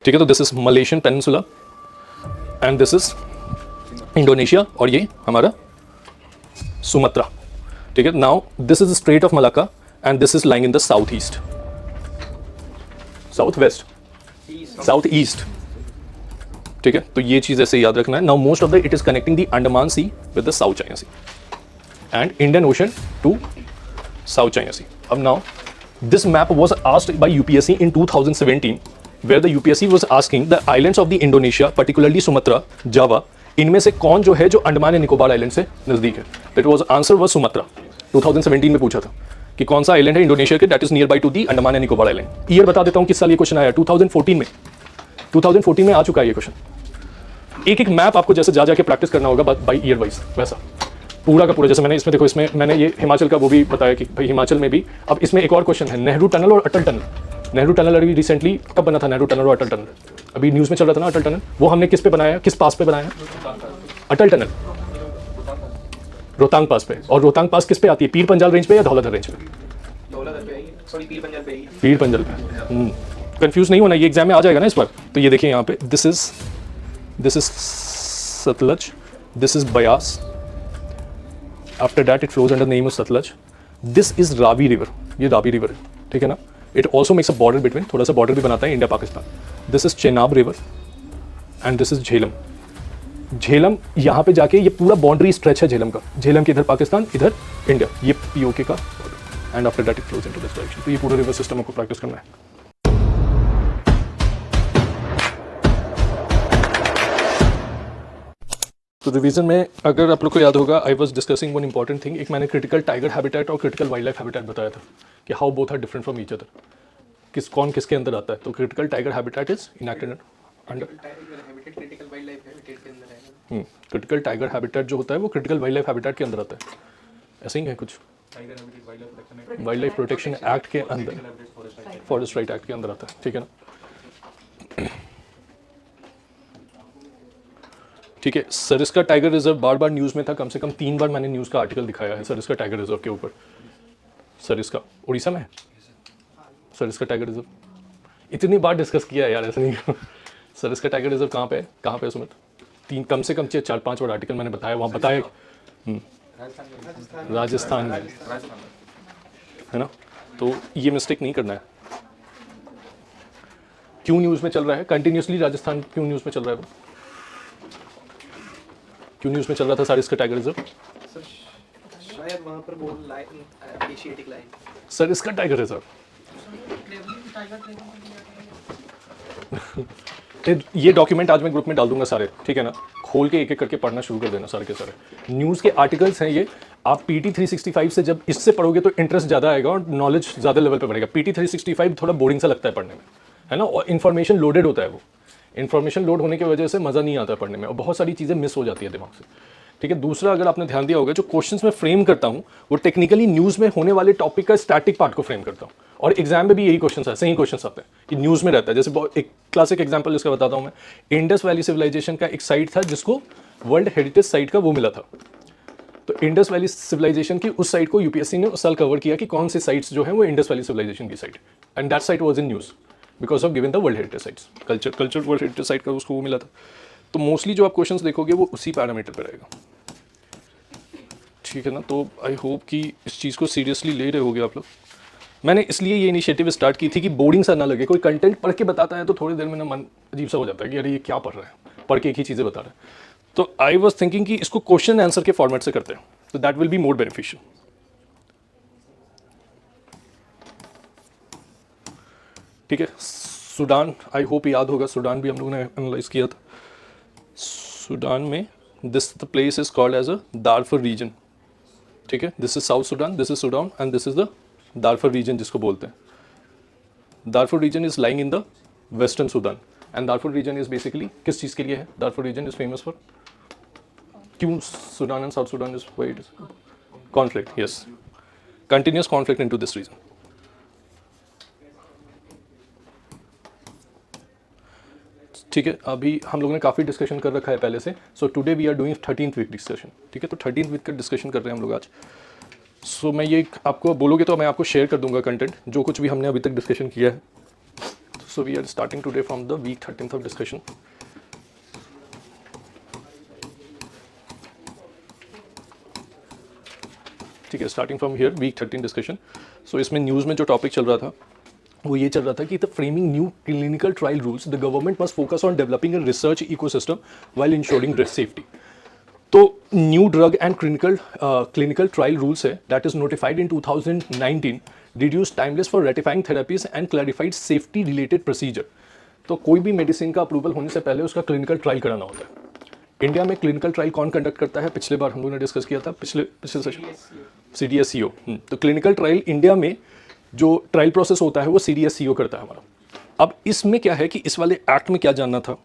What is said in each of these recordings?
ठीक है, तो this is Malaysian peninsula and this is Indonesia और ये हमारा सुमत्रा। ठीक है, now this is strait of Malacca and this is lying in the south east, south west, south east. ठीक है, तो ये चीज ऐसे याद रखना है। Now most of the it is connecting the Andaman Sea with the South China Sea and Indian Ocean to South China Sea. अब now this map was asked by UPSC in 2017 where the UPSC was asking the islands of the Indonesia, particularly Sumatra, Java, इनमें से कौन जो है जो Andaman and Nicobar island से नजदीक है। That was answer was Sumatra. 2017 में पूछा था कि कौन सा आइलैंड है इंडोनेशिया के that is near by to the Andaman and Nicobar island. Year बता देता हूं किस साल ये क्वेश्चन आया, 2014 में। 2014 में आ चुका है ये क्वेश्चन। एक एक मैप आपको जैसे जा जाके प्रैक्टिस करना होगा बाई ईयर वाइज, वैसा पूरा का पूरा। जैसे मैंने इसमें देखो, इसमें मैंने ये हिमाचल का वो भी बताया कि भाई हिमाचल में भी। अब इसमें एक और क्वेश्चन है, नेहरू टनल और अटल टनल। नेहरू टनल अभी रिसेंटली कब बना था, नेहरू टनल और अटल टनल अभी न्यूज़ में चल रहा था ना। अटल टनल वो हमने किस पे बनाया, किस पास पे बनाया? अटल टनल रोहतांग पास पे। और रोहतांग पास किस पे आती है, पीर पंजाल रेंज पे या धौलाधर रेंज पे? पीर पंजाल पे। कंफ्यूज नहीं होना, ये एग्जाम में आ जाएगा ना इस बार। तो ये देखिए यहाँ पे this is Sutlej, this is Beas, after that it flows under name of Sutlej. This is Ravi river, ये रावी रिवर है, ठीक है ना। It also makes a border between, थोड़ा सा बॉर्डर भी बनाता है India Pakistan. This is Chenab river and this is Jhelum. Jhelum यहाँ पे जाके ये पूरा बाउंड्री स्ट्रेच है झेलम का। झेलम के इधर पाकिस्तान, इधर इंडिया, ये पीओके का border and after that it flows into this direction. तो ये पूरा रिवर सिस्टम आपको प्रैक्टिस करना है। तो रिवीजन में अगर आप लोग को याद होगा, I was discussing one important thing. एक मैंने क्रिटिकल टाइगर हैबिटेट और क्रिटिकल वाइल्ड लाइफ हैबिटेट बताया था कि how both are different from each other, कौन किसके अंदर आता है। तो critical tiger habitat is enacted under, critical tiger habitat जो होता है वो क्रिटिकल वाइल्ड लाइफ हैबिटेट के अंदर आता है। ऐसे ही है कुछ, वाइल्ड लाइफ प्रोटेक्शन एक्ट के अंदर, फॉरेस्ट राइट एक्ट के अंदर आता है, ठीक है ना। ठीक है, सरिस्का टाइगर रिजर्व बार बार न्यूज़ में था, कम से कम 3 बार मैंने न्यूज़ का आर्टिकल दिखाया है सरिस्का टाइगर रिजर्व के ऊपर। सरिस्का उड़ीसा में है, सरिस्का टाइगर रिजर्व इतनी बार डिस्कस किया है यार, ऐसे नहीं। सरिस्का टाइगर रिजर्व कहाँ पे है, कहाँ पे है सुमित? 3 कम से कम 4-5 बार आर्टिकल मैंने बताया, वहाँ बताया राजस्थान में है ना। तो ये मिस्टेक नहीं करना है। क्यों न्यूज़ में चल रहा है कंटिन्यूसली राजस्थान, क्यों न्यूज़ में चल रहा है वो, क्यों न्यूज़ में चल रहा था सरिस्का टाइगर रिजर्व? शायद वहाँ पर वो Asiatic lion, Sariska tiger reserve. ये डॉक्यूमेंट आज मैं ग्रुप में डाल दूंगा सारे, ठीक है ना। खोल के एक एक करके पढ़ना शुरू कर देना सारे के सारे। न्यूज़ के आर्टिकल्स हैं ये। आप PT 365 से जब इससे पढ़ोगे तो इंटरेस्ट ज़्यादा आएगा और नॉलेज ज़्यादा लेवल पे बढ़ेगा। PT 365 थोड़ा बोरिंग सा लगता है पढ़ने में, है ना, और इन्फॉर्मेशन लोडेड होता है। वो इन्फॉर्मेशन लोड होने की वजह से मज़ा नहीं आता पढ़ने में और बहुत सारी चीज़ें मिस हो जाती है दिमाग से, ठीक है। दूसरा, अगर आपने ध्यान दिया होगा, जो क्वेश्चंस मैं फ्रेम करता हूँ वो टेक्निकली न्यूज़ में होने वाले टॉपिक का स्टैटिक पार्ट को फ्रेम करता हूँ, और एग्जाम में भी यही क्वेश्चन है, सही क्वेश्चन आते हैं कि न्यूज़ में रहता है। जैसे एक क्लासिक एग्जाम्पल इसका बताता हूँ मैं। इंडस वैली सिविलाइजेशन का एक साइट था जिसको वर्ल्ड हेरिटेज साइट का वो मिला था। तो इंडस वैली सिविलाइजेशन की उस साइट को यूपीएससी ने उस साल कवर किया कि कौन से साइट्स जो है वो इंडस वैली सिविलाइजेशन की site, and that site was in news because of given the world heritage sites, culture world heritage site का उसको वो मिला था। तो मोस्टली जो आप क्वेश्चंस देखोगे वो उसी पैरामीटर पर रहेगा, ठीक है ना। तो आई होप कि इस चीज़ को सीरियसली ले रहे होगे आप लोग। मैंने इसलिए ये इनिशिएटिव स्टार्ट की थी कि बोर्डिंग सा ना लगे। कोई कंटेंट पढ़ के बताता है तो थोड़ी देर में ना मन अजीब सा हो जाता है कि अरे ये क्या पढ़ रहा है, पढ़ के एक ही चीज़ें बता रहा है। तो आई वॉज थिंकिंग कि इसको क्वेश्चन आंसर के फॉर्मेट से करते हैं, तो that will be more beneficial, ठीक है। सूडान, आई होप याद होगा, सूडान भी हम लोगों ने एनालाइज किया था। सूडान में this the place is called as a Darfur region, ठीक है। This is South Sudan, this is Sudan and this is the Darfur region जिसको बोलते हैं। Darfur region is lying in the western Sudan and Darfur region is basically किस चीज़ के लिए है? Darfur region is famous for, क्यों Sudan and South Sudan is why it is conflict, yes, continuous conflict into this reason. ठीक है, अभी हम लोगों ने काफ़ी डिस्कशन कर रखा है पहले से। So today we are doing 13th week discussion, ठीक है। तो 13th वीक का डिस्कशन कर रहे हैं हम लोग आज। सो मैं ये आपको बोलोगे तो मैं आपको शेयर कर दूंगा कंटेंट, जो कुछ भी हमने अभी तक डिस्कशन किया है So we are starting today from the week 13th of discussion. ठीक है, starting from here week 13 discussion. So इसमें न्यूज़ में जो टॉपिक चल रहा था वो ये चल रहा था कि the framing new clinical trial rules the government must focus on developing a research ecosystem while ensuring drug safety. तो new drug and clinical trial rules है that is notified in 2019 reduce timeless for ratifying therapies and clarified safety related procedure. तो कोई भी medicine का approval होने से पहले उसका क्लिनिकल ट्रायल कराना होता है. इंडिया में क्लिनिकल ट्रायल कौन कंडक्ट करता है? पिछले बार हम लोगों ने डिस्कस किया था, पिछले सेशन, CDSCO. तो क्लिनिकल ट्रायल इंडिया में जो ट्रायल प्रोसेस होता है वो CDSCO करता है हमारा. अब इसमें क्या है कि इस वाले एक्ट में क्या जानना था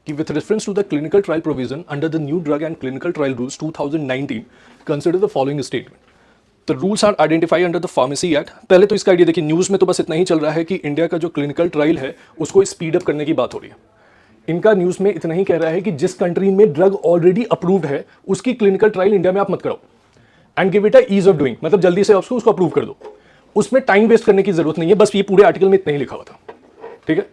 कि with reference to the clinical trial provision under the new drug and clinical trial rules 2019 consider the following statement. The rules are identified under the Pharmacy Act. पहले तो इसका आइडिया देखिए, न्यूज़ में तो बस इतना ही चल रहा है कि इंडिया का जो क्लिनिकल ट्रायल है उसको स्पीड अप करने की बात हो रही है. इनका न्यूज़ में इतना ही कह रहा है कि जिस कंट्री में ड्रग ऑलरेडी अप्रूव्ड है उसकी क्लिनिकल ट्रायल इंडिया में आप मत कराओ and give it a ease of doing, मतलब जल्दी से उसको अप्रूव कर दो. उसमें टाइम वेस्ट करने की जरूरत नहीं है, बस ये पूरे आर्टिकल में इतना ही लिखा हुआ था. ठीक है,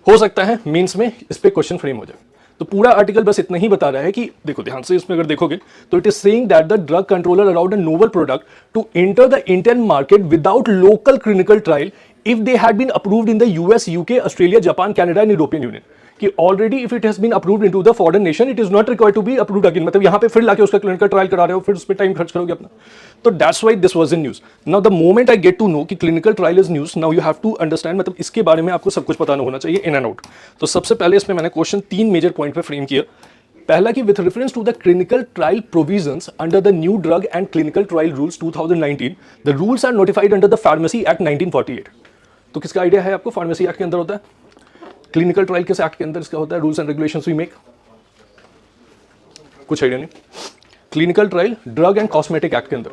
हो सकता है मेंस में इस पे क्वेश्चन फ्रेम हो जाए. तो पूरा आर्टिकल बस इतना ही बता रहा है कि देखो ध्यान से इसमें अगर देखोगे तो it is saying that the drug controller allowed a novel product to enter the Indian market without local clinical trial if they had been approved in the US, UK, Australia, Japan, Canada and European Union. कि already if it has been approved into the foreign nation it is not required to be approved again. मतलब यहां पे फिर लाके उसका clinical trial करा रहे हो, फिर उस पर टाइम खर्च करोगे अपना. तो that's why this was in news. Now the moment I get to know कि clinical trial is news, now you have to understand, मतलब इसके बारे में आपको सब कुछ पता होना चाहिए इन एंड आउट. तो सबसे पहले इसमें मैंने क्वेश्चन 3 मेजर पॉइंट पे फ्रेम किया. पहला कि with reference to the clinical trial provisions under the new drug and clinical trial rules 2019 the rules are notified under the pharmacy act 1948. तो किसका आइडिया है आपको? फार्मेसी एक्ट के अंदर होता है. क्लिनिकल ट्रायल किस एक्ट के अंदर इसका होता है? Rules and regulations we make. कुछ आइडिया नहीं. Clinical trial drug and cosmetic act के अंदर,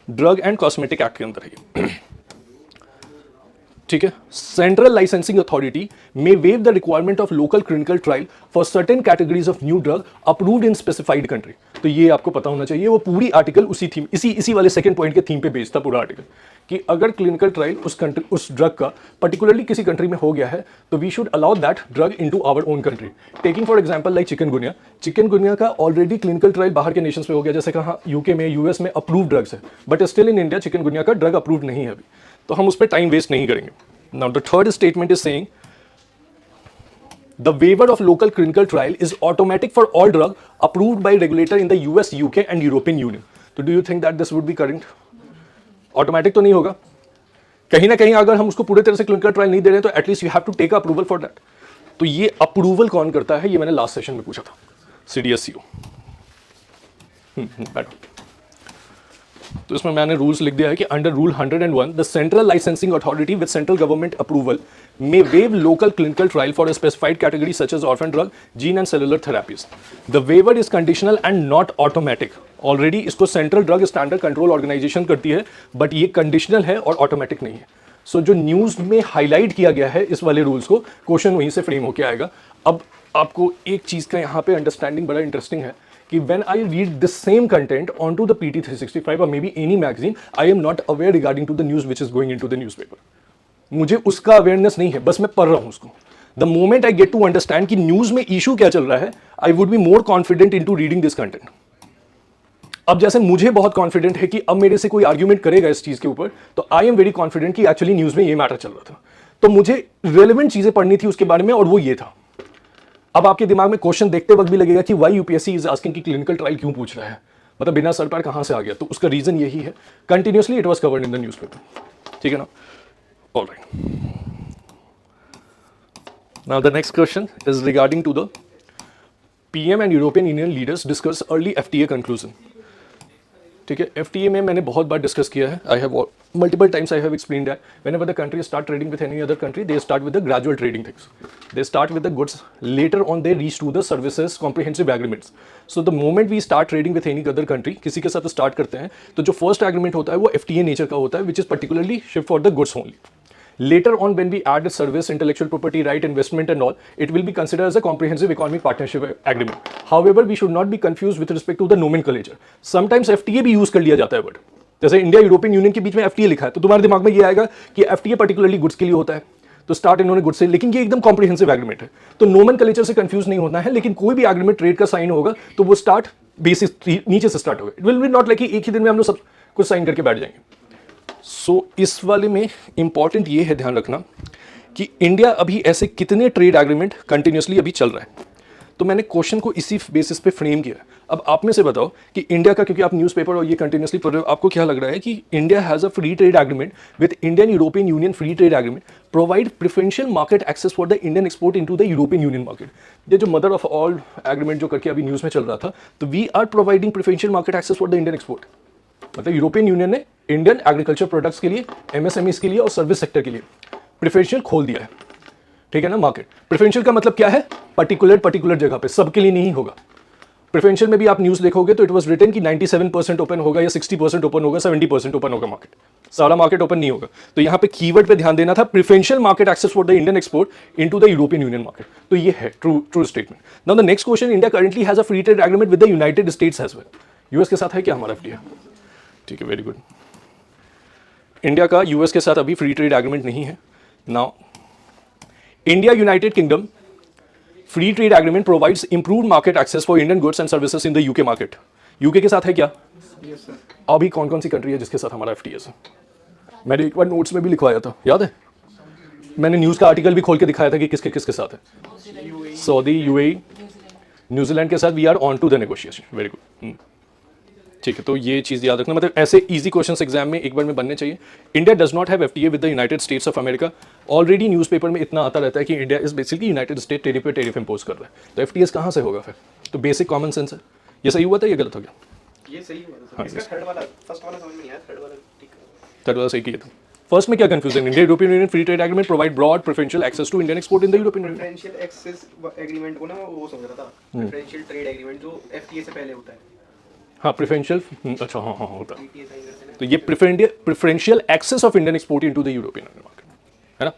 ड्रग एंड कॉस्मेटिक एक्ट के अंदर है. ठीक है, central licensing authority may wave the requirement of local clinical trial for certain categories of new drug approved in specified country. तो ये आपको पता होना चाहिए. वो पूरी आर्टिकल उसी थीम, इसी वाले सेकंड पॉइंट के थीम पे बेस्ड था पूरा आर्टिकल, कि अगर क्लिनिकल ट्रायल उस ड्रग का पर्टिकुलरली किसी कंट्री में हो गया है तो we should allow that drug into our own country. Taking for example like chikungunya का ऑलरेडी क्लिनिकल ट्रायल बाहर के नेशंस में हो गया, जैसे कहा UK में, US में अप्रूव्ड ड्रग्स है, but still in India chikungunya का ड्रग अप्रूव्ड नहीं है अभी. तो हम उस पर टाइम वेस्ट नहीं करेंगे. Now the third statement is saying the waiver of local clinical trial is automatic for all drug approved by regulator in the US, UK and European Union. तो do you think that this would be correct? Automatic तो नहीं होगा. कहीं ना कहीं अगर हम उसको पूरे तरह से क्लिनिकल ट्रायल नहीं दे रहे हैं तो at least you have to take approval for that. तो ये अप्रूवल कौन करता है? ये मैंने लास्ट सेशन में पूछा था, CDSCO. बैठो. तो इसमें मैंने रूल्स लिख दिया है कि under rule 101 the central licensing authority with central government approval may waive local clinical trial for a specified category such as orphan drug, gene and cellular therapies. The waiver is conditional and not automatic. Already इसको central drug standard control organisation करती है, but ये conditional है और automatic नहीं है. सो जो news में हाईलाइट किया गया है इस वाले रूल्स को, क्वेश्चन वहीं से फ्रेम होकर आएगा. अब आपको एक चीज़ का यहाँ पे अंडरस्टैंडिंग बड़ा इंटरेस्टिंग है कि when I read the same content onto the PT 365 or maybe any magazine, I am not aware regarding to the news which is going into the newspaper. मुझे उसका अवेयरनेस नहीं है, बस मैं पढ़ रहा हूं उसको. The moment I get to understand कि न्यूज में इशू क्या चल रहा है, I would be more confident in to reading this content. अब जैसे मुझे बहुत कॉन्फिडेंट है कि अब मेरे से कोई आर्ग्यूमेंट करेगा इस चीज के ऊपर, तो आई एम वेरी कॉन्फिडेंट कि एक्चुअली न्यूज में ये मैटर चल रहा था. तो मुझे रेलेवेंट चीजें पढ़नी थी उसके बारे में, और वो ये था. अब आपके दिमाग में क्वेश्चन देखते वक्त भी लगेगा कि वाई यूपीएससी इज आस्किंग कि क्लिनिकल ट्रायल क्यों पूछ रहा है, मतलब बिना सर पर कहां से आ गया. तो उसका रीजन यही है, continuously it was covered in the newspaper. ठीक है ना. All right. Now the next question is regarding to the PM and European Union leaders discuss early FTA conclusion. ठीक है, FTA में मैंने बहुत बार डिस्कस किया है. I have multiple times I have explained that whenever the countries start trading with any other country, they start with the gradual trading things. They start with the goods. Later on they reach to the services comprehensive agreements. So the moment we start trading with any other country, किसी के साथ start करते हैं, तो जो first agreement होता है वो FTA nature का होता है, which is particularly shipped for the goods only. Later on, when we add the service, intellectual property right, investment and all, it will be considered as a comprehensive economic partnership agreement. However, we should not be confused with respect to the nomenclature. Sometimes FTA भी use कर लिया जाता है word. जैसे India European union के बीच में FTA लिखा है तो तुम्हारे दिमाग में ये आएगा कि एफटीए पर्टिकुलरली गुड्स के लिए होता है, तो स्टार्ट इन्होंने गुड्स से, लेकिन ये एकदम कॉम्प्रिहेंसिव एग्रीमेंट है, तो नोमेनक्लेचर से कंफ्यूज नहीं होना है। लेकिन कोई भी एग्रीमेंट ट्रेड का साइन होगा तो वो स्टार्ट बेसिस नीचे से स्टार्ट होगा, it will B not like एक ही दिन में हम लोग सब कुछ साइन करके बैठ जाएंगे। सो इस वाले में इंपॉर्टेंट ये है ध्यान रखना कि इंडिया अभी ऐसे कितने ट्रेड एग्रीमेंट कंटिन्यूसली अभी चल रहा है, तो मैंने क्वेश्चन को इसी बेसिस पे फ्रेम किया। अब आप में से बताओ कि इंडिया का, क्योंकि आप न्यूज़पेपर और ये कंटिन्यूसली पढ़ रहे हो, आपको क्या लग रहा है कि India has a free trade agreement with Indian European Union free trade agreement provide preferential market access for the Indian export into the European Union market. ये जो मदर ऑफ ऑल एग्रीमेंट जो करके अभी न्यूज़ में चल रहा था, तो we are providing preferential market access for the Indian export, मतलब यूरोपियन यूनियन ने इंडियन एग्रीकल्चर प्रोडक्ट्स के लिए, एमएसएमईज के लिए और सर्विस सेक्टर के लिए प्रेफरेंशियल खोल दिया है, ठीक है ना। मार्केट प्रेफरेंशियल का मतलब क्या है, पर्टिकुलर जगह पे, सबके लिए नहीं होगा। प्रेफरेंशियल में भी आप न्यूज़ देखोगे तो इट वाज रिटन कि 97% ओपन होगा या 60% ओपन होगा, 70% ओपन होगा मार्केट, सारा मार्केट ओपन नहीं होगा। तो यहाँ पे कीवर्ड पे ध्यान देना था, preferential market access for the Indian export into the European Union market. तो ये है true statement. Now the next question, India currently has a free trade agreement with the United States as well. US के साथ है क्या हमारा FTA? ठीक है, वेरी गुड। इंडिया का यूएस के साथ अभी फ्री ट्रेड एग्रीमेंट नहीं है। Now India United Kingdom free trade agreement provides improved market access for Indian goods and services in the UK market. UK के साथ है क्या? Yes sir. अभी कौन कौन सी कंट्री है जिसके साथ हमारा एफटीए है? मैंने एक बार नोट्स में भी लिखवाया था, याद है? मैंने न्यूज़ का आर्टिकल भी खोल के दिखाया था कि किसके किसके साथ है। सऊदी, यूएई, न्यूजीलैंड के साथ we are on to the negotiation. Very good, ठीक है। तो ये चीज़ याद रखना, मतलब ऐसे इजी क्वेश्चंस एग्जाम में एक बार में बनने चाहिए। India does not have FTA with the United States of America. Already newspaper में इतना आता रहता है कि India is basically United state tariff पे टेरिफ इम्पोज कर रहा है, तो एफटीएस कहाँ से होगा फिर? तो बेसिक कॉमन सेंस है। ये सही हुआ था, ये गलत हो गया? ये सही हुआ था सर। इसका थर्ड वाला, फर्स्ट वाला समझ में नहीं आया, थर्ड वाला ठीक है। थर्ड वाला सही किया था। फर्स्ट में क्या confusion? India European Union free trade agreement provide broad preferential access to Indian export in the European Union. Preferential access agreement को ना वो समझ रहा था, प्रेफरेंशियल ट्रेड एग्रीमेंट जो एफटीए से पहले होता है। हाँ, प्रेफरेंशियल, अच्छा हाँ होता है। पीटीए साइन करते हैं तो ये preferential access of Indian export into the European market, है ना।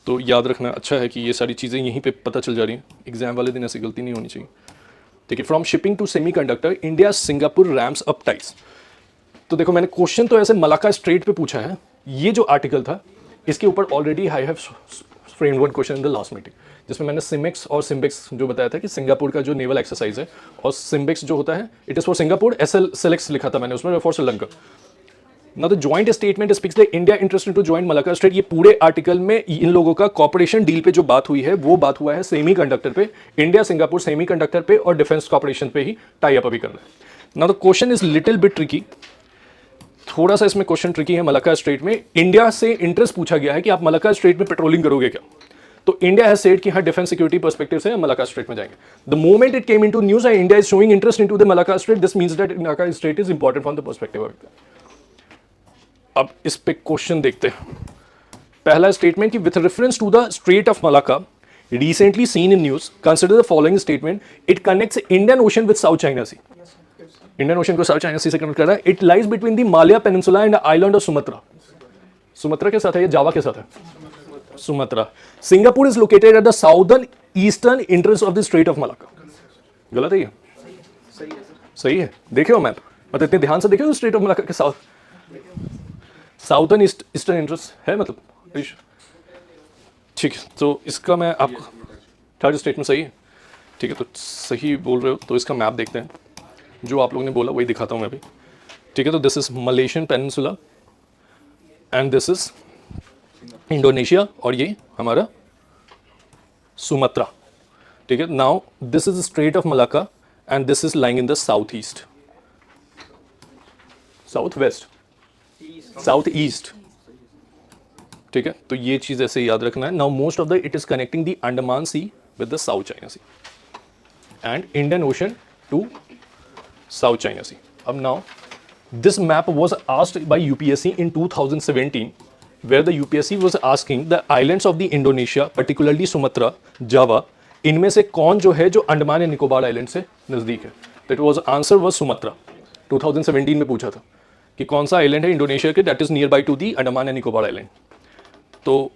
तो याद रखना, अच्छा है कि ये सारी चीज़ें यहीं पे पता चल जा रही हैं, एग्जाम वाले दिन ऐसी गलती नहीं होनी चाहिए। ठीक है, from shipping to semiconductor India Singapore ramps up ties. तो देखो, मैंने क्वेश्चन तो ऐसे मलाका स्ट्रेट पे पूछा है। ये जो आर्टिकल था इसके ऊपर already I have framed one question in the last meeting, जिसमें मैंने सिमेक्स और सिम्बेक्स जो बताया था कि सिंगापुर का जो नेवल एक्सरसाइज है, और सिम्बेक्स जो होता है it is for Singapore, SL सेलेक्स लिखा था मैंने उसमें, for Sri Lanka. Now the joint statement speaks the India interest into joint Malacca strait. ये पूरे आर्टिकल में इन लोगों का कॉपरेशन डील पे जो बात हुई है वो बात हुआ है सेमी कंडक्टर पे, इंडिया सिंगापुर सेमी कंडक्टर पे और डिफेंस कॉपरेशन पे ही टाई अप अभी करना है। Now the question is little bit tricky, थोड़ा सा इसमें क्वेश्चन ट्रिकी है। मलाका स्ट्रेट में इंडिया से इंटरेस्ट पूछा गया है कि आप मलाका स्ट्रेट में पेट्रोलिंग करोगे क्या, तो इंडिया हैज सेड कि हाँ डिफेंस सिक्योरिटी पर्सपेक्टिव से मलाका स्ट्रेट में जाएंगे। The moment it came into news and India is showing interest into the Malacca strait, this means that Malacca strait is important from the perspective of. अब इस पे question देखते हैं। पहला statement कि with reference to the strait of Malacca recently seen in news, consider the following statement, it connects Indian Ocean with South China Sea. Indian Ocean को South China Sea से connect कर रहा है। It lies between the Malaya peninsula and island of Sumatra. Sumatra के साथ है, ये Java के साथ है, Sumatra. Singapore is located at the southern eastern entrance of the strait of Malacca. गलत है ये? सही है सर। सही है। देखे हो मैप, मतलब इतने ध्यान से देखे हो स्ट्रेट ऑफ मलाका के साउदर्न ईस्टर्न एंट्रेंस है, मतलब ठीक है। तो इसका मैं आपको थर्ड स्टेटमेंट सही है, ठीक है। तो सही बोल रहे हो, तो इसका मैप देखते हैं। जो आप लोगों ने बोला वही दिखाता हूँ मैं अभी, ठीक है। तो this is Malaysian peninsula and this is Indonesia और ये हमारा सुमत्रा, ठीक है। Now this is strait of Malacca and this is lying in the south east, south west, south east, ठीक है। तो ये चीज ऐसे याद रखना है। Now most of the it is connecting the Andaman Sea with the South China Sea and Indian Ocean to South China Sea. Now, this map was asked by UPSC in 2017, where the UPSC was asking the islands of the Indonesia, particularly Sumatra, Java, इनमें से कौन जो है जो Andaman and Nicobar island से नज़दीक है। तो it was answer was Sumatra. 2017 में पूछा था कि कौन सा आइलैंड है इंडोनेशिया के that is near by to the Andaman and Nicobar island. तो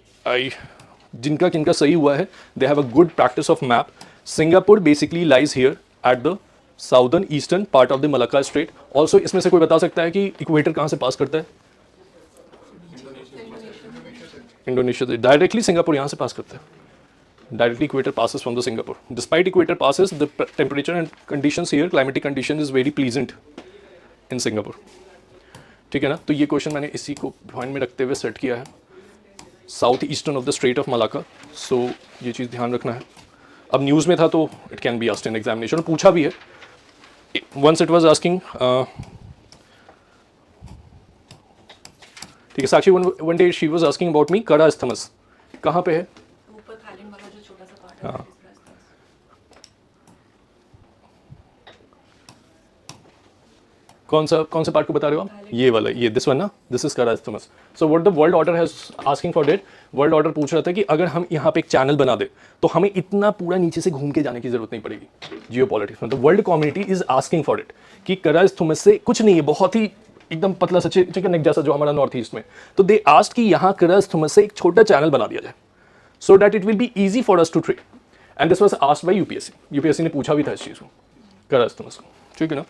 जिनका किनका सही हुआ है, they have a good practice of map. Singapore basically lies here at the southern eastern part of the Malacca strait. Also इसमें से कोई बता सकता है कि इक्वेटर कहाँ से पास करता है? इंडोनेशिया से डायरेक्टली सिंगापुर यहाँ से पास करता है। Directly equator passes from the Singapore. Despite equator passes, the temperature and conditions here, climatic condition is very pleasant in Singapore. ठीक है ना? तो ये क्वेश्चन मैंने इसी को ध्यान में रखते हुए सेट किया है, south eastern of the strait of Malacca. So ये चीज़ ध्यान रखना है। अब न्यूज़ में था तो it can be asked in examination, पूछा भी है। वंस इट वाज आस्किंग, ठीक है Sakshi, one day she was asking about me Kra isthmus कहाँ पे है? हाँ, कौन सा पार्ट को बता रहे हो आप? ये वाला, ये दिस वन ना, this is Kra isthmus. So what the world order has asking for that, world order पूछ रहा था कि अगर हम यहाँ पे एक चैनल बना दे तो हमें इतना पूरा नीचे से घूम के जाने की जरूरत नहीं पड़ेगी जियोपॉलिटिक्स में। तो world community is asking for it कि कड़ा इस्थमस से कुछ नहीं है, बहुत ही एकदम पतला सा चिकन नेक जैसा जो हमारा नॉर्थ ईस्ट में, तो दे आस्क्ड कि यहाँ कड़ा इस्थमस से एक छोटा चैनल बना दिया जाए so that it will be easy for us to trade, and this was asked by UPSC ने पूछा भी था इस चीज़ को, कड़ा इस्थमस को, ठीक है ना?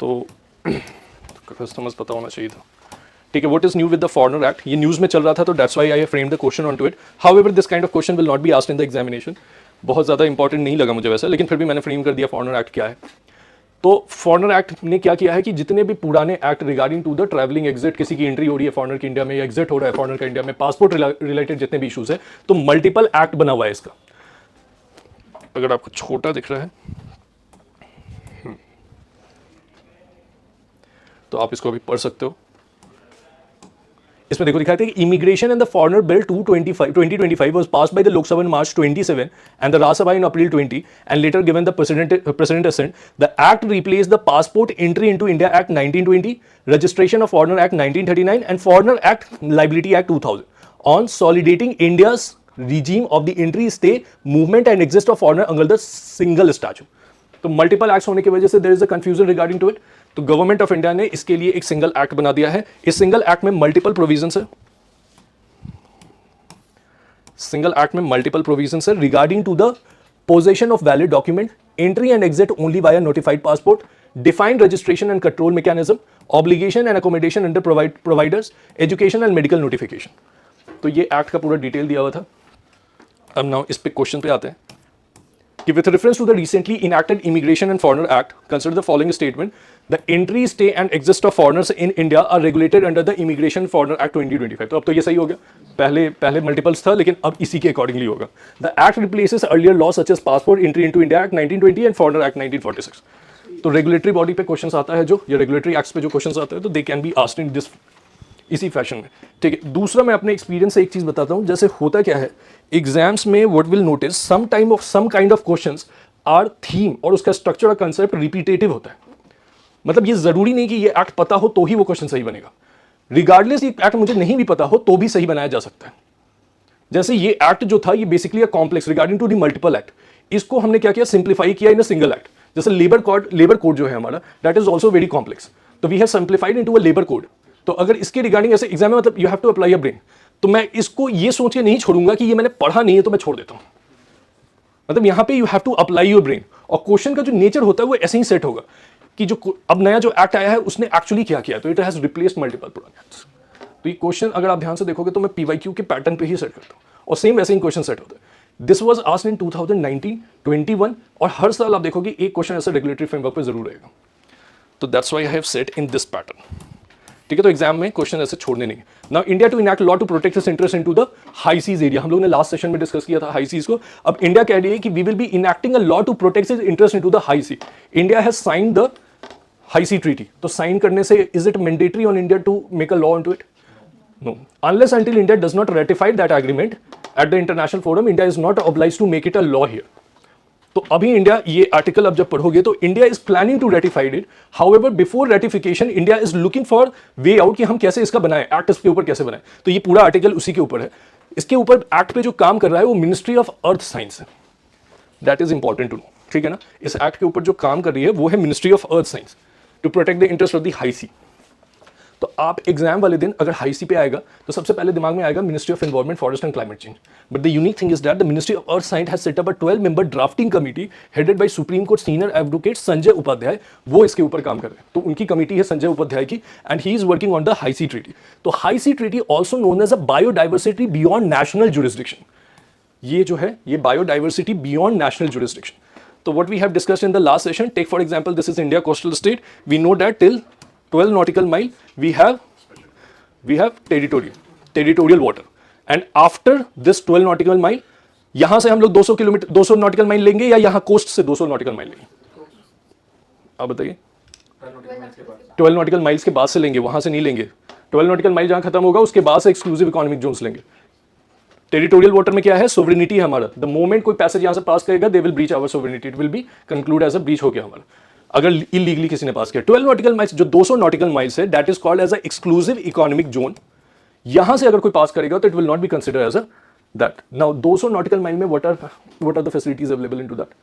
तो कड़ा इस्थमस पता होना चाहिए था, ठीक है। What is new with the foreigner act, ये न्यूज़ में चल रहा था तो that's why I have framed the question on to it. However this kind of question will not be asked in the examination, बहुत ज़्यादा इंपॉर्टेंट नहीं लगा मुझे वैसे, लेकिन फिर भी मैंने फ्रेम कर दिया फॉरेनर एक्ट क्या है। तो फॉरेनर एक्ट ने क्या किया है कि जितने भी पुराने act regarding to the travelling exit, किसी की एंट्री हो रही है फॉरेनर की इंडिया में या एग्जिट हो रहा है फॉरेनर का इंडिया में, पासपोर्ट रिलेटेड जितने भी इशूज है, तो मल्टीपल एक्ट बना हुआ है इसका। अगर आपको छोटा दिख रहा है तो आप इसको अभी पढ़ सकते हो। इसमें देखो दिखाते हैं कि immigration and the foreigner bill 2025 was passed by the Lok Sabha in March 27 and the Rajya Sabha in April 20 and later given the President assent. The act replaced the Passport Entry into India Act 1920, Registration of Foreigner Act 1939 and Foreigner Act Liability Act 2000 on consolidating India's regime of the entry, stay, movement and exist of foreigner under the single statute. तो multiple acts होने की वजह से there is a confusion regarding to it. तो government of India ने इसके लिए एक सिंगल एक्ट बना दिया है। इस सिंगल एक्ट में मल्टीपल प्रोविजंस है, सिंगल एक्ट में मल्टीपल प्रोविजंस है regarding to the possession of valid document, entry and exit only via notified passport, defined registration and control mechanism, obligation and accommodation under providers, education and medical notification. तो ये act का पूरा detail दिया हुआ था। अब now इस पे क्वेश्चन पे आते हैं कि with reference to the recently enacted Immigration and Foreigner Act, consider the following statement: the entry, stay and exist of foreigners in India are regulated under the Immigration Foreigner Act 2025। तो अब तो ये सही हो गया, पहले मल्टीपल्स था लेकिन अब इसी के अकॉर्डिंगली होगा। The Act replaces earlier laws such as Passport Entry into India Act 1920 and Foreigner Act 1946। तो रेगुलेटरी बॉडी पे क्वेश्चंस आता है जो, या रेगुलेटरी एक्ट्स पे जो क्वेश्चंस आते हैं तो they can be asked in this, इसी फैशन में, ठीक है। दूसरा मैं अपने एक्सपीरियंस से एक चीज बताता हूं, जैसे होता क्या है एग्जाम्स में, what will notice some kind of questions are theme और उसका स्ट्रक्चर और कंसेप्ट रिपीटेटिव होता है। मतलब ये जरूरी नहीं कि ये एक्ट पता हो तो ही वो क्वेश्चन सही बनेगा, रिगार्डलेस ये एक्ट मुझे नहीं भी पता हो तो भी सही बनाया जा सकता है। जैसे ये एक्ट जो था ये basically complex regarding to the multiple act, इसको हमने क्या किया, सिंप्लीफाई किया इन अ सिंगल एक्ट। जैसे लेबर कोड जो है हमारा, that is also very complex, तो we have simplified into a labour code. तो अगर इसके रिगार्डिंग ऐसे एग्जाम में, मतलब you have to apply a brain, तो मैं इसको ये सोच के नहीं छोड़ूंगा कि ये मैंने पढ़ा नहीं है तो मैं छोड़ देता हूं। मतलब यहां पे you have to apply your brain, और क्वेश्चन का जो नेचर होता है वो ऐसे ही सेट होगा कि जो अब नया जो एक्ट आया है उसने एक्चुअली क्या किया, तो इट हैज रिप्लेस्ड मल्टीपल पुराने एक्ट्स। तो ये क्वेश्चन अगर आप ध्यान से देखोगे तो मैं पीवाईक्यू के पैटर्न पे ही सेट करता हूं, और सेम वैसे ही क्वेश्चन सेट होता है। दिस वाज आस्क्ड इन 2019, 21, और हर साल आप देखोगे एक क्वेश्चन ऐसे रेगुलेटरी फ्रेमवर्क पे जरूर रहेगा। तो that's why I have set in this pattern, ठीक है। तो एग्जाम में क्वेश्चन ऐसे छोड़ने नहीं। Now India to enact law to protect its interest into the high seas area, हम लोगों ने लास्ट सेशन में डिस्कस किया था हाई सीज को। अब इंडिया कह रही है कि we will be enacting a law to protect its interest into the high sea. India has signed the high sea treaty, तो साइन करने से is it mandatory on India to make a law into it? No, unless until India does not ratify that agreement at the international forum, India is not obliged to make it a law here. तो अभी India, ये article अब जब पढ़ोगे तो India is planning to ratified it, however before ratification India is looking for way out कि हम कैसे इसका बनाएं, एक्ट इसके ऊपर कैसे बनाएं। तो ये पूरा आर्टिकल उसी के ऊपर है। इसके ऊपर एक्ट पे जो काम कर रहा है वो मिनिस्ट्री ऑफ अर्थ साइंस है, that is important to know, ठीक है ना। इस एक्ट के ऊपर जो काम कर रही है वो है ministry of earth science to protect the interest of the high sea. तो आप एग्जाम वाले दिन अगर हाई सी पे आएगा तो सबसे पहले दिमाग में आएगा ministry of environment, forest and climate change. But the unique thing is that the ministry of earth science has set up a 12-member drafting committee headed by supreme court senior advocate Sanjay Upadhyay. वो इसके ऊपर काम कर रहे हैं, तो उनकी committee है संजय उपाध्याय की, and he is working on the high sea treaty. तो high sea treaty also known as a biodiversity beyond national jurisdiction. ये जो है ये बायोडाइवर्सिटी बियॉन्ड नेशनल जुरिस्डिक्शन। तो what we have discussed in the last session, take for example this is India coastal state, we know that till 12 nautical mile we have territorial water, and after this 12 nautical mile यहां से हम लोग 200 kilometre 200 nautical mile लेंगे या यहां coast से 200 nautical mile लेंगे? आप बताइए। 12 nautical miles के बाद से लेंगे, वहां से नहीं लेंगे। 12 nautical mile जहां खत्म होगा उसके बाद से एक्सक्लूसिव इकोनॉमिक जोन्स लेंगे। टेरिटोरियल वाटर में क्या है? सोवरेनिटी है हमारा। द मोमेंट कोई पैसेज यहां से पास करेगा they will breach our sovereignty, it will be concluded as a breach हो गया हमारा, अगर इलीगली किसी ने पास किया। 12 नॉटिकल माइल्स जो 200 नॉटिकल माइल्स है that is called as a exclusive economic zone. यहां से अगर कोई पास करेगा तो it will not be consider as a that. Now 200 nautical mile में what are the facilities available into that?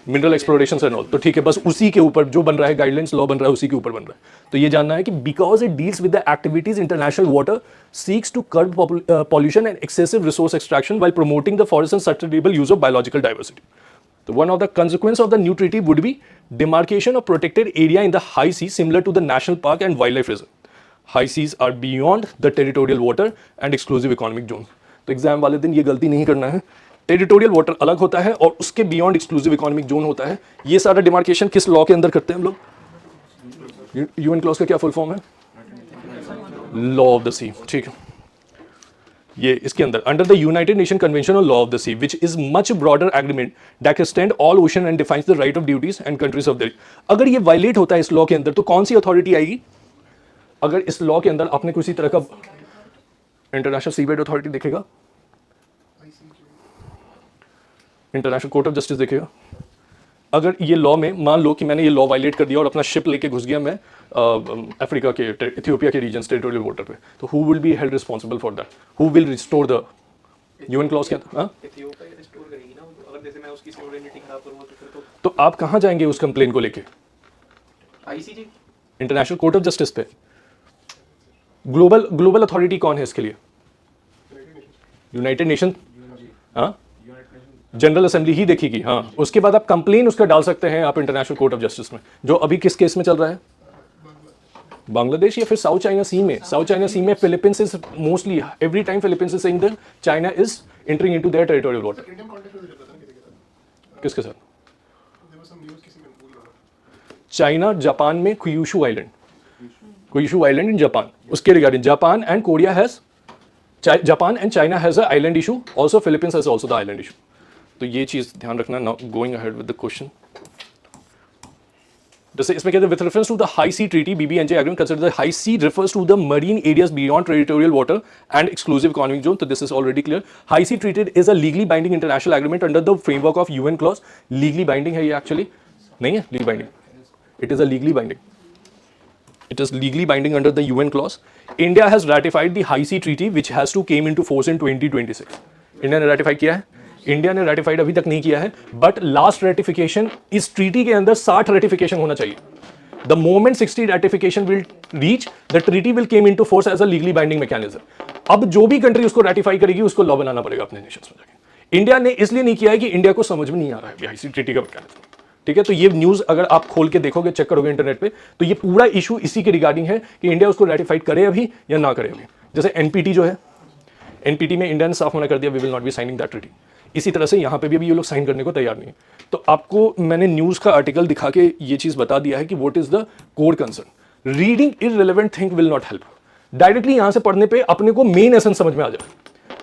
Mineral exploration and all. तो ठीक है, बस उसी के ऊपर जो बन रहा है, गाइडलाइंस लॉ बन रहा है उसी के ऊपर बन रहा है। तो ये जानना है कि because it deals with the activities international water seeks to curb pollution and excessive resource extraction while promoting the forest and sustainable use of biological diversity. So one of the consequences of the new treaty would be demarcation of protected area in the high seas similar to the national park and wildlife reserve. High seas are beyond the territorial water and exclusive economic zone. तो exam वाले दिन ये गलती नहीं करना है। Territorial water अलग होता है और उसके बियॉन्ड एक्सक्लूसिव इकोनॉमिक जोन होता है। ये सारा डिमार्केशन किस लॉ के अंदर करते हैं हम लोग? यूएन क्लॉज का क्या फुल फॉर्म है? Law of the sea. ठीक है, ये इसके अंदर under the United Nation convention on law of the sea which is much broader agreement that extend all ocean and defines the right of duties and countries of the. अगर ये violet होता है इस लॉ के अंदर तो कौन सी authority आएगी? अगर इस लॉ के अंदर आपने किसी तरह का इंटरनेशनल सीबेड अथॉरिटी देखेगा, इंटरनेशनल कोर्ट ऑफ जस्टिस देखेगा। अगर ये लॉ में मान लो कि मैंने ये लॉ वायलेट कर दिया और अपना शिप लेके घुस गया मैं अफ्रीका के इथियोपिया के रीजन टेरिटोरियल वाटर पे, तो who will be held responsible for that? Who will restore the UN clause के अंदर? इथियोपिया रिस्टोर करेगी ना, अगर जैसे मैं उसकी सोवरेनिटी खराब करूंगा तो फिर तो आप कहां जाएंगे उस कंप्लेन को लेके? ICJ, international court of justice पे। ग्लोबल अथॉरिटी कौन है इसके लिए? United nation. हाँ, जनरल असेंबली ही देखेगी। हाँ, उसके बाद आप कंप्लेन उसका डाल सकते हैं आप इंटरनेशनल कोर्ट ऑफ जस्टिस में, जो अभी किस केस में चल रहा है? बांग्लादेश या फिर साउथ चाइना सी में। साउथ चाइना सी में Philippines is mostly every time Philippines is saying that China is entering into their territorial water. किसके साथ? चाइना जापान में क्यूशू आइलैंड इन जापान, उसके regarding Japan and Korea has Japan and China has a island issue, also Philippines has also the island issue. तो ये चीज ध्यान रखना। Now going ahead with the question, जैसे इसमें कहते हैं with reference to the high sea treaty BBNJ agreement consider the high sea refers to the marine areas beyond territorial water and exclusive economic zone. तो this is already clear. High sea treaty is a legally binding international agreement under the framework of UN clause. Legally binding है ये, actually नहीं है legally binding, it is a legally binding, it is legally binding under the UN clause. India has ratified the High Sea Treaty which has to came into force in 2026. India ने ratify किया है? India ने ratified अभी तक नहीं किया है, but last ratification इस ट्रीटी के अंदर 60 रेटिफिकेशन होना चाहिए। The moment 60 ratification will reach the treaty will came into force as a legally binding mechanism. अब जो भी कंट्री उसको रेटिफाई करेगी उसको लॉ बनाना पड़ेगा अपने नेशंस में जाके। इंडिया ने इसलिए नहीं किया है कि इंडिया को समझ में नहीं आ रहा है हाई सी ट्रीटी का मैकेनिज्म। ठीक है, तो ये न्यूज अगर आप खोल के देखोगे, चेक करोगे इंटरनेट पे, तो ये पूरा इशू इसी के रिगार्डिंग है कि इंडिया उसको रेटिफाइड करे अभी या ना करे अभी। जैसे एनपीटी जो है, एनपीटी में इंडिया ने साफ मना कर दिया, we will not be signing that treaty. इसी तरह से यहाँ पे भी अभी ये लोग साइन करने को तैयार नहीं है। तो आपको मैंने न्यूज का आर्टिकल दिखा के ये चीज बता दिया है कि what is the core concern. Reading irrelevant thing will not help. Directly यहाँ से पढ़ने पे अपने को मेन एसेंस समझ में आ जाए।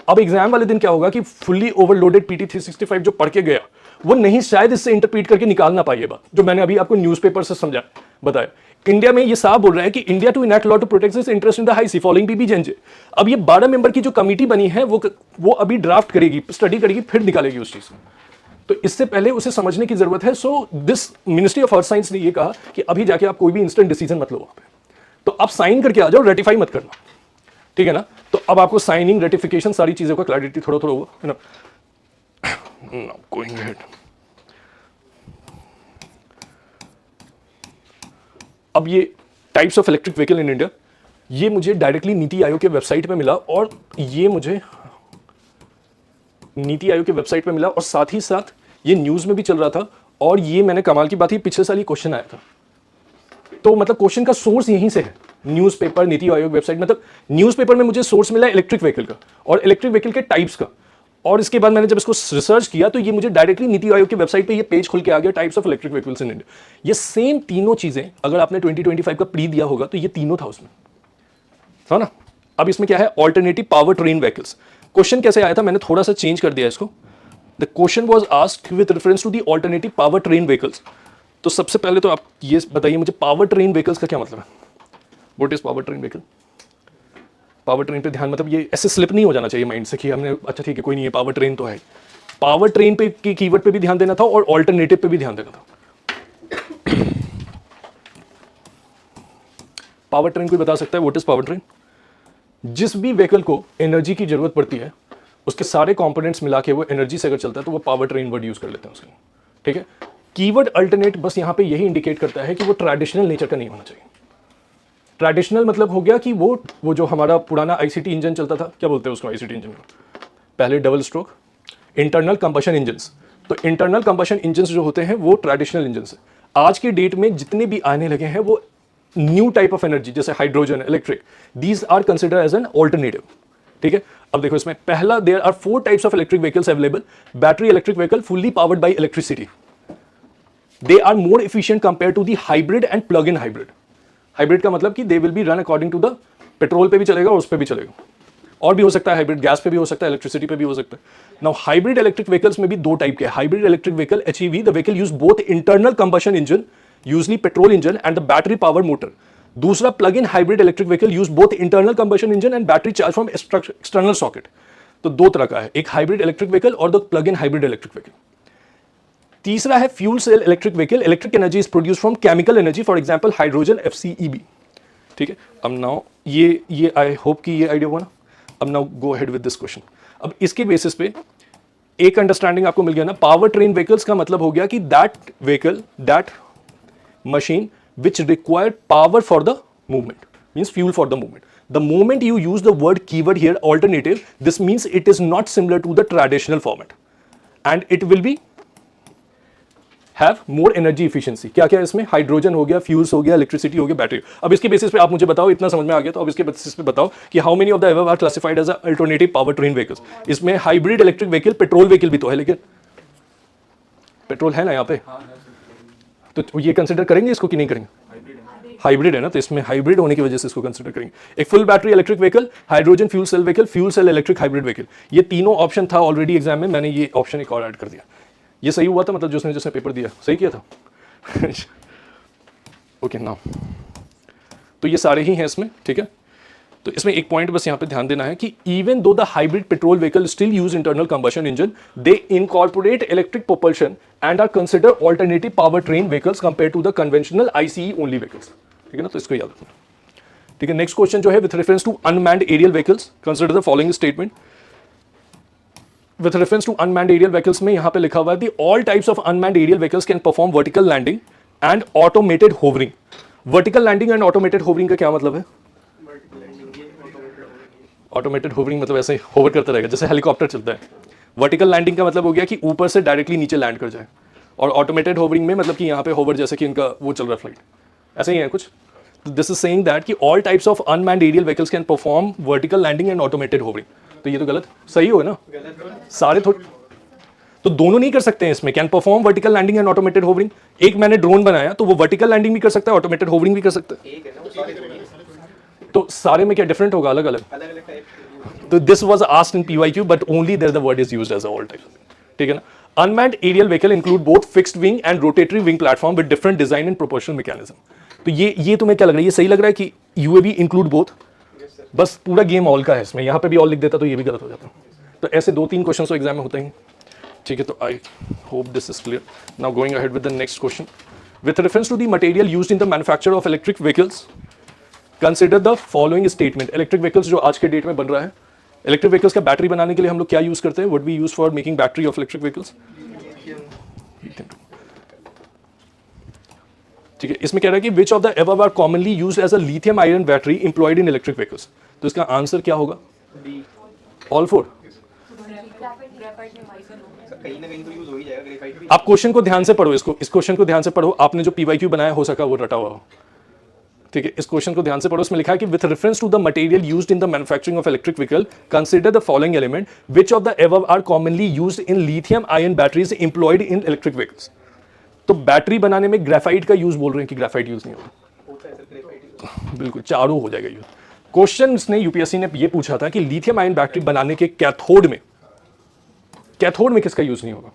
अब एग्जाम वाले दिन क्या होगा कि फुल्ली ओवरलोडेड पीटी 365 जो पढ़ के गया वो नहीं शायद इससे इंटरप्रीट करके निकाल ना पाई ये बात जो मैंने अभी आपको न्यूज़पेपर से समझा बताया। इंडिया में ये साफ बोल रहा है कि India to enact law to protect this interest in the high sea following BBNJ. अब ये 12 मेंबर की जो कमेटी बनी है वो अभी ड्राफ्ट करेगी, स्टडी करेगी, फिर निकालेगी उस चीज। तो इससे पहले उसे समझने की जरूरत है। So this ministry of earth science ने ये कहा कि अभी जाके आप कोई भी इंस्टेंट डिसीजन मत लो वहां पे, तो आप साइन करके आ जाओ, रेटिफाई मत करना, ठीक है ना। तो अब आपको साइनिंग, रेटिफिकेशन, सारी चीजों का क्लैरिटी थोड़ा थोड़ा हुआ है ना। Now going ahead. अब ये types of electric vehicle in India, ये मुझे डायरेक्टली नीति आयोग के वेबसाइट पे मिला, और ये मुझे नीति आयोग के वेबसाइट पे मिला, और साथ ही साथ ये न्यूज़ में भी चल रहा था। और ये मैंने कमाल की बात, ही पिछले साल ही क्वेश्चन आया था, तो मतलब क्वेश्चन का सोर्स यहीं से है, न्यूज़पेपर, नीति आयोग वेबसाइट। मतलब न्यूज़पेपर में मुझे सोर्स मिला इलेक्ट्रिक व्हीकल का और इलेक्ट्रिक व्हीकल के टाइप्स का, और इसके बाद मैंने जब इसको रिसर्च किया तो ये मुझे डायरेक्टली नीति आयोग की वेबसाइट पे ये पेज खुल के आ गया, types of electric vehicles in India. ये सेम तीनों चीजें अगर आपने 2025 का प्री दिया होगा तो ये तीनों था उसमें, था ना। अब इसमें क्या है, alternative power train vehicles. Question कैसे आया था, मैंने थोड़ा सा चेंज कर दिया इसको। The question was asked with reference to the alternative power train vehicles. तो सबसे पहले तो आप ये बताइए मुझे, पावर ट्रेन व्हीकल्स का क्या मतलब है, what is power train vehicle. Power train पे ध्यान, मतलब ये ऐसे स्लिप नहीं हो जाना चाहिए माइंड से कि हमने अच्छा ठीक है कोई नहीं है, पावर ट्रेन तो है। पावर ट्रेन पे की कीवर्ड पे भी ध्यान देना था और ऑल्टरनेटिव पे भी ध्यान देना था। पावर ट्रेन कोई बता सकता है व्हाट इज पावर ट्रेन। जिस भी व्हीकल को एनर्जी की जरूरत पड़ती है उसके सारे कंपोनेंट्स मिला के वो एनर्जी से अगर चलता है तो वो पावर ट्रेन वर्ड यूज कर लेते हैं उसके लिए, ठीक है। कीवर्ड अल्टरनेट बस यहाँ पे यही इंडिकेट करता है कि वो ट्रेडिशनल नेचर का नहीं होना चाहिए। ट्रेडिशनल मतलब हो गया कि वो जो हमारा पुराना आईसीटी इंजन चलता था, क्या बोलते हैं उसको आईसीटी इंजन को, पहले double stroke internal combustion engines. तो इंटरनल कंबशन इंजन्स जो होते हैं वो ट्रेडिशनल इंजन्स है। आज के डेट में जितने भी आने लगे हैं वो न्यू टाइप ऑफ एनर्जी, जैसे hydrogen, electric, these are consider as an alternative, ठीक है। अब देखो इसमें पहला, there are 4 types of electric vehicles available. Battery electric vehicle fully powered by electricity, they are more efficient compare to the hybrid and plug in hybrid. Hybrid का मतलब कि they will be run according to the, petrol पे भी चलेगा और उस पे भी चलेगा, और भी हो सकता है हाइब्रिड, गैस पे भी हो सकता है, इलेक्ट्रिसिटी पे भी हो सकता है। नाउ हाइब्रिड इलेक्ट्रिक व्हीकल्स में भी 2 टाइप के, hybrid electric vehicle HEV, the vehicle use both internal combustion engine, usually petrol engine, and the battery power motor. दूसरा plug in hybrid electric vehicle use both internal combustion engine and battery charge from external socket. तो 2 तरह का है, एक hybrid electric vehicle और the plug in hybrid electric vehicle. तीसरा है fuel cell electric vehicle, electric energy is produce from chemical energy, for example hydrogen, FCEB, ठीक है। अब नाउ ये आई होप कि ये आइडिया हुआ ना। अब now go ahead with this question. अब इसके बेसिस पे एक अंडरस्टैंडिंग आपको मिल गया ना। पावर ट्रेन व्हीकल्स का मतलब हो गया कि that vehicle, that machine which required power for the movement, means fuel for the movement. The moment you use the word keyword here, alternative, this means it is not similar to the traditional format and it will be have more energy efficiency. क्या क्या इसमें, hydrogen हो गया, fuels हो गया, electricity हो गया, battery. अब इसके बेसिस पे आप मुझे बताओ, इतना समझ में आ गया तो अब इसके बेसिस पे बताओ कि how many of the above are classified as alternative power train vehicles. इसमें hybrid electric vehicle, petrol vehicle भी तो है, लेकिन पेट्रोल है ना यहाँ पे, तो ये कंसिडर करेंगे इसको कि नहीं करेंगे, हाइब्रिड है ना, तो इसमें हाइब्रिड होने की वजह से इसको कंसिडर करेंगे। एक full battery electric vehicle, hydrogen fuel cell vehicle, fuel cell electric hybrid vehicle, ये तीनों ऑप्शन था ऑलरेडी एग्जाम में, मैंने ये ऑप्शन एक और ऐड कर दिया। ये सही हुआ था, मतलब जिसने पेपर दिया सही किया था। ओके नाउ, तो ये सारे ही हैं इसमें, ठीक है। तो इसमें एक पॉइंट बस यहाँ पे ध्यान देना है कि even though the hybrid petrol vehicle still use internal combustion engine, they incorporate electric propulsion and are considered alternative power train vehicles compared to the conventional ICE only vehicles, ठीक है ना। तो इसको याद रखना, ठीक है। नेक्स्ट क्वेश्चन जो है, with reference to unmanned aerial vehicles consider the following statement. With reference to unmanned aerial vehicles में यहाँ पे लिखा हुआ है, all types of unmanned aerial vehicles can perform vertical landing and automated hovering. Vertical landing and automated hovering का क्या मतलब है? ऑटोमेटेड होवरिंग मतलब ऐसे होवर करता रहेगा जैसे हेलीकॉप्टर चलता है। वर्टिकल लैंडिंग का मतलब हो गया कि ऊपर से डायरेक्टली नीचे लैंड कर जाए, और ऑटोमेटेड होवरिंग में मतलब कि यहाँ पे होवर जैसे कि इनका वो चल रहा है फ्लाइट, ऐसे ही है कुछ। दिस इज सेइंग दैट कि all types of unmanned aerial vehicles can perform vertical landing and automated hovering. तो ये तो गलत, सही हो ना सारे तो दोनों नहीं कर सकते हैं इसमें। Can perform vertical landing and automated hovering. एक मैंने ड्रोन बनाया तो वो वर्टिकल लैंडिंग भी कर सकता है, ऑटोमेटेड होवरिंग भी कर सकता है। तो सारे में क्या डिफरेंट होगा, अलग अलग। तो this was asked in PYQ but only there the word is used as all type, ठीक है ना। Unmanned aerial vehicle include both fixed wing and rotatory wing platform with different design and proportional mechanism. तो ये तुम्हें क्या लग रहा है, ये सही लग रहा है कि UAV इंक्लूड बोथ? बस पूरा गेम ऑल का है इसमें, यहाँ पे भी ऑल लिख देता तो ये भी गलत हो जाता। तो ऐसे 2-3 क्वेश्चन तो एग्जाम में होते हैं, ठीक है। तो I hope this is clear. Now going ahead with the next question. With reference to the material used in the manufacture of electric vehicles consider the following statement. Electric vehicles जो आज के date में बन रहा है, electric vehicles का battery बनाने के लिए हम लोग क्या यूज करते हैं? What we use for making battery of electric vehicles? ठीक है, इसमें कह रहा है कि which of the above are commonly used as a lithium iron battery employed in electric vehicles. तो इसका आंसर क्या होगा? बी। All four. कहीं ना कहीं तो यूज हो ही जाएगा ग्रेफाइट भी। आप क्वेश्चन को ध्यान से पढ़ो, इसको, इस क्वेश्चन को ध्यान से पढ़ो। आपने जो पीवाईक्यू बनाया हो सका वो रटा हुआ हो, ठीक है। इस क्वेश्चन को ध्यान से पढ़ो, उसमें लिखा है कि with reference to the material used in the manufacturing of electric vehicle consider the following element which of the above are commonly used in lithium ion batteries employed in electric vehicles. तो battery बनाने में graphite का use बोल रहे हैं कि graphite use नहीं होगा। होता है सर ग्रेफाइट। बिल्कुल, चारों हो जाएगा यूज। क्वेश्चन ने यूपीएससी ने ये पूछा था कि लिथियम आयन बैटरी बनाने के कैथोड में किसका यूज नहीं होगा।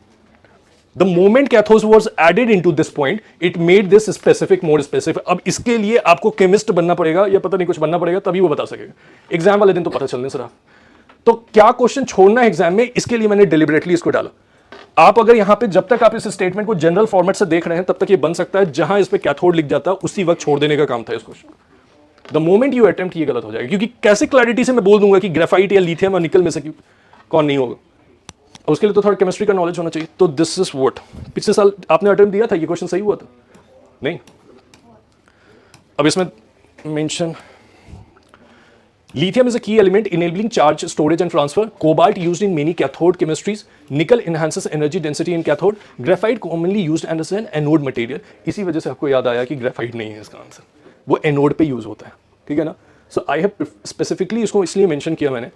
The moment cathode was added into this point, it made this specific more specific. अब इसके लिए आपको केमिस्ट बनना पड़ेगा या पता नहीं कुछ बनना पड़ेगा, तभी वो बता सकेगा। एग्जाम वाले दिन तो पता चलने सर। तो क्या क्वेश्चन छोड़ना है एग्जाम में, इसके लिए मैंने डिलिबरेटली इसको डाला। आप अगर यहां पे जब तक आप इस स्टेटमेंट को जनरल फॉर्मेट से देख रहे हैं तब तक ये बन सकता है, जहां इस पे कैथोड लिख जाता है उसी वक्त छोड़ देने का काम था इस question. The moment you attempt, ये गलत हो जाएगा, क्योंकि कैसे क्लैरिटी से मैं बोल दूंगा कि ग्रेफाइट या लिथियम और निकल में से कौन नहीं होगा। उसके लिए तो थोड़ा केमिस्ट्री का नॉलेज होना चाहिए। तो दिस इज व्हाट, पिछले साल आपने अटेम्प्ट दिया था, ये क्वेश्चन सही हुआ था नहीं? अब इसमें mention lithium is a key element enabling charge storage and transfer. Cobalt used in many cathode chemistries. Nickel enhances energy density in cathode. Graphite commonly used as an anode material. इसी वजह से आपको याद आया कि ग्रेफाइट नहीं है इसका आंसर, वो एनोड पे यूज होता है, ठीक है ना। सो आई हैव स्पेसिफिकली इसको इसलिए मेंशन किया, मैंने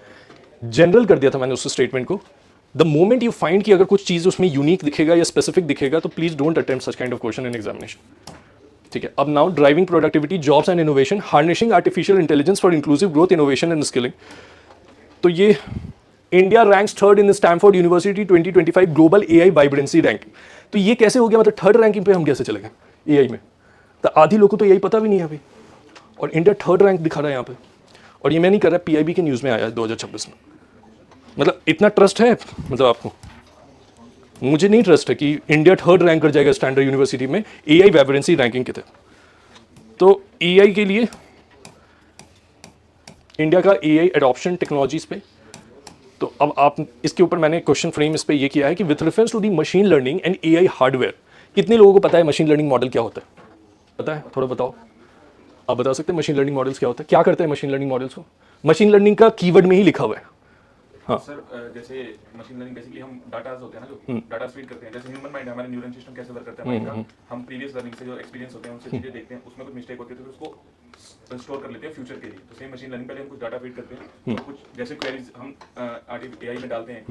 जनरल कर दिया था मैंने उस स्टेटमेंट को। द मोमेंट यू फाइंड कि अगर कुछ चीज उसमें यूनिक दिखेगा या स्पेसिफिक दिखेगा तो please don't attempt such kind of question in examination, ठीक है। अब now driving productivity, jobs and innovation, harnessing artificial intelligence for inclusive growth, innovation and skilling. तो ये India ranks third in Stanford university 2025 global AI vibrancy ranking. तो ये कैसे हो गया, मतलब थर्ड रैंकिंग पे हम कैसे चले गए एआई में? तो आधी लोगों को तो यही पता भी नहीं है अभी, और इंडिया थर्ड रैंक दिखा रहा है यहाँ पे। और ये मैं नहीं कर रहा, पीआईबी के न्यूज़ में आया है 2026 में। मतलब इतना ट्रस्ट है, मतलब आपको, मुझे नहीं ट्रस्ट है कि इंडिया थर्ड रैंक कर जाएगा स्टैंडर्ड यूनिवर्सिटी में एआई वाइब्रेंसी रैंकिंग के तहत। तो एआई के लिए इंडिया का एआई एडॉप्शन टेक्नोलॉजीज पे, तो अब आप इसके ऊपर मैंने क्वेश्चन फ्रेम इस पे ये किया है कि with reference to the machine learning and AI hardware, कितने लोगों को पता है मशीन लर्निंग मॉडल क्या होता है? पता है? थोड़ा बताओ, आप बता सकते हैं मशीन लर्निंग मॉडल्स क्या होता है, क्या करते हैं मशीन लर्निंग मॉडल्स को? मशीन लर्निंग का कीवर्ड में ही लिखा हुआ है। हाँ सर, जैसे मशीन लर्निंग बेसिकली हम डाटाज होते हैं ना, जो डाटा फीड करते हैं, जैसे ह्यूमन माइंड, हमारे न्यूरल सिस्टम कैसे वर्क करता है माइंड का, हम प्रीवियस लर्निंग से जो एक्सपीरियंस होते हैं उनसे चीजें देखते हैं, उसमें कुछ मिस्टेक होती है तो उसको स्टोर कर लेते हैं फ्यूचर के लिए। तो सेम मशीन लर्निंग, पहले हम कुछ डाटा फीड करते हैं, तो कुछ जैसे क्वेरीज हम एआई में डालते हैं,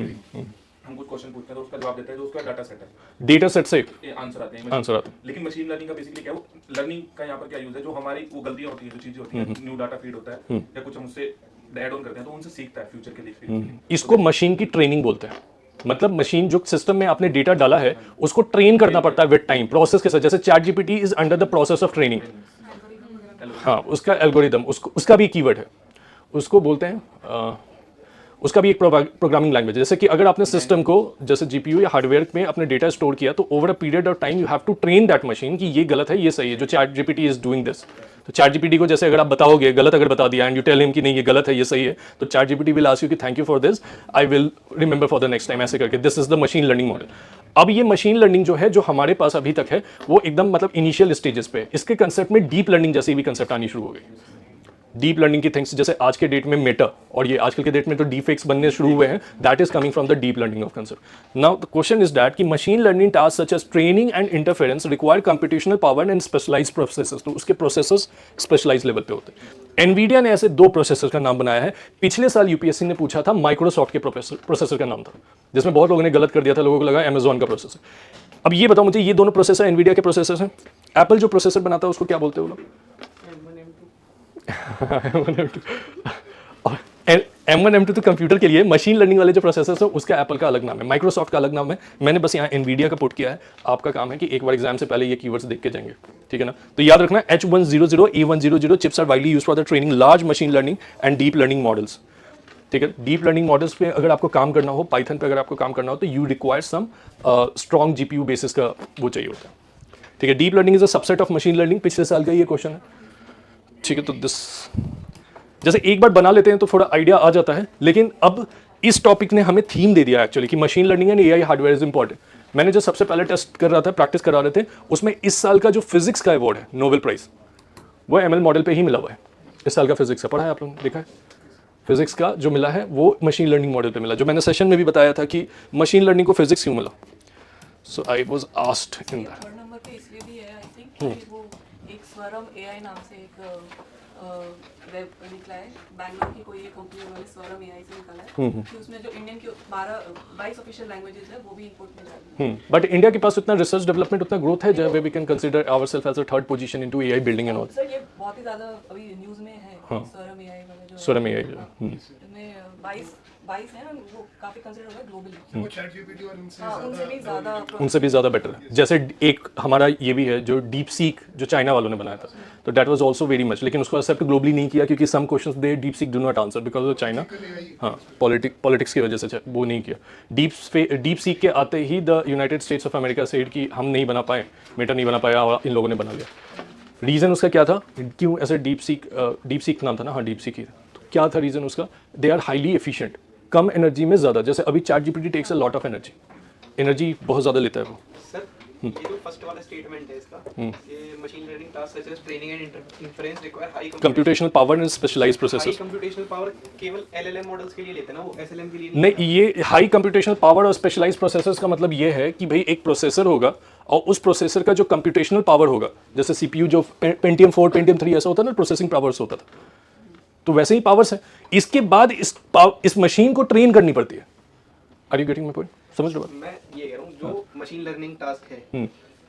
हम कुछ क्वेश्चन पूछते हैं तो उसका जवाब देता है, जो उसका डाटा सेट है, डेटा सेट से आंसर आते हैं, आंसर आता है। लेकिन मशीन लर्निंग का बेसिकली क्या है, वो लर्निंग का यहाँ पर क्या यूज है, जो हमारी वो गलतियां होती है, जो चीजें होती हैं, न्यू डाटा फीड होता है या कुछ हम उससे ऐड ऑन करते हैं तो उनसे सीखता है फ्यूचर के लिए। इसको मशीन की ट्रेनिंग बोलते हैं। मतलब मशीन जो सिस्टम में आपने डेटा डाला है उसको ट्रेन करना पड़ता है विद टाइम, प्रोसेस के साथ। जैसे chat GPT is under the process of training, हाँ, उसका एल्गोरिदम, उसका भी कीवर्ड है, उसको बोलते हैं उसका भी एक प्रोग्रामिंग लैंग्वेज। जैसे कि अगर आपने सिस्टम को जैसे जीपीयू या हार्डवेयर में अपने डेटा स्टोर किया तो over a period of time you have to train that machine कि ये गलत है, ये सही है, जो chat GPT is doing this. तो चैट जीपीटी को जैसे अगर आप बताओगे गलत, अगर बता दिया एंड यू टेल हिम कि नहीं ये गलत है, ये सही है, तो chat GPT will ask you कि thank you for this, I will remember for the next time, ऐसे करके। This is the machine learning model. अब ये मशीन लर्निंग जो है, जो हमारे पास अभी तक है, वो एकदम मतलब इनिशियल स्टेजेस पे। इसके कंसेप्ट में डीप लर्निंग जैसी भी कंसेप्ट आनी शुरू हो गई। डीप लर्निंग की थिंग्स, जैसे आज के डेट में मेटा, और ये आजकल के डेट में तो डीफेक्स बनने शुरू हुए हैं, that is coming from the deep learning of concept. Now the question is that कि machine learning task such as training and interference require computational power and specialised processors. तो उसके प्रोसेसर्स स्पेशलाइज्ड लेवल पे होते हैं। Nvidia ने ऐसे दो processor का नाम बनाया है। पिछले साल यूपीएससी ने पूछा था, माइक्रोसॉफ्ट के प्रोसेसर का नाम था, जिसमें बहुत लोगों ने गलत कर दिया था, लोगों को लगा अमेजॉन का प्रोसेसर। अब ये बताओ मुझे, ये दोनों प्रोसेसर एनवीडिया के प्रोसेसर हैं। एप्पल जो प्रोसेसर बनाता है उसको क्या बोलते हो लोग? और M1 M2 तो कंप्यूटर के लिए, मशीन लर्निंग वाले जो प्रोसेसर्स है उसका एप्पल का अलग नाम है, माइक्रोसॉफ्ट का अलग नाम है। मैंने बस यहाँ एनवीडिया का पुट किया है। आपका काम है कि एक बार एग्जाम से पहले ये कीवर्ड्स देख के जाएंगे, ठीक है ना। तो याद रखना, H100 A100 chips are widely used for the training large machine learning and deep learning models, ठीक है। डीप लर्निंग मॉडल्स पे अगर आपको काम करना हो, पाइथन पे अगर आपको काम करना हो, तो you require some strong GPU basis का वो चाहिए होता है, ठीक है। Deep learning is a subset of machine learning, पिछले साल का ये क्वेश्चन है, ठीक है। तो दिस जैसे एक बार बना लेते हैं तो थोड़ा आइडिया आ जाता है, लेकिन अब इस टॉपिक ने हमें थीम दे दिया एक्चुअली कि machine learning and AI hardware is important. मैंने जो सबसे पहले टेस्ट कर रहा था, प्रैक्टिस करा रहे थे, उसमें इस साल का जो फिजिक्स का अवार्ड है, नोबेल प्राइज, वो ML मॉडल पे ही मिला हुआ है। इस साल का फिजिक्स का पढ़ा है आप लोगों ने, देखा है? फिजिक्स का जो मिला है वो मशीन लर्निंग मॉडल पे मिला, जो मैंने सेशन में भी बताया था कि मशीन लर्निंग को फिजिक्स क्यों मिला। So I was asked in that. Third number पे इसलिए भी है, आई थिंक, कि वो एक स्वरम एआई नाम से एक वेब निकला है, बैंगलोर की कोई एक कंपनी उन्होंने स्वरम एआई से निकाला है, कि उसमें जो इंडियन की 22 ऑफिशियल लैंग्वेजेस है वो भी इंपोर्ट में जा रही है। बट इंडिया के पास उतना रिसर्च डेवलपमेंट, उतना ग्रोथ है जहाँ we can consider ourselves as a third position into AI building and all. Sir ये बहुत ही ज्यादा अभी न्यूज में है, स्वरम एआई वाला जो स्वरम AI, इसमें 22 है ना, वो काफी कंसीडर होगा ग्लोबली। वो चैट जीपीटी और इनसे हाँ, उनसे भी ज़्यादा बेटर है। जैसे एक हमारा ये भी है जो डीप सीक जो चाइना वालों ने बनाया था, तो that was also very much, लेकिन उसको एक्सेप्ट ग्लोबली नहीं किया क्योंकि some questions they DeepSeek do not answer because of China. हाँ, पॉलिटिक्स की वजह से वो नहीं किया। डीप सीक के आते ही the United States of America said कि हम नहीं बना पाए, मेटा नहीं बना पाया, और इन लोगों ने बना लिया। रीज़न उसका क्या था, क्यों ऐसे डीप सीक नाम था ना, हाँ डीप सीक ही था। तो क्या था रीज़न उसका, दे आर हाईली एफिशिएंट, कम एनर्जी में ज़्यादा। जैसे अभी chat GPT takes a lot of energy बहुत ज़्यादा लेता है वो। सर ये जो फर्स्ट वाला स्टेटमेंट है इसका, ये machine learning task such as training and inference require high computational power and specialized high processors. Computational power केवल LLM मॉडल्स के लिए लेते हैं ना, वो SLM के लिए नहीं, ये हाई कंप्यूटेशनल पावर और स्पेशलाइज्ड प्रोसेसर्स का मतलब ये है कि भाई एक प्रोसेसर होगा और उस प्रोसेसर का जो कंप्यूटेशनल पावर होगा, जैसे CPU जो Pentium 4 Pentium 3 ऐसा होता है ना, प्रोसेसिंग पावर्स होता था, तो वैसे ही पावर्स है। इसके बाद इस मशीन को ट्रेन करनी पड़ती है। Are you getting my point? समझ रहे हो? मैं ये कह रहा हूँ जो मशीन लर्निंग टास्क है,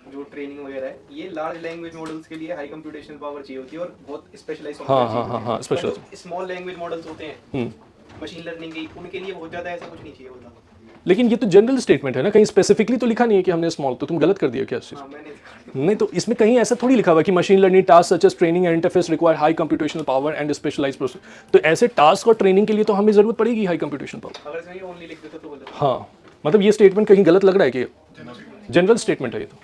जो ट्रेनिंग वगैरह है, ये लार्ज लैंग्वेज मॉडल्स के लिए हाई कंप्यूटेशनल पावर चाहिए होती है और बहुत स्पेशलाइज हाँ, स्पेशलाइज। स्मॉल लैंग्वेज मॉडल्स होते हैं मशीन लर्निंग की, उनके लिए बहुत ज्यादा ऐसा कुछ नहीं चाहिए होता। लेकिन ये तो जनरल स्टेटमेंट है ना, कहीं स्पेसिफिकली तो लिखा नहीं है कि हमने स्मॉल, तो तुम गलत कर दिया क्या इस चीज़? हाँ, मैंने नहीं, तो इसमें कहीं ऐसा थोड़ी लिखा हुआ है कि machine learning task such as training and interface require high computational power and specialized process. तो ऐसे टास्क और ट्रेनिंग के लिए तो हमें जरूरत पड़ेगी हाई कंप्यूटेशनल पावर। अगर इसमें ये ओनली लिख देता तो गलत। हाँ, मतलब ये स्टेटमेंट कहीं गलत लग रहा है कि जनरल स्टेटमेंट है ये तो।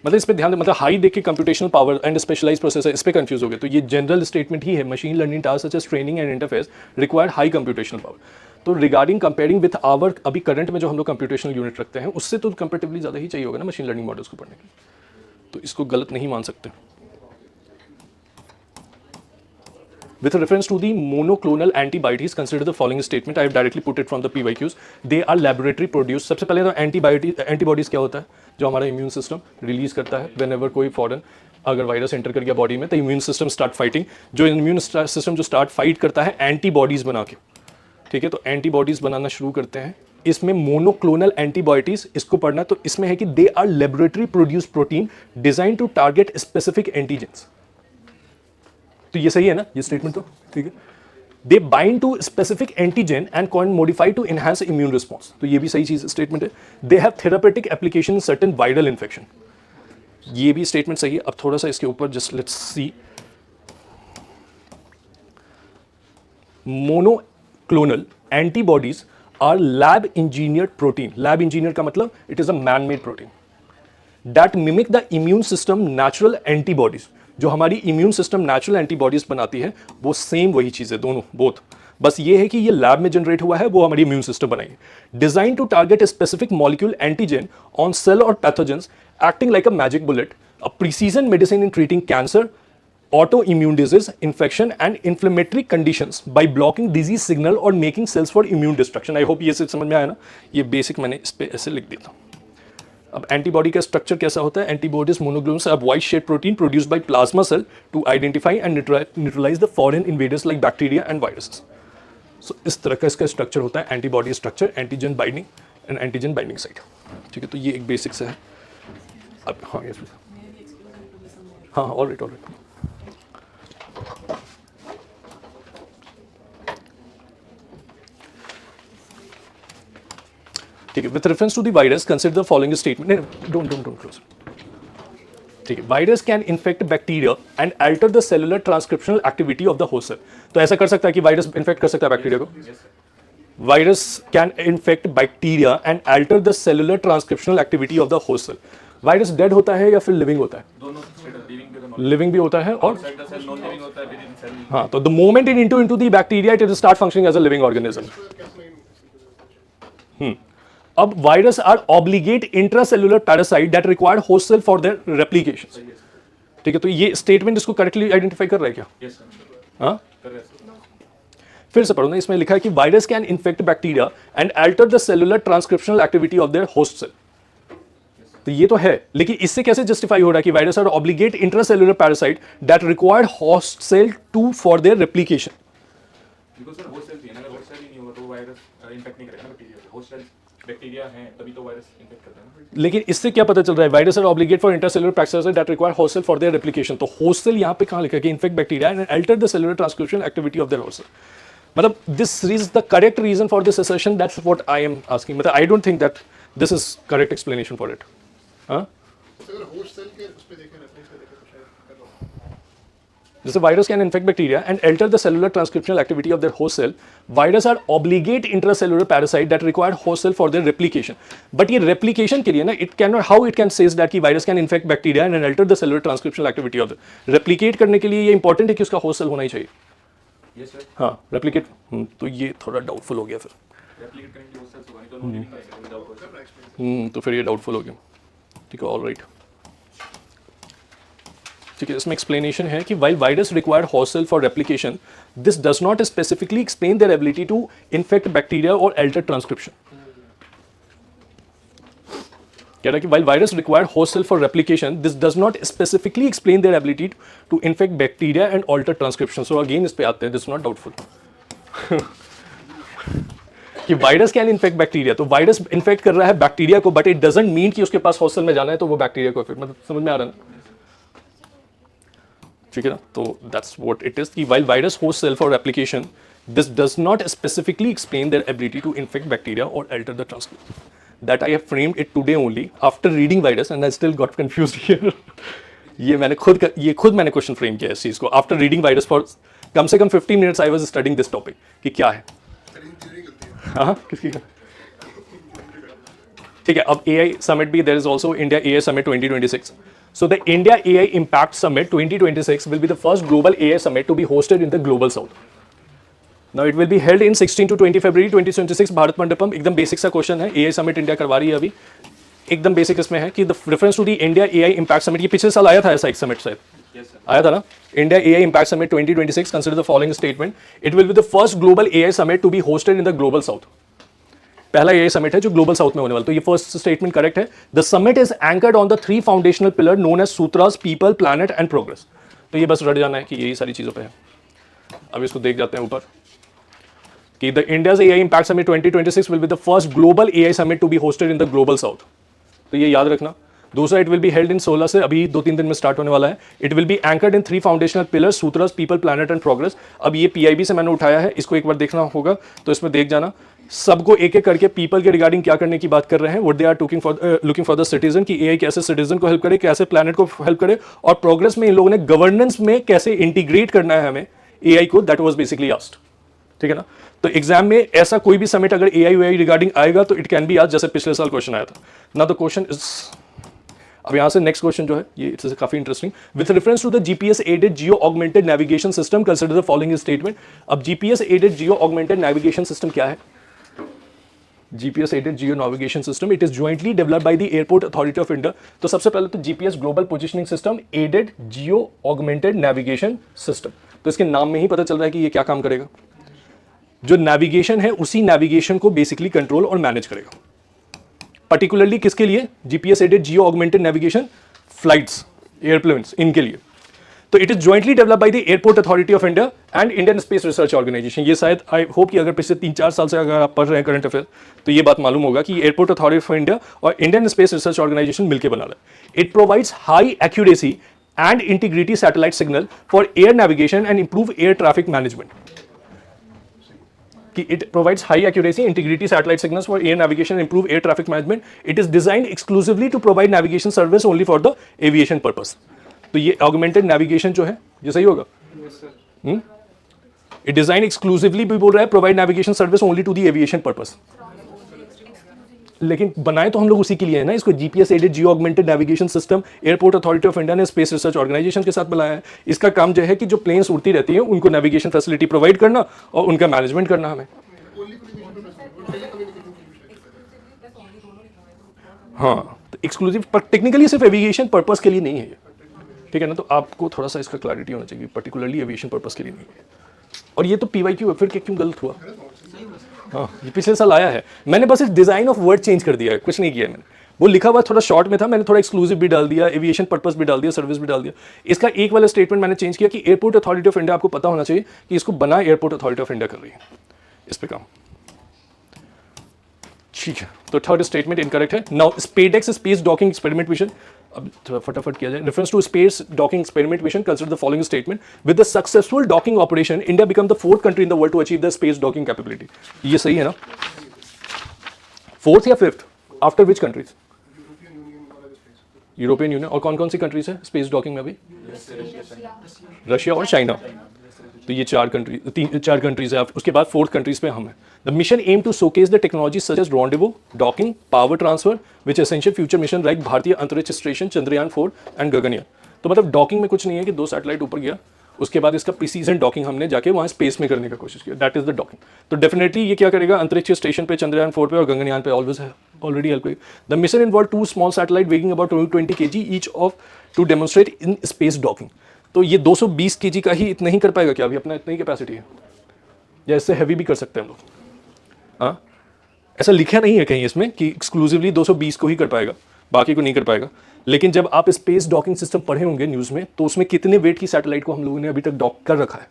मतलब इस पे ध्यान दे, मतलब हाई देख के computational power and specialized processor, इस पे कंफ्यूज हो गए। तो ये जनरल स्टेटमेंट ही है, machine learning task such as training and interface required high computational power. तो रिगार्डिंग कंपेयरिंग विथ आवर अभी करंट में जो हम लोग कंप्यूटेशनल यूनिट रखते हैं, उससे तो कंपेरेटिवली ज़्यादा ही चाहिए होगा ना मशीन लर्निंग मॉडल्स को पढ़ने के लिए, तो इसको गलत नहीं मान सकते। With reference to the monoclonal antibodies, consider the following statement. I have directly put it from the PYQs. They are laboratory produced. सबसे पहले तो एंटीबॉडीज क्या होता है, जो हमारा इम्यून सिस्टम रिलीज करता है whenever कोई फॉरेन अगर वायरस एंटर कर गया बॉडी में, तो इम्यून सिस्टम स्टार्ट फाइटिंग। जो इम्यून सिस्टम जो स्टार्ट फाइट करता है एंटीबॉडीज बना के, ठीक है, तो एंटीबॉडीज बनाना शुरू करते हैं। इसमें मोनोक्लोनल एंटीबॉडीज, इसको पढ़ना, तो इसमें है कि they are laboratory produce protein design to target specific antigens. तो ये सही है ना, ये स्टेटमेंट तो ठीक है। They bind to specific antigen and can modify to enhance immune response, तो ये भी सही चीज स्टेटमेंट है। They have therapeutic application in certain viral infection, ये भी स्टेटमेंट सही है। अब थोड़ा सा इसके ऊपर just let's see. Monoclonal antibodies are lab engineered protein. Lab engineer का मतलब it is a man made protein that mimic the immune system natural antibodies. जो हमारी इम्यून सिस्टम नेचुरल एंटीबॉडीज बनाती है वो सेम वही चीज़ है, दोनों बोथ, बस ये है कि ये लैब में जनरेट हुआ है, वो हमारी इम्यून सिस्टम बनाएगी। Design to target a specific molecule antigen on cell और pathogens acting like a magic bullet, a precision medicine in treating cancer, autoimmune disease, infection and inflammatory conditions by blocking disease signal और making cells for immune destruction. I hope ये समझ में आया ना, ये basic मैंने इस पे ऐसे लिख देता हूँ। अब एंटीबॉडी का स्ट्रक्चर कैसा होता है, एंटीबॉडीज मोनोग्लोनस अब Y shaped protein produced by plasma cell to identify and neutralise the foreign invaders like bacteria and viruses. So इस तरह का इसका स्ट्रक्चर होता है, antibody structure, antigen binding and antigen binding site, ठीक है। तो ये एक बेसिक से है। अब हाँ यस, हाँ ऑलराइट ऑलराइट। ठीक है, with reference to the virus consider the following statement. Don't close. ठीक है, virus can infect bacteria and alter the cellular transcriptional activity of the host cell. तो ऐसा कर सकता है कि वायरस इन्फेक्ट कर सकता है बैक्टीरिया को। Virus can infect bacteria and alter the cellular transcriptional activity of the host cell. Virus dead होता है या फिर लिविंग होता है? दोनों स्टेट लिविंग लिविंग भी होता है और outside the cell non living होता है, विद इन सेल। हाँ, तो the moment in into the bacteria it will start functioning as a living organism. अब virus are obligate intracellular parasite that required host cell for their replication. ठीक है, तो ये statement इसको करेक्टली आइडेंटिफाई कर रहा है क्या? यस सर, हाँ, कर रहे हैं सर। फिर से पढ़ो ना, इसमें लिखा है कि virus can infect bacteria and alter the cellular transcriptional activity of their host cell. तो ये तो है, लेकिन इससे कैसे जस्टिफाई हो रहा है कि virus are obligate intracellular parasite that required host cell to for their replication. Because sir host cell भी है ना, अगर होस्ट सेल ही नहीं होगा तो वायरस इन्फेक्ट नहीं करेगा ना बैक्टीरिया से। होस्ट सेल बैक्टीरिया हैं तभी तो वायरस इन्फेक्ट करता है ना। लेकिन इससे क्या पता चल रहा है? Virus are obligate for intracellular parasite that require host cell for their replication. तो होस्ट सेल यहाँ पे कहाँ लिखा है कि infect bacteria and alter the cellular transcriptional activity of their host cell. मतलब this is the correct reason for this assertion. That's what I am asking. मतलब I don't think that this is correct explanation for it. हाँ, अगर host cell के उस पे देखें, reference पे देखें तो शायद कर रहा हूं. जैसे virus can infect bacteria and alter the cellular transcriptional activity of their host cell. Virus are obligate intracellular parasite that required host cell for their replication. But ये रेप्लिकेशन के लिए ना, it can not, how it can says that कि virus can infect bacteria and alter the cellular transcriptional activity of the. Replicate करने के लिए ये important है कि उसका होस्ट सेल होना ही चाहिए. यस सर, हाँ, रेप्लिकेट. तो ये थोड़ा डाउटफुल हो गया फिर. रेप्लिकेट करने के लिए होस्ट सेल्स होगा, नहीं तो नॉन लिविंग रहेगा विदाउट होस्ट सेल। तो फिर ये डाउटफुल हो गया. ठीक है, ऑल राइट. ठीक है, इसमें एक्सप्लेनेशन है कि while virus required host cell for replication, this does not specifically explain their ability to infect bacteria और अल्टर ट्रांसक्रिप्शन. कह रहा है कि while virus require host cell for replication, this does not specifically explain their ability to infect bacteria and alter transcription. So again इस पे आते हैं, this is not doubtful. कि वायरस कैन इन्फेक्ट बैक्टीरिया, तो वायरस इन्फेक्ट कर रहा है bacteria को, बट इट डजंट मीन कि उसके पास होस्ट सेल में जाना है तो वो बैक्टीरिया को इफेक्ट, मतलब समझ में आ रहा है ना? ठीक है ना? तो दैट्स व्हाट इट इज कि while virus host cell for replication, this does not specifically explain their ability to infect bacteria or alter the transcription. That I have framed it today only after reading virus and I still got confused here. ये खुद मैंने question frame किया इस चीज को after reading virus for कम से कम 15 minutes. I was studying this topic कि क्या है. हाँ, किसकी का? ठीक है, अब AI समिट भी, there is also India AI summit 2026. So the India AI Impact Summit 2026 will be the first global AI summit to be hosted in the global south. Now it will be held in 16 to 20 February 2026 Bharat Mandapam. एकदम basic सा question है, AI summit India करवा रही है अभी. एकदम basic इसमें है कि the reference to the India AI impact summit, ये पिछले साल आया था ऐसा एक समिट शायद. यस सर, आया था ना, India AI impact summit 2026. Consider the following statement. It will be the first global AI summit to be hosted in the global south. पहला AI समिट है जो ग्लोबल साउथ में होने वाला. तो ये फर्स्ट स्टेटमेंट करेक्ट है. The summit is anchored on the 3 foundational pillar known as sutras, people, planet and progress. तो ये बस रट जाना है कि यही सारी चीजों पे है. अब इसको देख जाते हैं ऊपर कि the India's AI impact summit 2026 will be the first global AI summit to be hosted in the global south. तो ये याद रखना. दूसरा, it will be held in 16 से, अभी 2-3 दिन में स्टार्ट होने वाला है. It will be anchored in 3 foundational pillars, sutras, people, planet and progress. अब ये PIB से मैंने उठाया है, इसको एक बार देखना होगा, तो इसमें देख जाना. सबको एक एक करके पीपल के रिगार्डिंग क्या करने की बात कर रहे हैं. What they are looking for the citizen, कि AI कैसे सिटीजन को हेल्प करे, कैसे प्लैनेट को हेल्प करे, और प्रोग्रेस में इन लोगों ने गवर्नेंस में कैसे इंटीग्रेट करना है हमें AI को. That was basically asked. ठीक है ना? तो एग्जाम में ऐसा कोई भी समिट अगर AI रिगार्डिंग आएगा तो इट कैन बी आज, जैसे पिछले साल क्वेश्चन आया था ना. द क्वेश्चन इज, अब यहां से नेक्स्ट क्वेश्चन जो है ये इट्स काफी interesting. With reference to the GPS aided geo augmented navigation system, consider the following statement. अब GPS aided geo augmented navigation system क्या है? GPS aided geo navigation system, it is jointly developed by the Airport Authority of India. तो सबसे पहले तो GPS Global Positioning System aided geo augmented navigation system. तो इसके नाम में ही पता चल रहा है कि ये क्या काम करेगा. जो नेविगेशन है उसी नेविगेशन को बेसिकली कंट्रोल और मैनेज करेगा. पर्टिकुलरली किसके लिए? GPS aided geo augmented navigation, flights, airplanes, इनके लिए. तो it is jointly develop by the Airport Authority of India and Indian Space Research Organisation. ये शायद आई होप कि अगर पिछले 3-4 साल से अगर आप पढ़ रहे हैं करंट अफेयर तो ये बात मालूम होगा कि एयरपोर्ट अथॉरिटी ऑफ इंडिया और इंडियन स्पेस रिसर्च ऑर्गेनाइजेशन मिलकर बना रहा है. It provides high accuracy and integrity satellite signal for air navigation and improve air traffic management. कि it provides high accuracy integrity satellite signals for air navigation and improve air traffic management. It is designed exclusively to provide navigation service only for the aviation purpose. तो ये augmented navigation जो है ये सही होगा. It designed exclusively भी बोल रहा है provide navigation service only to the aviation purpose. लेकिन बनाए तो हम लोग उसी के लिए है ना, इसको GPS aided geo augmented navigation system airport Authority of India ने स्पेस रिसर्च ऑर्गेनाइजेशन के साथ बनाया है। इसका काम जो है कि जो प्लेन्स उड़ती रहती हैं उनको नेविगेशन फैसिलिटी प्रोवाइड करना और उनका मैनेजमेंट करना हमें। हाँ, तो एक्सक्लूसिव पर टेक्निकली सिर्फ एविएशन पर्पस के लिए नहीं है ये, ठीक है ना, तो आपको थोड़ा सा इसका क्लैरिटी होना चाहिए, पर्टिकुलरली एविएशन पर्पस के लिए नहीं है। और ये तो पीवाईक्यू है, फिर क्यों गलत हुआ? हाँ, ये पिछले साल आया है, मैंने बस इस डिजाइन ऑफ वर्ड चेंज कर दिया है, कुछ नहीं किया है मैंने। वो लिखा हुआ थोड़ा शॉर्ट में था, मैंने थोड़ा एक्सक्लूसिव भी डाल दिया, एविएशन पर्पस भी डाल दिया, सर्विस भी डाल दिया। इसका एक वाला स्टेटमेंट मैंने चेंज किया कि एयरपोर्ट अथॉरिटी ऑफ इंडिया, आपको पता होना चाहिए कि इसको बना एयरपोर्ट अथॉरिटी ऑफ इंडिया कर रही है, इस पे काम, ठीक है। तो थर्ड स्टेटमेंट इनकरेक्ट है। Now SpaDeX space docking experiment mission, अब थोड़ा फटाफट किया जाए। Reference to space docking experiment mission consider the following statement, with the successful docking operation India become the 4th country in the world to achieve the space docking capability. ये सही है ना? 4th या 5th? After which countries? European Union. और कौन कौन सी countries है स्पेस डॉकिंग में अभी? रशिया और चाइना। तो ये चार कंट्रीज है। उसके बाद 4th कंट्रीज पे हम है। The mission aim to showcase the technology such as rendezvous, docking, power transfer which essential future mission like Bharatiya Antariksh station, Chandrayaan 4 and Gaganyaan. तो मतलब डॉकिंग में कुछ नहीं है कि 2 सैटेलाइट ऊपर गया, उसके बाद इसका प्रिसीजन डॉकिंग हमने जाके वहाँ स्पेस में करने का कोशिश किया, दैट इज द डॉकिंग। तो डेफिनेटली ये क्या करेगा, अंतरिक्ष स्टेशन पे, चंद्रयान 4 पे और गगनयान पे ऑलवेज है, ऑलरेडी हेल्प करेगी। The mission involve 2 small satellite weighing about 20 kg each of to demonstrate in space docking. तो ये 220 kg का ही इतना ही कर पाएगा क्या? अभी अपना इतनी कैपेसिटी है, या इससे हैवी भी कर सकते हैं हम लोग? हाँ, ऐसा लिखा नहीं है कहीं इसमें कि एक्सक्लूसिवली 220 को ही कर पाएगा, बाकी को नहीं कर पाएगा। लेकिन जब आप स्पेस डॉकिंग सिस्टम पढ़े होंगे न्यूज़ में, तो उसमें कितने वेट की सैटेलाइट को हम लोगों ने अभी तक डॉक कर रखा है,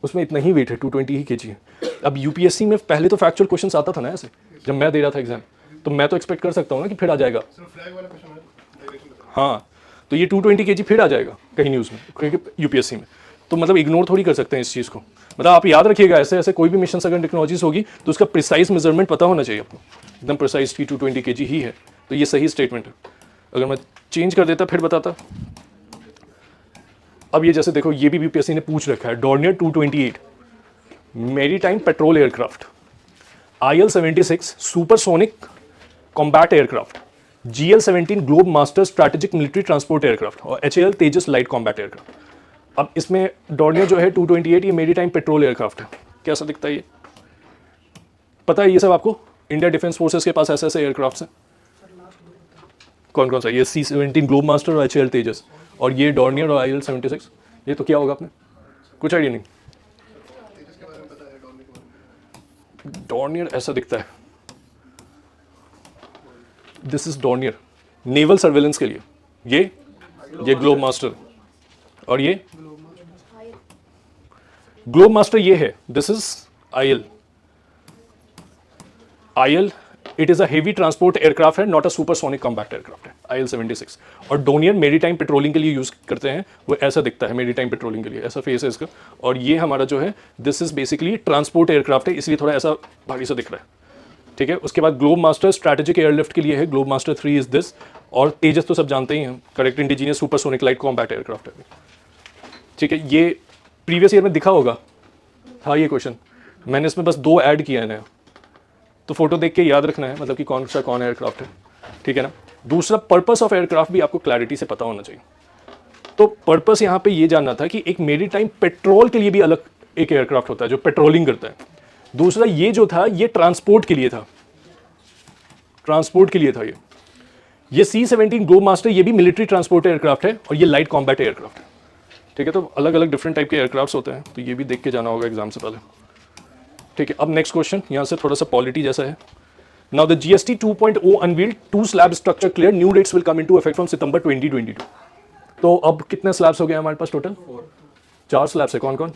उसमें इतना ही वेट है, 220 ही kg है। अब यूपीएससी में पहले तो फैक्चुअल क्वेश्चन आता था ना ऐसे, जब मैं दे रहा था एग्जाम, तो मैं तो एक्सपेक्ट कर सकता हूँ ना कि फिर आ जाएगा। हाँ, तो ये 220 kg फिर आ जाएगा कहीं न्यूज़ में, क्योंकि यूपीएससी में। तो मतलब इग्नोर थोड़ी कर सकते हैं इस चीज़ को। मतलब आप याद रखिएगा, ऐसे ऐसे कोई भी मिशन अगर टेक्नोलॉजीज होगी तो उसका प्रिसाइज मेजरमेंट पता होना चाहिए आपको, एकदम प्रिसाइज की 220 kg ही है। तो ये सही स्टेटमेंट है। अगर मैं चेंज कर देता फिर बताता। अब ये जैसे देखो, ये भी यूपीएससी ने पूछ रखा है, Dornier 228 maritime petrol aircraft, IL-76 supersonic combat aircraft, GL-17 globe master strategic military transport aircraft और HAL तेजस लाइट कॉम्बैट एयरक्राफ्ट। अब इसमें डॉर्नियर जो है 228 ये मैरीटाइम पेट्रोल एयरक्राफ्ट है। कैसा दिखता है ये? पता है ये सब आपको? इंडिया डिफेंस फोर्सेस के पास ऐसे ऐसे एयरक्राफ्ट हैं। कौन कौन सा? ये C-17 ग्लोब मास्टर और HAL तेजस, और ये डॉर्नियर और IL-76। ये तो क्या होगा आपने कुछ आइडिया नहीं? डॉर्नियर ऐसा दिखता है, this is Dornier naval surveillance के लिए, ये ग्लोब मास्टर, और ये ग्लोब मास्टर ये है, this is IL it is a heavy transport aircraft है, not a supersonic combat aircraft है IL-76। और डॉर्नियर मेरीटाइम पेट्रोलिंग के लिए यूज करते हैं, वो ऐसा दिखता है मेरीटाइम पेट्रोलिंग के लिए, ऐसा फेस है इसका। और ये हमारा जो है this is basically transport aircraft है, इसलिए थोड़ा ऐसा भारी सा दिख रहा है, ठीक है। उसके बाद ग्लोब मास्टर स्ट्रैटेजिक एयरलिफ्ट के लिए है, ग्लोब मास्टर 3 इज दिस। और तेजस तो सब जानते ही हैं, correct indigenous supersonic light combat aircraft है, ठीक है। ये प्रीवियस ईयर में दिखा होगा, था ये क्वेश्चन, मैंने इसमें बस 2 ऐड किया है नया, तो फोटो देख के याद रखना है, मतलब कि कौन सा कौन एयरक्राफ्ट है, ठीक है ना। दूसरा, पर्पस ऑफ एयरक्राफ्ट भी आपको क्लैरिटी से पता होना चाहिए। तो पर्पस यहाँ पे ये जानना था कि एक मेरीटाइम पेट्रोल के लिए भी अलग एक एयरक्राफ्ट होता है जो पेट्रोलिंग करता है। दूसरा, ये जो था ये ट्रांसपोर्ट के लिए था, ट्रांसपोर्ट के लिए था ये C-17 ग्लोब मास्टर, ये भी मिलिट्री ट्रांसपोर्ट एयरक्राफ्ट है, और ये लाइट कॉम्बैट एयरक्राफ्ट है, ठीक है। तो अलग अलग डिफरेंट टाइप के एयरक्राफ्ट होते हैं, तो ये भी देख के जाना होगा एग्जाम से पहले, ठीक है। अब नेक्स्ट क्वेश्चन यहाँ से थोड़ा सा पॉलिटी जैसा है। Now the GST 2.0 unveiled 2 slab structure clear, new rates will come into effect from September 2022। तो अब कितने स्लैब्स हो गए हमारे पास टोटल? 4 स्लैब्स है। कौन कौन?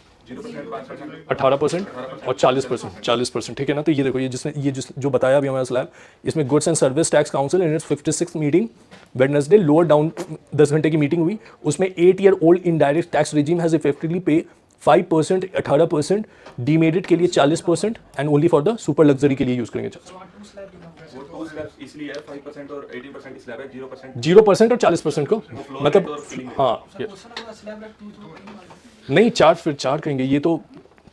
18% और 40%, ठीक है ना। तो ये देखो, ये जो बताया अभी हमारा स्लैब, इसमें goods and service tax council in its 56th meeting Wednesday lower down 10 घंटे की मीटिंग हुई, उसमें 8 year old indirect tax regime has effectively पे 5%, 18%, डीमेरिट के लिए 40% and only for the super luxury के लिए यूज करेंगे 5% और 18% स्लैब है, 0% और 40% को, मतलब हाँ नहीं 4 फिर 4 कहेंगे, ये तो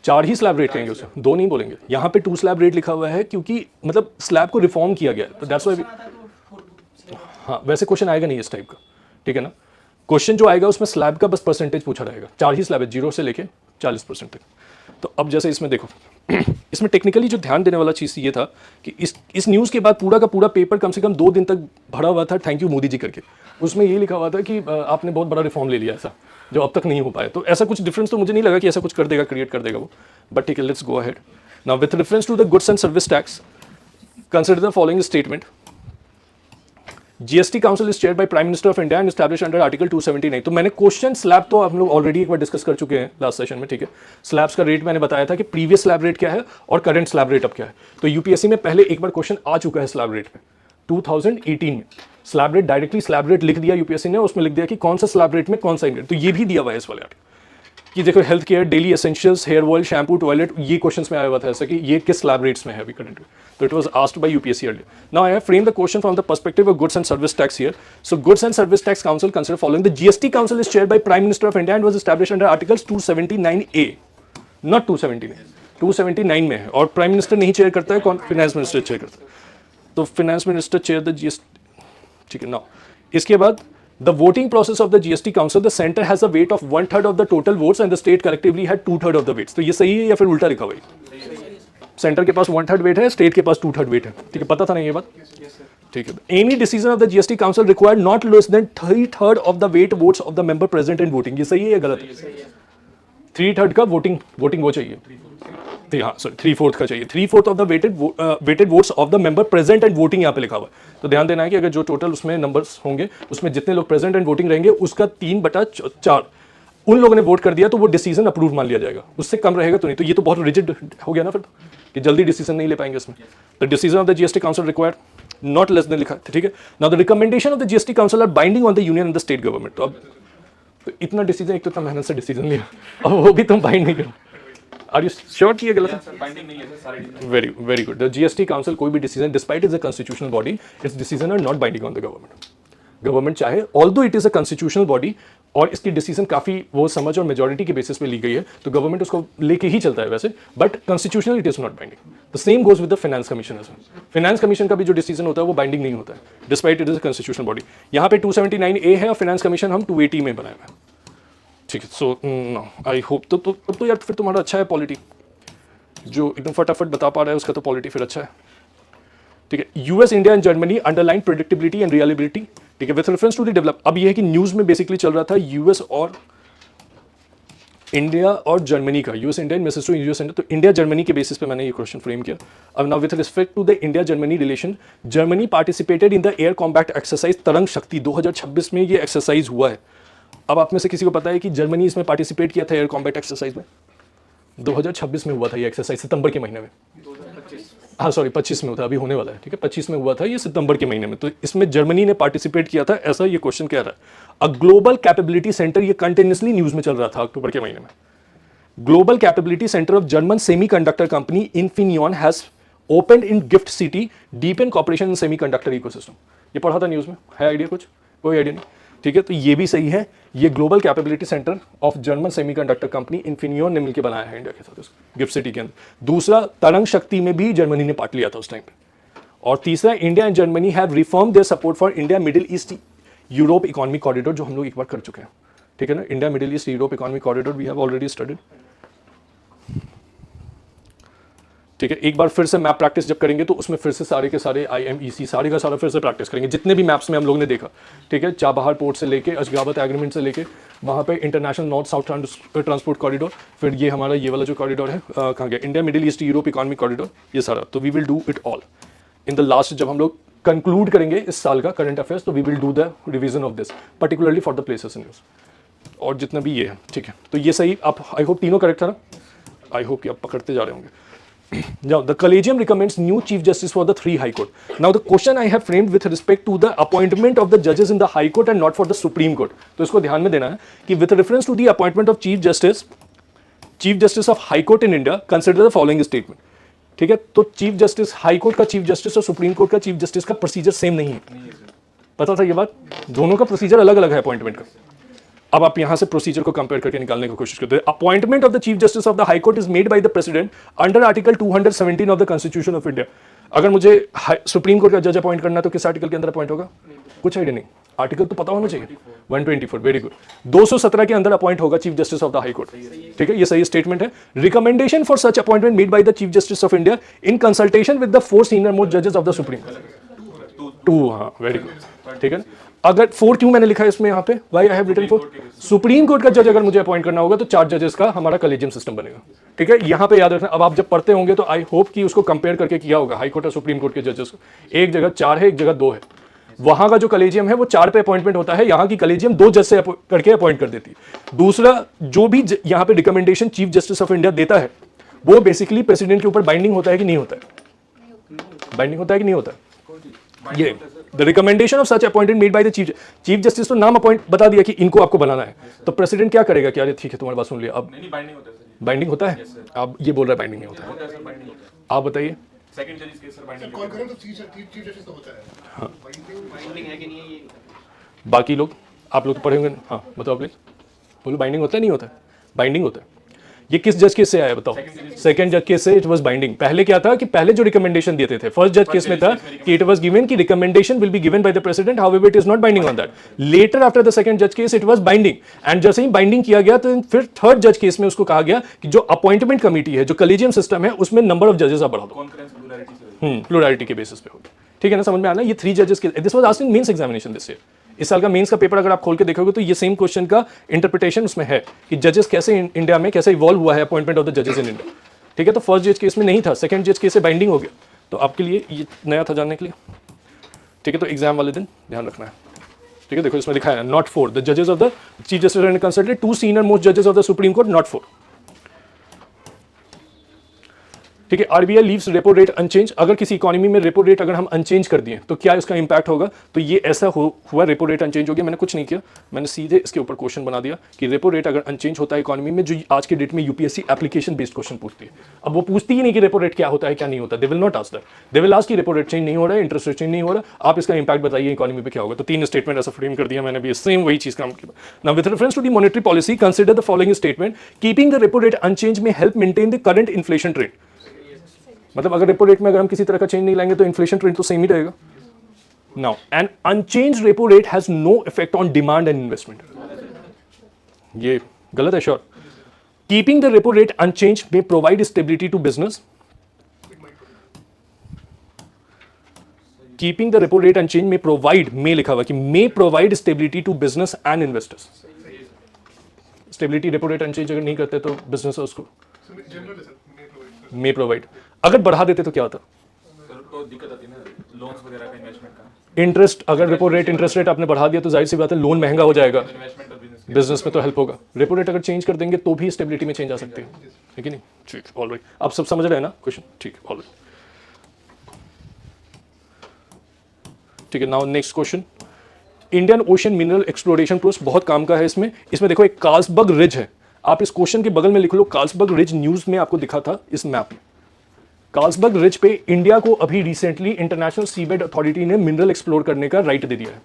4 ही स्लैब रेट कहेंगे उसे, 2 नहीं बोलेंगे। यहाँ पे 2 स्लैब रेट लिखा हुआ है क्योंकि मतलब स्लैब को रिफॉर्म किया गया है, तो दैट्स व्हाई। हाँ, वैसे क्वेश्चन आएगा नहीं इस टाइप का, ठीक है ना। क्वेश्चन जो आएगा उसमें स्लैब का बस परसेंटेज पूछा रहेगा। 4 ही स्लैब है, 0 से लेके 40% तक। तो अब जैसे इसमें देखो इसमें टेक्निकली जो ध्यान देने वाला चीज़ ये था कि इस न्यूज़ के बाद पूरा का पूरा पेपर कम से कम 2 दिन तक भरा हुआ था थैंक यू मोदी जी करके। उसमें ये लिखा हुआ था कि आपने बहुत बड़ा रिफॉर्म ले लिया ऐसा, जो अब तक नहीं हो पाया। तो ऐसा कुछ डिफरेंस तो मुझे नहीं लगा कि ऐसा कुछ कर देगा, क्रिएट कर देगा वो, बट ठीक है, let's go ahead now with reference to the goods and service tax consider the following statement. GST council is chaired by prime minister of India and established under article 279। तो मैंने question slab तो हम लोग already एक बार discuss कर चुके हैं last session में, ठीक है। स्लैब्स का रेट मैंने बताया था कि प्रीवियस स्लैब रेट क्या है और करंट स्लैब रेट अब क्या है। तो यूपीएससी में पहले एक बार क्वेश्चन आ चुका है स्लैब रेट पे 2018 में। Slab rate directly slab rate लिख दिया यूपीएससी ने, उसमें लिख दिया कि कौन सा स्लैब रेट में कौन सा इंग्रेडिएंट। तो ये भी दिया हुआ है इस वाले आर्टिकल कि देखो health care, daily essentials, hair oil, shampoo, toilet, ये क्वेश्चंस में आया हुआ था ऐसा कि ये किस स्लैब रेट्स में है अभी करंट। तो it was asked by UPSC earlier. Now I have framed the question from the perspective of goods and service tax here. So goods and service tax council consider following. The GST council is chaired by prime minister of India and was established under articles 279A, not 279, 279 में है। और prime minister नहीं chair करता है, कौन? Finance minister chair करता है। तो finance minister chair the GST, ठीक है। नाउ इसके बाद the voting process of the GST Council, the center has a weight of 1/3 of the total votes and the state collectively had 2/3 of the weights। तो ये सही है या फिर उल्टा लिखा हुआ है? सेंटर के पास 1/3 वेट है, स्टेट के पास 2/3 वेट है, ठीक है। पता था ना ये बात? ठीक है। Any decision of the GST council required not less than 3/3 of the weight votes of the member present in voting. ये सही है या गलत है? 3/3 का वोटिंग वो चाहिए, हाँ सॉरी 3/4 का चाहिए। 3/4 of the weighted votes of the member present and voting यहाँ पे लिखा हुआ है। तो ध्यान देना है कि अगर जो टोटल उसमें नंबर्स होंगे उसमें जितने लोग प्रेजेंट एंड वोटिंग रहेंगे उसका 3/4 उन लोगों ने वोट कर दिया तो वो डिसीजन अप्रूव मान लिया जाएगा। उससे कम रहेगा तो नहीं। तो ये तो बहुत रिजिड हो गया ना फिर, कि जल्दी डिसीजन नहीं ले पाएंगे इसमें। The decision of the GST council required not less than लिखा है, ठीक है। Now the recommendation of the GST council are binding on the union and the state government. तो अब तो इतना डिसीजन, एक तो इतना मेहनत से डिसीजन लिया और वो भी तुम बाइंड नहीं करो। आर यू श्योर कि ये गलत है? बाइंडिंग नहीं है सर, सारे very very good. The GST council कोई भी decision despite is a constitutional body, its decision are not binding on the government. Government चाहे, although it is a constitutional body और इसकी डिसीजन काफी वो समझ और मेजोरिटी के बेसिस पे ली गई है, तो गवर्नमेंट उसको लेके ही चलता है वैसे, but constitutional it is not binding. The same goes with the finance commission as well. Finance commission का भी जो डिसीजन होता है वो बाइंडिंग नहीं होता है, despite it is a constitutional body. यहाँ पे 279A है और फाइनेंस कमीशन हम 280 में बनाए हुए हैं, ठीक है। सो आई होप तो यार फिर तुम्हारा अच्छा है पॉलिटी, जो एकदम फटाफट बता पा रहा है उसका तो पॉलिटी फिर अच्छा है, ठीक है। US, India and Germany underline predictability and reliability, ठीक है, with reference to the develop. अब ये है कि न्यूज़ में बेसिकली चल रहा था यूएस और इंडिया और जर्मनी का, US India misses to US India, तो इंडिया जर्मनी के बेसिस पे मैंने ये क्वेश्चन फ्रेम किया। अब now with respect to the India Germany relation, Germany participated in the air combat exercise Tarang Shakti. 2026 में ये एक्सरसाइज हुआ है। अब आप में से किसी को पता है कि जर्मनी इसमें पार्टिसिपेट किया था एयर कॉम्बैट एक्सरसाइज में? 2026 में हुआ था ये एक्सरसाइज, सितंबर के महीने में। हाँ सॉरी 25 में हुआ था, अभी होने वाला है, ठीक है। 25 में हुआ था ये, सितंबर के महीने में। तो इसमें जर्मनी ने पार्टिसिपेट किया था, ऐसा ये क्वेश्चन कह रहा है। अ ग्लोबल कैपेबिलिटी सेंटर, ये कंटिन्यूसली न्यूज में चल रहा था अक्टूबर के महीने में। Global capability centre of German semiconductor company Infineon has opened in gift city, deep in cooperation in semiconductor ecosystem. ये पढ़ा था न्यूज में, है आइडिया कुछ? कोई आइडिया नहीं, ठीक है। तो ये भी सही है, ये global capability centre of German semiconductor company Infineon ने मिलकर बनाया है इंडिया के साथ, गिफ्ट सिटी के अंदर। दूसरा, तरंग शक्ति में भी जर्मनी ने पार्ट लिया था उस टाइम पे। और तीसरा, India and Germany have reform their support for India middle east Europe economic corridor, जो हम लोग एक बार कर चुके हैं, ठीक है ना। India middle east Europe economic corridor we have already studied, ठीक है। एक बार फिर से मैप प्रैक्टिस जब करेंगे तो उसमें फिर से सारे के सारे IMEC सारे का सारा फिर से प्रैक्टिस करेंगे, जितने भी मैप्स में हम लोग ने देखा, ठीक है। चाबहार पोर्ट से लेके अशगाबत एग्रीमेंट से लेके वहाँ पे international north south transport corridor, फिर ये हमारा ये वाला जो कॉरिडोर है कहाँ गया, India middle east Europe economic corridor, ये सारा। तो we will do it all in the last, जब हम लोग कंक्लूड करेंगे इस साल का करंट अफेयर्स, तो we will do the revision of this particularly for the places in news और जितना भी ये है, ठीक है। तो ये सही, आप आई होप तीनों करेक्ट था ना? आई होप कि आप पकड़ते जा रहे होंगे। Now, the Collegium recommends new Chief Justice for the 3 High Court. Now, the question I have framed with respect to the appointment of the judges in the High Court and not for the Supreme Court. तो इसको ध्यान में देना है कि with reference to the appointment of Chief Justice of High Court in India, consider the following statement. ठीक है, तो Chief Justice High Court का Chief Justice और Supreme Court का Chief Justice का प्रोसीजर सेम नहीं है। पता था ये बात? दोनों का प्रोसीजर अलग अलग है अपॉइंटमेंट का। अब आप यहां से प्रोसीजर को कंपेयर करके निकालने की कोशिश करते हैं. Appointment of the chief justice of the high court is made by the president under article 217 of the constitution of India. अगर मुझे सुप्रीम कोर्ट का जज अपॉइंट करना है तो किस आर्टिकल के अंदर अपॉइंट होगा? कुछ आइडिया नहीं. आर्टिकल तो पता होना चाहिए. 124. Very good. 217 के अंदर अपॉइंट होगा chief justice of the high court. ठीक है, ये सही स्टेटमेंट है. Recommendation for such appointment made by the chief justice of India in consultation with the 4 senior most जजेस ऑफ द सुप्रीम कोर्ट. 2. हाँ, वेरी गुड. ठीक है. अगर 4 क्यों मैंने लिखा है इसमें यहाँ पे? Why I have written 4? Supreme court का जज अगर मुझे अपॉइंट करना होगा तो 4 जजेस का हमारा कॉलेजियम सिस्टम बनेगा. ठीक है, यहाँ पे याद रखना. अब आप जब पढ़ते होंगे तो आई होप कि उसको कंपेयर करके किया होगा हाई कोर्ट और सुप्रीम कोर्ट के जजेस को. एक जगह 4 है, एक जगह 2 है. वहां का जो कॉलेजियम है वो 4 पे अपॉइंटमेंट होता है. यहाँ की कॉलेजियम 2 जज से करके अपॉइंट कर देती है. दूसरा, जो भी यहाँ पे recommendation chief justice of India देता है वो बेसिकली प्रेसिडेंट के ऊपर बाइंडिंग होता है कि नहीं होता है? बाइंडिंग होता है कि नहीं होता है? ये the recommendation of such appointment made by the chief justice. तो नाम अपॉइंट बता दिया कि इनको आपको बनाना है, तो प्रेसिडेंट क्या करेगा? क्या ठीक है, तुम्हारी बात सुन लिया. अब बाइंडिंग होता है. आप ये बोल रहे हैं बाइंडिंग नहीं होता है. आप बताइए. सेकंड जज केस सर बाइंडिंग कॉन्करेंट तो चीफ जस्टिस तो होता है. बाइंडिंग है कि नहीं है ये? बाकी लोग, आप लोग तो पढ़े होंगे. हाँ बताओ प्लीज. बोलो बाइंडिंग होता है नहीं होता है? बाइंडिंग होता है. ये किस जज केस से आया बताओ? सेकंड जज केस से इट वाज बाइंडिंग. पहले क्या था कि पहले जो रिकमेंडेशन देते थे फर्स्ट जज केस में था कि इट वाज गिवन कि recommendation will be given by the president, however it is not binding on that. Later after the second जज case it was binding. And जैसे ही बाइंडिंग किया गया तो फिर थर्ड जज केस में उसको कहा गया कि जो अपॉइंटमेंट कमेटी है, जो कॉलेजियम सिस्टम है, उसमें नंबर ऑफ जजेस आप बढ़ा दो. कॉन्करेंस प्लुरैलिटी से. प्लुरैलिटी के बेसिस पे होगी. ठीक है ना, समझ में आना. ये 3 जजेस के. This was asked in mains examination this year. इस साल का मेंस का पेपर अगर आप खोल के देखोगे तो ये सेम क्वेश्चन का इंटरप्रिटेशन उसमें है कि जजेस कैसे इंडिया में कैसे इवॉल्व हुआ है अपॉइंटमेंट ऑफ द जजेस इन इंडिया. ठीक है, तो फर्स्ट जज केस में नहीं था, सेकंड जज केस से बाइंडिंग हो गया. तो आपके लिए ये नया था जानने के लिए. ठीक है, तो एग्जाम वाले दिन ध्यान रखना है. ठीक है, देखो इसमें लिखा है नॉट 4. द जजेस of the chief justice and consulted 2 senior most जजेस of the supreme court, not 4. ठीक है, RBI leaves repo rate unchange. अगर किसी इकोनॉमी में रेपो रेट अगर हम अनचेंज कर दिए तो क्या इसका इंपैक्ट होगा? तो ये ऐसा हुआ, रेपो रेट अनचेंज हो गया. मैंने कुछ नहीं किया, मैंने सीधे इसके ऊपर क्वेश्चन बना दिया कि रेपो रेट अगर अनचेंज होता है इकोनॉमी में, जो आज के डेट में यूपीएससी एप्लीकेशन बेस्ड क्वेश्चन पूछती है. अब वो पूछती ही नहीं कि रेपो रेट क्या होता है क्या नहीं होता. They will not ask that. They will ask कि रेपो रेट चेंज नहीं हो रहा है, इंटरेस्ट रेट चेंज नहीं हो रहा, आप इसका इंपैक्ट बताइए इकोनॉमी पे क्या होगा. तो 3 स्टेटमेंट ऐसा फ्रेम कर दिया मैंने भी, सेम वही चीज काम किया. Now with reference to the monetary policy consider the following statement. Keeping the repo rate unchange may help maintain the current inflation trend. मतलब अगर रेपो रेट में अगर हम किसी तरह का चेंज नहीं लाएंगे तो इन्फ्लेशन ट्रेंड तो सेम ही रहेगा. Now an unchanged repo rate has no effect on demand and investment. ये गलत है sure. Keeping the repo rate unchange may provide stability to business. Keeping the repo rate unchange may provide, में लिखा हुआ कि may provide stability to business and investors. Stability repo rate unchange अगर नहीं करते तो बिजनेस उसको जनरल है सर, मे प्रोवाइड. अगर बढ़ा देते तो क्या होता? तो दिक्कत आती है ना लोन्स वगैरह का, इन्वेस्टमेंट का. इंटरेस्ट, अगर रेपो रेट इंटरेस्ट रेट आपने बढ़ा दिया तो जाहिर सी बात है लोन महंगा हो जाएगा, इन्वेस्टमेंट और बिजनेस बिजनेस में तो हेल्प होगा. रेपो रेट अगर चेंज कर देंगे तो भी स्टेबिलिटी में चेंज आ सकती है कि नहीं. ठीक, ऑलराइट. आप सब समझ रहे हैं ना क्वेश्चन? ठीक, ऑलराइट. ठीक है, now next question. Indian ocean mineral exploration project बहुत काम का है. इसमें देखो एक कार्लसबर्ग रिज है. आप इस क्वेश्चन के बगल में लिख लो कार्लसबर्ग रिज. न्यूज में आपको दिखा था इस मैप में. कार्लसबर्ग रिज पे इंडिया को अभी रिसेंटली इंटरनेशनल सीबेड अथॉरिटी ने मिनरल एक्सप्लोर करने का राइट दे दिया है.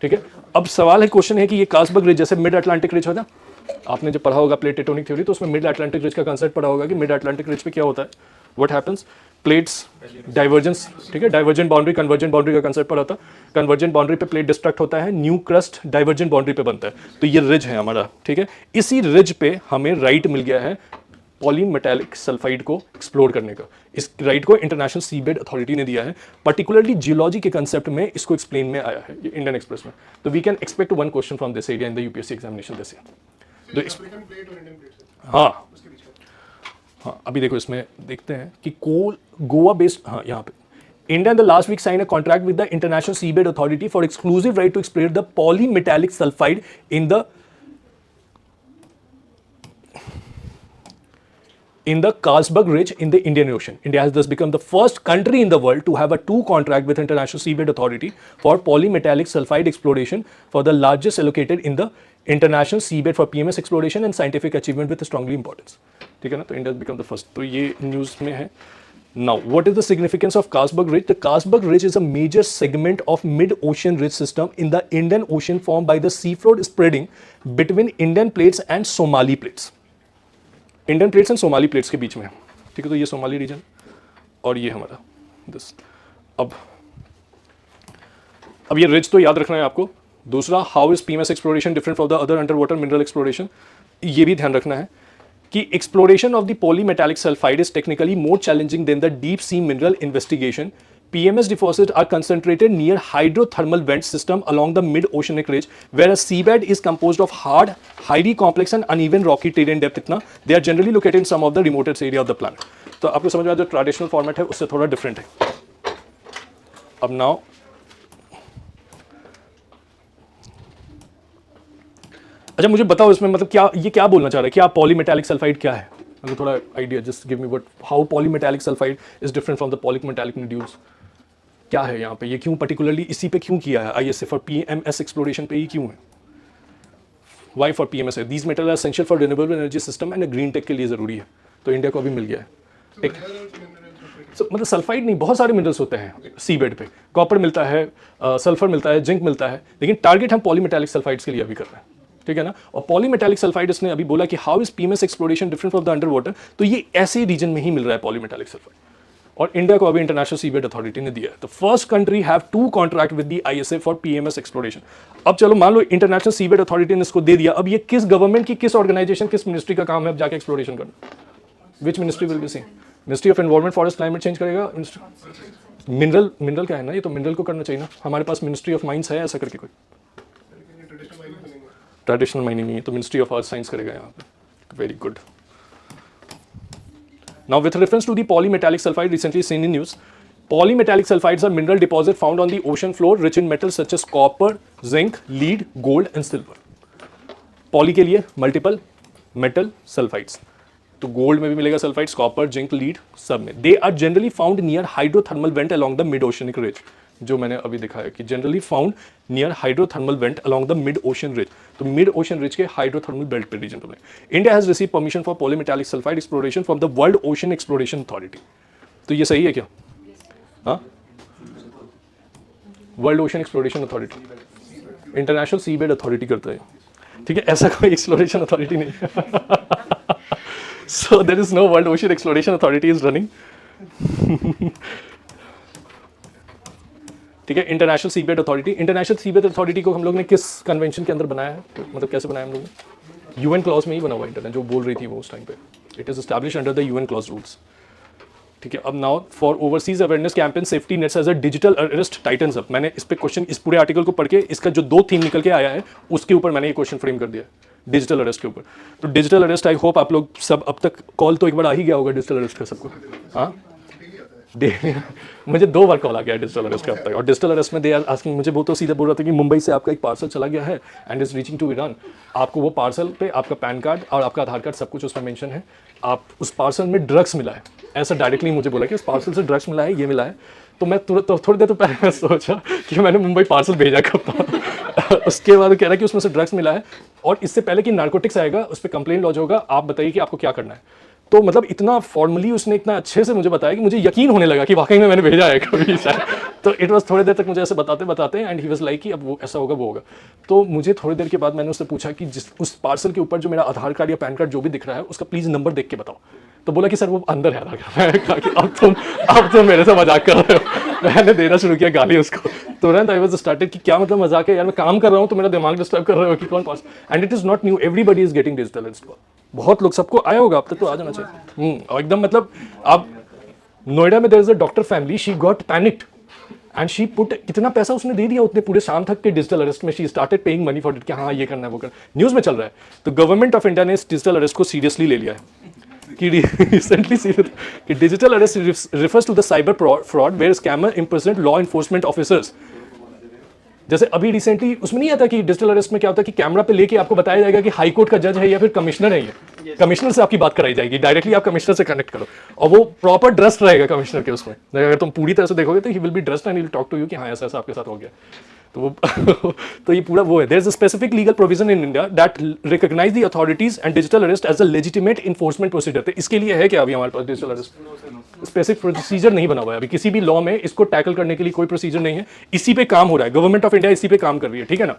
ठीक है, अब सवाल है, क्वेश्चन है कि ये कार्लसबर्ग रिज जैसे मिड अटलांटिक रिज होता है, आपने जब पढ़ा होगा प्लेट टेक्टोनिक थ्योरी तो उसमें मिड अटलांटिक रिज का कंसेप्ट पढ़ा होगा कि मिड अटलांटिक रिज पे क्या होता है, व्हाट हैपेंस, प्लेट्स डाइवर्जेंस. ठीक है, डाइवर्जेंट बाउंड्री कन्वर्जेंट बाउंड्री का कंसेप्ट पढ़ा था. कन्वर्जेंट बाउंड्री पे प्लेट डिस्ट्रक्ट होता है, न्यू क्रस्ट डाइवर्जेंट बाउंड्री पे बनता है. तो ये रिज है हमारा. ठीक है, इसी रिज पे हमें राइट मिल गया है पॉलीमेटालिक सल्फाइड को एक्सप्लोर करने का. इस राइट को इंटरनेशनल सीबेड अथॉरिटी ने दिया है. पर्टिकुलरली जियोलॉजी के कंसेप्ट में इसको एक्सप्लेन में आया है ये इंडियन एक्सप्रेस में. तो we can expect 1 question from this area in the UPSC examination this year. African plate और इंडियन प्लेट से हाँ उसके बीच में. हाँ, अभी देखो इसमें देखते हैं कि गोवा बेस्ड, हाँ यहाँ पे India the last week sign a contract with the international seabed authority for exclusive right to explore the polymetallic sulphide in the Carlsberg Ridge in the Indian Ocean. India has thus become the first country in the world to have a 2 contract with International Seabed Authority for polymetallic sulfide exploration for the largest allocated in the International Seabed for PMS exploration and scientific achievement with strongly importance. ठीक है ना, तो India has become the first. तो ये news में है. Now, what is the significance of Carlsberg Ridge? The Carlsberg Ridge is a major segment of mid-ocean ridge system in the Indian Ocean formed by the seafloor spreading between Indian plates and Somali plates. Indian plates and Somali plates के बीच में, ठीक है, तो ये Somali reason और ये हमारा this. अब ये रिज तो याद रखना है आपको. दूसरा, how is PMS exploration different from the other under water mineral exploration, ये भी ध्यान रखना है कि exploration of the polymetallic sulfide is technically more challenging than the deep sea mineral investigation. PMS deposits are concentrated near hydrothermal vent system along the mid-oceanic ridge, whereas seabed is composed of hard, highly complex and uneven rocky terrain depth इतना. They are generally located in some of the remotest area of the planet. तो आपको समझ में आया जो traditional format है उससे थोड़ा डिफरेंट है. अब नाउ अच्छा मुझे बताओ इसमें मतलब क्या ये क्या बोलना चाह रहा है, क्या पॉलीमेटालिक सल्फाइड क्या है, मतलब थोड़ा idea just give me what how polymetallic sulphide is different from the polymetallic nodules. क्या है यहाँ पे, ये क्यों पर्टिकुलरली इसी पे क्यों किया है ISA फॉर PMS एक्सप्लोरेशन पे ही क्यों है, वाई फॉर PMS है. These metal are essential for renewable energy system and green tech के लिए ज़रूरी है, तो इंडिया को अभी मिल गया है. एक मतलब सल्फाइड नहीं, बहुत सारे मिनरल्स होते हैं सी बेड पे. कॉपर मिलता है, सल्फर मिलता है, जिंक मिलता है, लेकिन टारगेट हम पॉलीमेटालिक सल्फाइड्स के लिए अभी कर रहे हैं, ठीक है ना. और पॉलीमेटालिक सल्फाइड इसने अभी बोला कि how is PMS exploration different from the under water, तो ये ऐसे रीजन में ही मिल रहा है पॉलीमेटालिक सल्फाइड. और इंडिया को अभी इंटरनेशनल सीबेड अथॉरिटी ने दिया है. The first country have to contract with the ISA for PMS exploration. अब चलो मान लो इंटरनेशनल सीबेड अथॉरिटी ने इसको दे दिया, अब ये किस गवर्नमेंट की, किस ऑर्गेनाइजेशन, किस मिनिस्ट्री का काम है अब जाके एक्सप्लोरेशन करना. Which ministry will be see, ministry of environment forest climate change करेगा. मिनरल क्या है ना, ये तो मिनरल को करना चाहिए ना. हमारे पास मिनिस्ट्री ऑफ माइंस है ऐसा करके कोई, ट्रेडिशनल माइनिंग नहीं है, तो मिनिस्ट्री ऑफ अर्थ साइंस करेगा यहाँ पे. Very good. Now with reference to the polymetallic sulfide recently seen in news, polymetallic sulfides are mineral deposits found on the ocean floor rich in metals such as copper, zinc, lead, gold and silver. Poly के लिए multiple metal sulfides. तो gold में भी मिलेगा sulphides, copper, zinc, lead, सब में. They are generally found near hydrothermal vent along the mid oceanic ridge, जो मैंने अभी दिखाया कि generally found near hydrothermal vent along the mid ocean ridge. तो मिड ओशन रिज के हाइड्रोथर्मल बेल्ट पे रीजन पे. India has receive permission for polymetallic sulphide exploration from the world ocean exploration authority. तो ये सही है क्या? हाँ, world ocean exploration authority, international seabed authority करता है, ठीक है. ऐसा कोई एक्सप्लोरेशन अथॉरिटी नहीं. So there is no World Ocean Exploration Authority is running. ठीक है. International seabed authority, international seabed authority को हम लोग ने किस कन्वेंशन के अंदर बनाया है, मतलब कैसे बनाया हम लोग ने? UN क्लॉज में ही बना हुआ इंटरनेट, जो बोल रही थी वो उस टाइम पे. It is establish under the UN clause rules, ठीक है. अब now for overseas awareness campaign safety nets as a digital arrest tightens up. मैंने इस पे क्वेश्चन, इस पूरे आर्टिकल को पढ़ के इसका जो 2 थीम निकल के आया है उसके ऊपर मैंने ये क्वेश्चन फ्रेम कर दिया डिजिटल अरेस्ट के ऊपर. तो डिजिटल अरेस्ट, आई होप आप लोग सब अब तक कॉल तो एक बार आ ही गया होगा डिजिटल अरेस्ट का सबको. हाँ, मुझे 2 बार कॉल आ गया डिजिटल अरेस्ट का अब तक. और डिजिटल अरेस्ट में दे आर आस्किंग, मुझे वो तो सीधे बोल रहा था कि मुंबई से आपका एक पार्सल चला गया है and is reaching to Iran. आपको वो पार्सल पे आपका पैन कार्ड और आपका आधार कार्ड सब कुछ उसमें मेंशन है. आप उस पार्सल में ड्रग्स मिला है, ऐसा डायरेक्टली मुझे बोला कि उस पार्सल से ड्रग्स मिला है, ये मिला है. तो मैं तुरंत थोड़ी देर तो पहले मैं सोचा कि मैंने मुंबई पार्सल भेजा कब था. उसके बाद कह रहा है कि उसमें से ड्रग्स मिला है और इससे पहले कि नार्कोटिक्स आएगा उस पर कंप्लेन लॉन्च होगा, आप बताइए कि आपको क्या करना है. तो मतलब इतना फॉर्मली उसने इतना अच्छे से मुझे बताया कि मुझे यकीन होने लगा कि वाकई में मैंने भेजा है कभी शायद. तो इट वाज थोड़ी देर तक मुझे ऐसे बताते एंड ही वाज लाइक कि अब वो ऐसा होगा वो होगा. तो मुझे थोड़ी देर के बाद मैंने उससे पूछा कि जिस उस पार्सल के ऊपर जो मेरा आधार कार्ड या पैन कार्ड जो भी दिख रहा है उसका प्लीज़ नंबर देख के बताओ. तो बोला कि सर वो अंदर है आधार कार्ड. मैंने कहा कि अब तुम मेरे से मजाक कर रहे हो. मैंने देना शुरू किया गाली उसको. तुरंत आई वाज स्टार्टेड कि क्या मतलब मजाक है यार, मैं काम कर रहा हूँ तो मेरा दिमाग डिस्टर्ब कर रहे हो कि कौन parcel. And it is not new, everybody is getting digital arrest. बहुत लोग, सबको आया होगा अब तक तो आ जाना चाहिए. और एकदम मतलब आप नोएडा में there is a doctor family, she got panicked and she put, कितना पैसा उसने दे दिया उतने पूरे शाम तक के डिजिटल अरेस्ट में. She started paying money for it कि हाँ ये करना है वो करना. न्यूज़ में चल रहा है. तो गवर्नमेंट ऑफ इंडिया ने इस डिजिटल अरेस्ट को सीरियसली ले लिया है कि रिसेंटली कि digital arrest refers to the cyber fraud where scammer impersonate law enforcement officers. जैसे अभी रिसेंटली उसमें नहीं आता कि डिजिटल अरेस्ट में क्या होता है कि कैमरा पे लेके आपको बताया जाएगा कि हाई कोर्ट का जज है या फिर कमिश्नर है. ये कमिश्नर से आपकी बात कराई जाएगी, डायरेक्टली आप कमिश्नर से कनेक्ट करो और वो प्रॉपर ड्रेस्ड रहेगा कमिश्नर के उसमें. अगर तुम पूरी तरह से देखोगे तो he will be dressed and he will talk to you कि हाँ ऐसा ऐसा आपके साथ हो गया. तो वो तो ये पूरा वो है, there is a specific legal provision in India that recognise the authorities and digital arrest as a legitimate enforcement procedure. तो इसके लिए है क्या अभी हमारे पास डिजिटल अरेस्ट? स्पेसिफिक प्रोसीजर नहीं बना हुआ है अभी किसी भी लॉ में, इसको टैकल करने के लिए कोई प्रोसीजर नहीं है। इसी पे काम हो रहा है, गवर्नमेंट ऑफ इंडिया इसी पे काम कर रही है, ठीक है ना।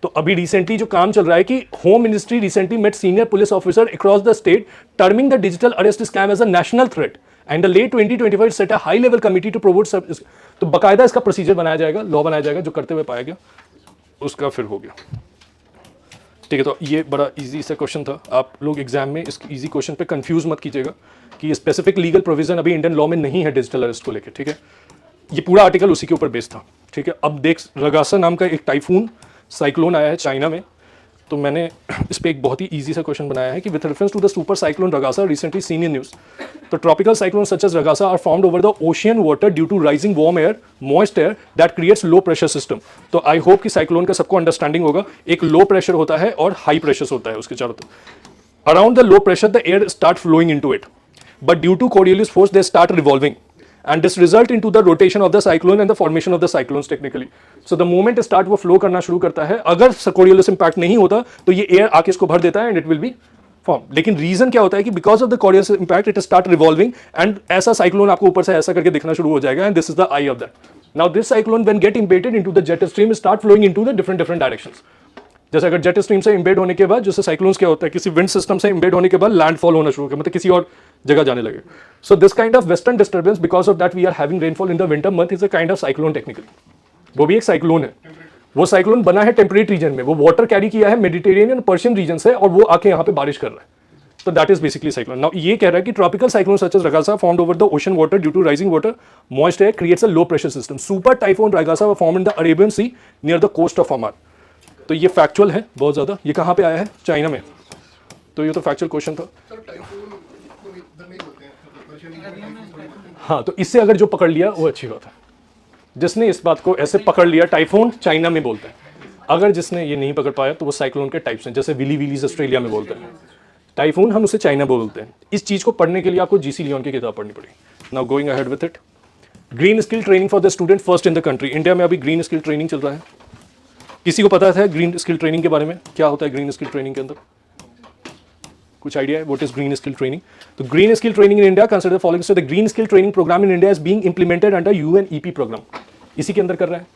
तो अभी रिसेंटली जो काम चल रहा है कि home ministry recently met senior police officer across the state terming the digital arrest scam as a national threat and the late 2025 set a high level committee to promote service. तो बकायदा इसका procedure बनाया जाएगा, law बनाया जाएगा, जो करते हुए पाया गया उसका फिर हो गया, ठीक है। तो ये बड़ा इजी सा क्वेश्चन था, आप लोग एग्जाम में इस इजी क्वेश्चन पे कंफ्यूज मत कीजिएगा कि ये स्पेसिफिक लीगल प्रोविजन अभी इंडियन लॉ में नहीं है डिजिटल अरेस्ट को लेकर, ठीक है। ये पूरा आर्टिकल उसी के ऊपर बेस्ड था, ठीक है। अब देख, रगासा नाम का एक टाइफून साइक्लोन आया है चाइना में, तो मैंने इस पर एक बहुत ही इजी सा क्वेश्चन बनाया है कि with reference to the super cyclone Ragasa recently seen in news, तो tropical cyclone such as Ragasa are formed over the ocean water due to rising warm air moist air that creates low pressure system. तो I hope कि cyclone का सबको understanding होगा, एक low pressure होता है और हाई प्रेशर होता है उसके चारों तरफ। Around the low pressure the air start flowing in to it, but due to Coriolis force they start revolving and this result into the rotation of the cyclone and the formation of the cyclones technically. So the moment start वो flow करना शुरू करता है, अगर Coriolis impact नहीं होता तो ये air आके इसको भर देता है and it will be formed. लेकिन reason क्या होता है कि because of the Coriolis impact it start revolving and ऐसा cyclone आपको ऊपर से ऐसा करके दिखना शुरू हो जाएगा and this is the eye of that. Now this cyclone when get embedded into the jet stream start flowing into the different directions. जैसे अगर जेट स्ट्रीम से इम्बेड होने के बाद जैसे साइक्लोन्स क्या होता है, किसी विंड सिस्टम से इम्बेड होने के बाद लैंडफॉल होना शुरू हो, मतलब किसी और जगह जाने लगे। So this kind of western disturbance because of that we are having rainfall in the winter month is a kind of cyclone technically. वो भी एक साइक्लोन है, वो साइक्लोन बना है टेम्परेट रीजन में, वो वाटर कैरी किया है मेडिटेरेनियन पर्शियन रीजन से और वो आके यहाँ पे बारिश कर रहा है। तो that is basically cyclone. Now ये कह रहा है कि tropical cyclone such as Ragasa formed over the ocean water due to rising water moist air creates a low pressure system. Super typhoon Ragasa were formed in the Arabian sea near the coast of Oman. तो ये factual है बहुत ज़्यादा। ये कहाँ पे आया है? चाइना में। तो ये तो फैक्चुअल क्वेश्चन था। सर टाइफून को इधर नहीं बोलते हैं, पर्शियन। हाँ, तो इससे अगर जो पकड़ लिया वो अच्छी बात है। जिसने इस बात को ऐसे पकड़ लिया, टाइफून चाइना में बोलते हैं। अगर जिसने ये नहीं पकड़ पाया तो वो साइक्लोन के टाइप्स हैं, जैसे विली विलीज ऑस्ट्रेलिया में बोलते हैं, टाइफून हम उसे चाइना बोलते हैं। इस चीज़ को पढ़ने के लिए आपको जीसी लियोन की किताब पढ़नी पड़ेगी। Now going ahead with it, green skill training for the student first in the country. India में अभी ग्रीन स्किल ट्रेनिंग चल रहा है। किसी को पता है ग्रीन स्किल ट्रेनिंग के बारे में? क्या होता है ग्रीन स्किल ट्रेनिंग के अंदर? कुछ आइडिया है what is green skill training? तो green skill training in India consider the following. So the green skill training programme in India is being implemented under UNEP programme. इसी के अंदर कर रहा है,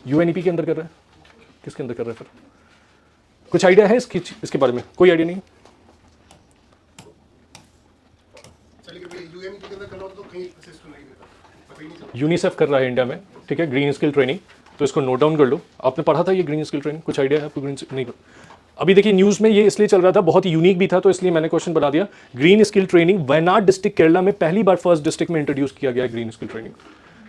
यूएनईपी के अंदर कर रहा है। किसके अंदर कर रहा है फिर? कुछ आइडिया है इसके बारे में? कोई आइडिया नहीं? यूएनईपी के अंदर करना तो कहीं सिस्टम नहीं देता, पता ही नहीं चलता। यूनिसेफ कर रहा है इंडिया में, ठीक है, ग्रीन स्किल ट्रेनिंग। तो इसको नोट डाउन कर लो। आपने पढ़ा था ये ग्रीन स्किल ट्रेनिंग? कुछ आइडिया है आपको ग्रीन नहीं? अभी देखिए न्यूज़ में ये इसलिए चल रहा था, बहुत ही यूनिक भी था, तो इसलिए मैंने क्वेश्चन बना दिया। Green skill training Wayanad district Kerala में पहली बार फर्स्ट डिस्ट्रिक्ट में इंट्रोड्यूस किया गया ग्रीन स्किल ट्रेनिंग,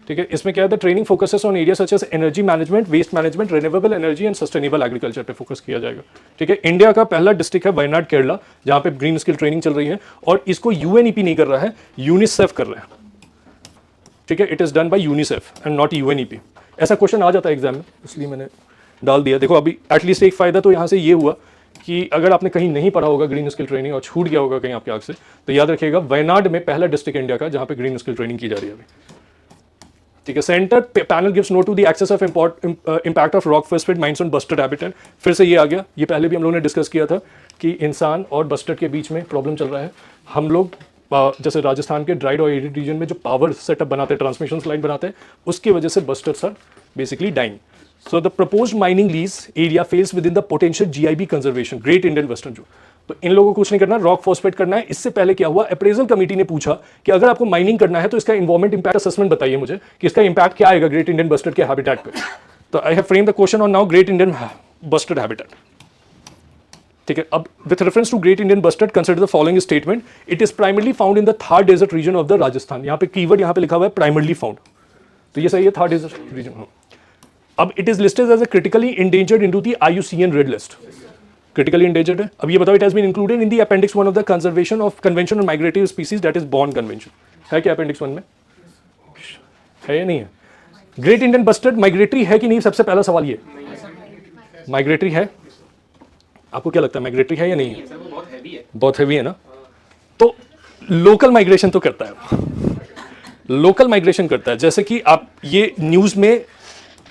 ठीक है। इसमें क्या है, the training focuses on area such as energy management, waste management, renewable energy and sustainable agriculture पे फोकस किया जाएगा, ठीक है। इंडिया का पहला डिस्ट्रिक्ट है वायनाड केरला, जहाँ पे ग्रीन स्किल ट्रेनिंग चल रही है, और इसको यूएनईपी नहीं कर रहा है, यूनिसेफ कर रहा है, ठीक है। It is done by UNICEF and not UNEP. ऐसा क्वेश्चन आ जाता है एग्जाम में, इसलिए मैंने डाल दिया। देखो अभी एटलीस्ट एक फ़ायदा तो यहाँ से ये हुआ कि अगर आपने कहीं नहीं पढ़ा होगा ग्रीन स्किल ट्रेनिंग और छूट गया होगा कहीं आपके आग से, तो याद रखिएगा वायनाड में पहला डिस्ट्रिक्ट इंडिया का जहाँ पे ग्रीन स्किल ट्रेनिंग की जा रही है अभी, ठीक है। Centre panel gives note to the access of impact of rock phosphate mines on bustard habitat. फिर से ये आ गया, ये पहले भी हम लोगों ने डिस्कस किया था कि इंसान और बस्टर्ड के बीच में प्रॉब्लम चल रहा है। हम लोग जैसे राजस्थान के ड्राइड और एरिड रीजन में जो पावर सेटअप बनाते हैं, ट्रांसमिशन लाइन बनाते हैं, उसकी वजह से bustards are basically dying. So the proposed mining lease area falls within the potential GIB conservation, great Indian western जो। तो इन लोगों को कुछ नहीं करना, रॉक फॉस्फेट करना है। इससे पहले क्या हुआ, अप्रेजल कमेटी ने पूछा कि अगर आपको माइनिंग करना है तो इसका इन्वायरमेंट इंपैक्ट असेसमेंट बताइए मुझे कि इसका इंपैक्ट क्या आएगा ग्रेट इंडियन बस्टर्ड के हैबिटेट पे। तो I have frame the question on now great Indian bustard habitat, ठीक है। अब with reference to great Indian bustard consider the following statement. It is primarily found in the Thar desert region of the Rajasthan. यहाँ पे keyword यहाँ पे लिखा हुआ है प्राइमरली फाउंड, तो ये सही है, थार डेजर्ट रीजन। अब it is listed as a critically endangered into the IUCN red list, critically endangered है। अब ये बताओ, it has been included in the appendix 1 of the conservation of convention on migratory species, that is Bonn convention. है क्या appendix 1 में? है या नहीं है? ग्रेट इंडियन बस्टर्ड माइग्रेटरी है कि नहीं? सबसे पहला सवाल ये, माइग्रेटरी है? आपको क्या लगता है माइग्रेटरी है या नहीं है? बहुत हैवी है ना। तो लोकल माइग्रेशन तो करता है, लोकल माइग्रेशन करता है। जैसे कि आप ये न्यूज़ में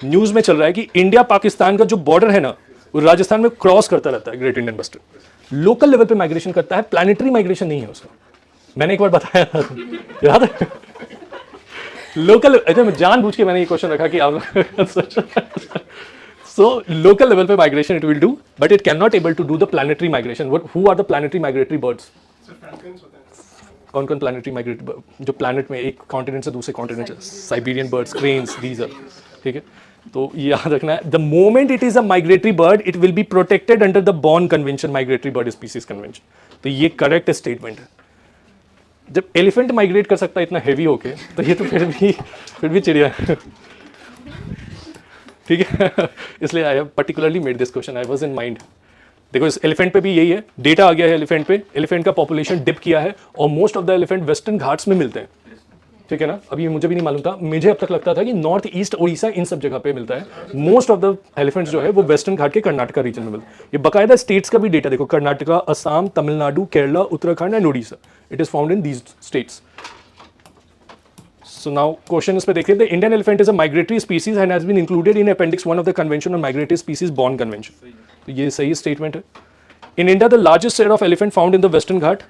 न्यूज में चल रहा है कि इंडिया पाकिस्तान का जो बॉर्डर है ना, वो राजस्थान में क्रॉस करता रहता है great Indian western. Local level पे माइग्रेशन करता है, प्लानिटरी माइग्रेशन नहीं है उसका। मैंने एक बार बताया था, याद है? लोकल, अच्छा मैं जानबूझ के मैंने ये क्वेश्चन रखा कि आप सो लोकल लेवल पे migration it will do, but it can not able to do the planetary migration. Who are the planetary migratory birds? Sir franklins होते हैं। कौन कौन प्लानिटरी माइग्रेटरी जो प्लैनेट में एक कॉन्टिनेंट से दूसरे continent, Siberian birds, cranes, these are, ठीक है? तो ये याद रखना है, the moment it is a migratory bird it will be protected under the Bonn convention, migratory bird species convention. तो ये करेक्ट स्टेटमेंट है। जब एलिफेंट माइग्रेट कर सकता है इतना हैवी होके, तो ये तो फिर भी चिड़िया है, ठीक है? इसलिए I have particularly made this question, I was in mind. देखो इस एलिफेंट पे भी यही है, डेटा आ गया है एलिफेंट पे, एलिफेंट का पॉपुलेशन डिप किया है और most of the elephant western Ghats में मिलते हैं, ठीक है ना? अभी ये मुझे भी नहीं मालूम था, मुझे अब तक लगता था कि नॉर्थ ईस्ट उड़ीसा इन सब जगह पे मिलता है। मोस्ट ऑफ द एलिफेंट्स जो है वो वेस्टर्न घाट के कर्नाटका रीजन में मिलते हैं। ये बाकायदा स्टेट्स का भी डेटा देखो, Karnataka, Assam, Tamil Nadu, Kerala, Uttarakhand and Orissa, it is found in these states. So now question इस पे देखिए, the Indian elephant is a migratory species and has been included in Appendix 1 of the Convention on Migratory Species Born Convention. तो ये सही statement है। In India, the largest share of elephant found in the Western Ghat.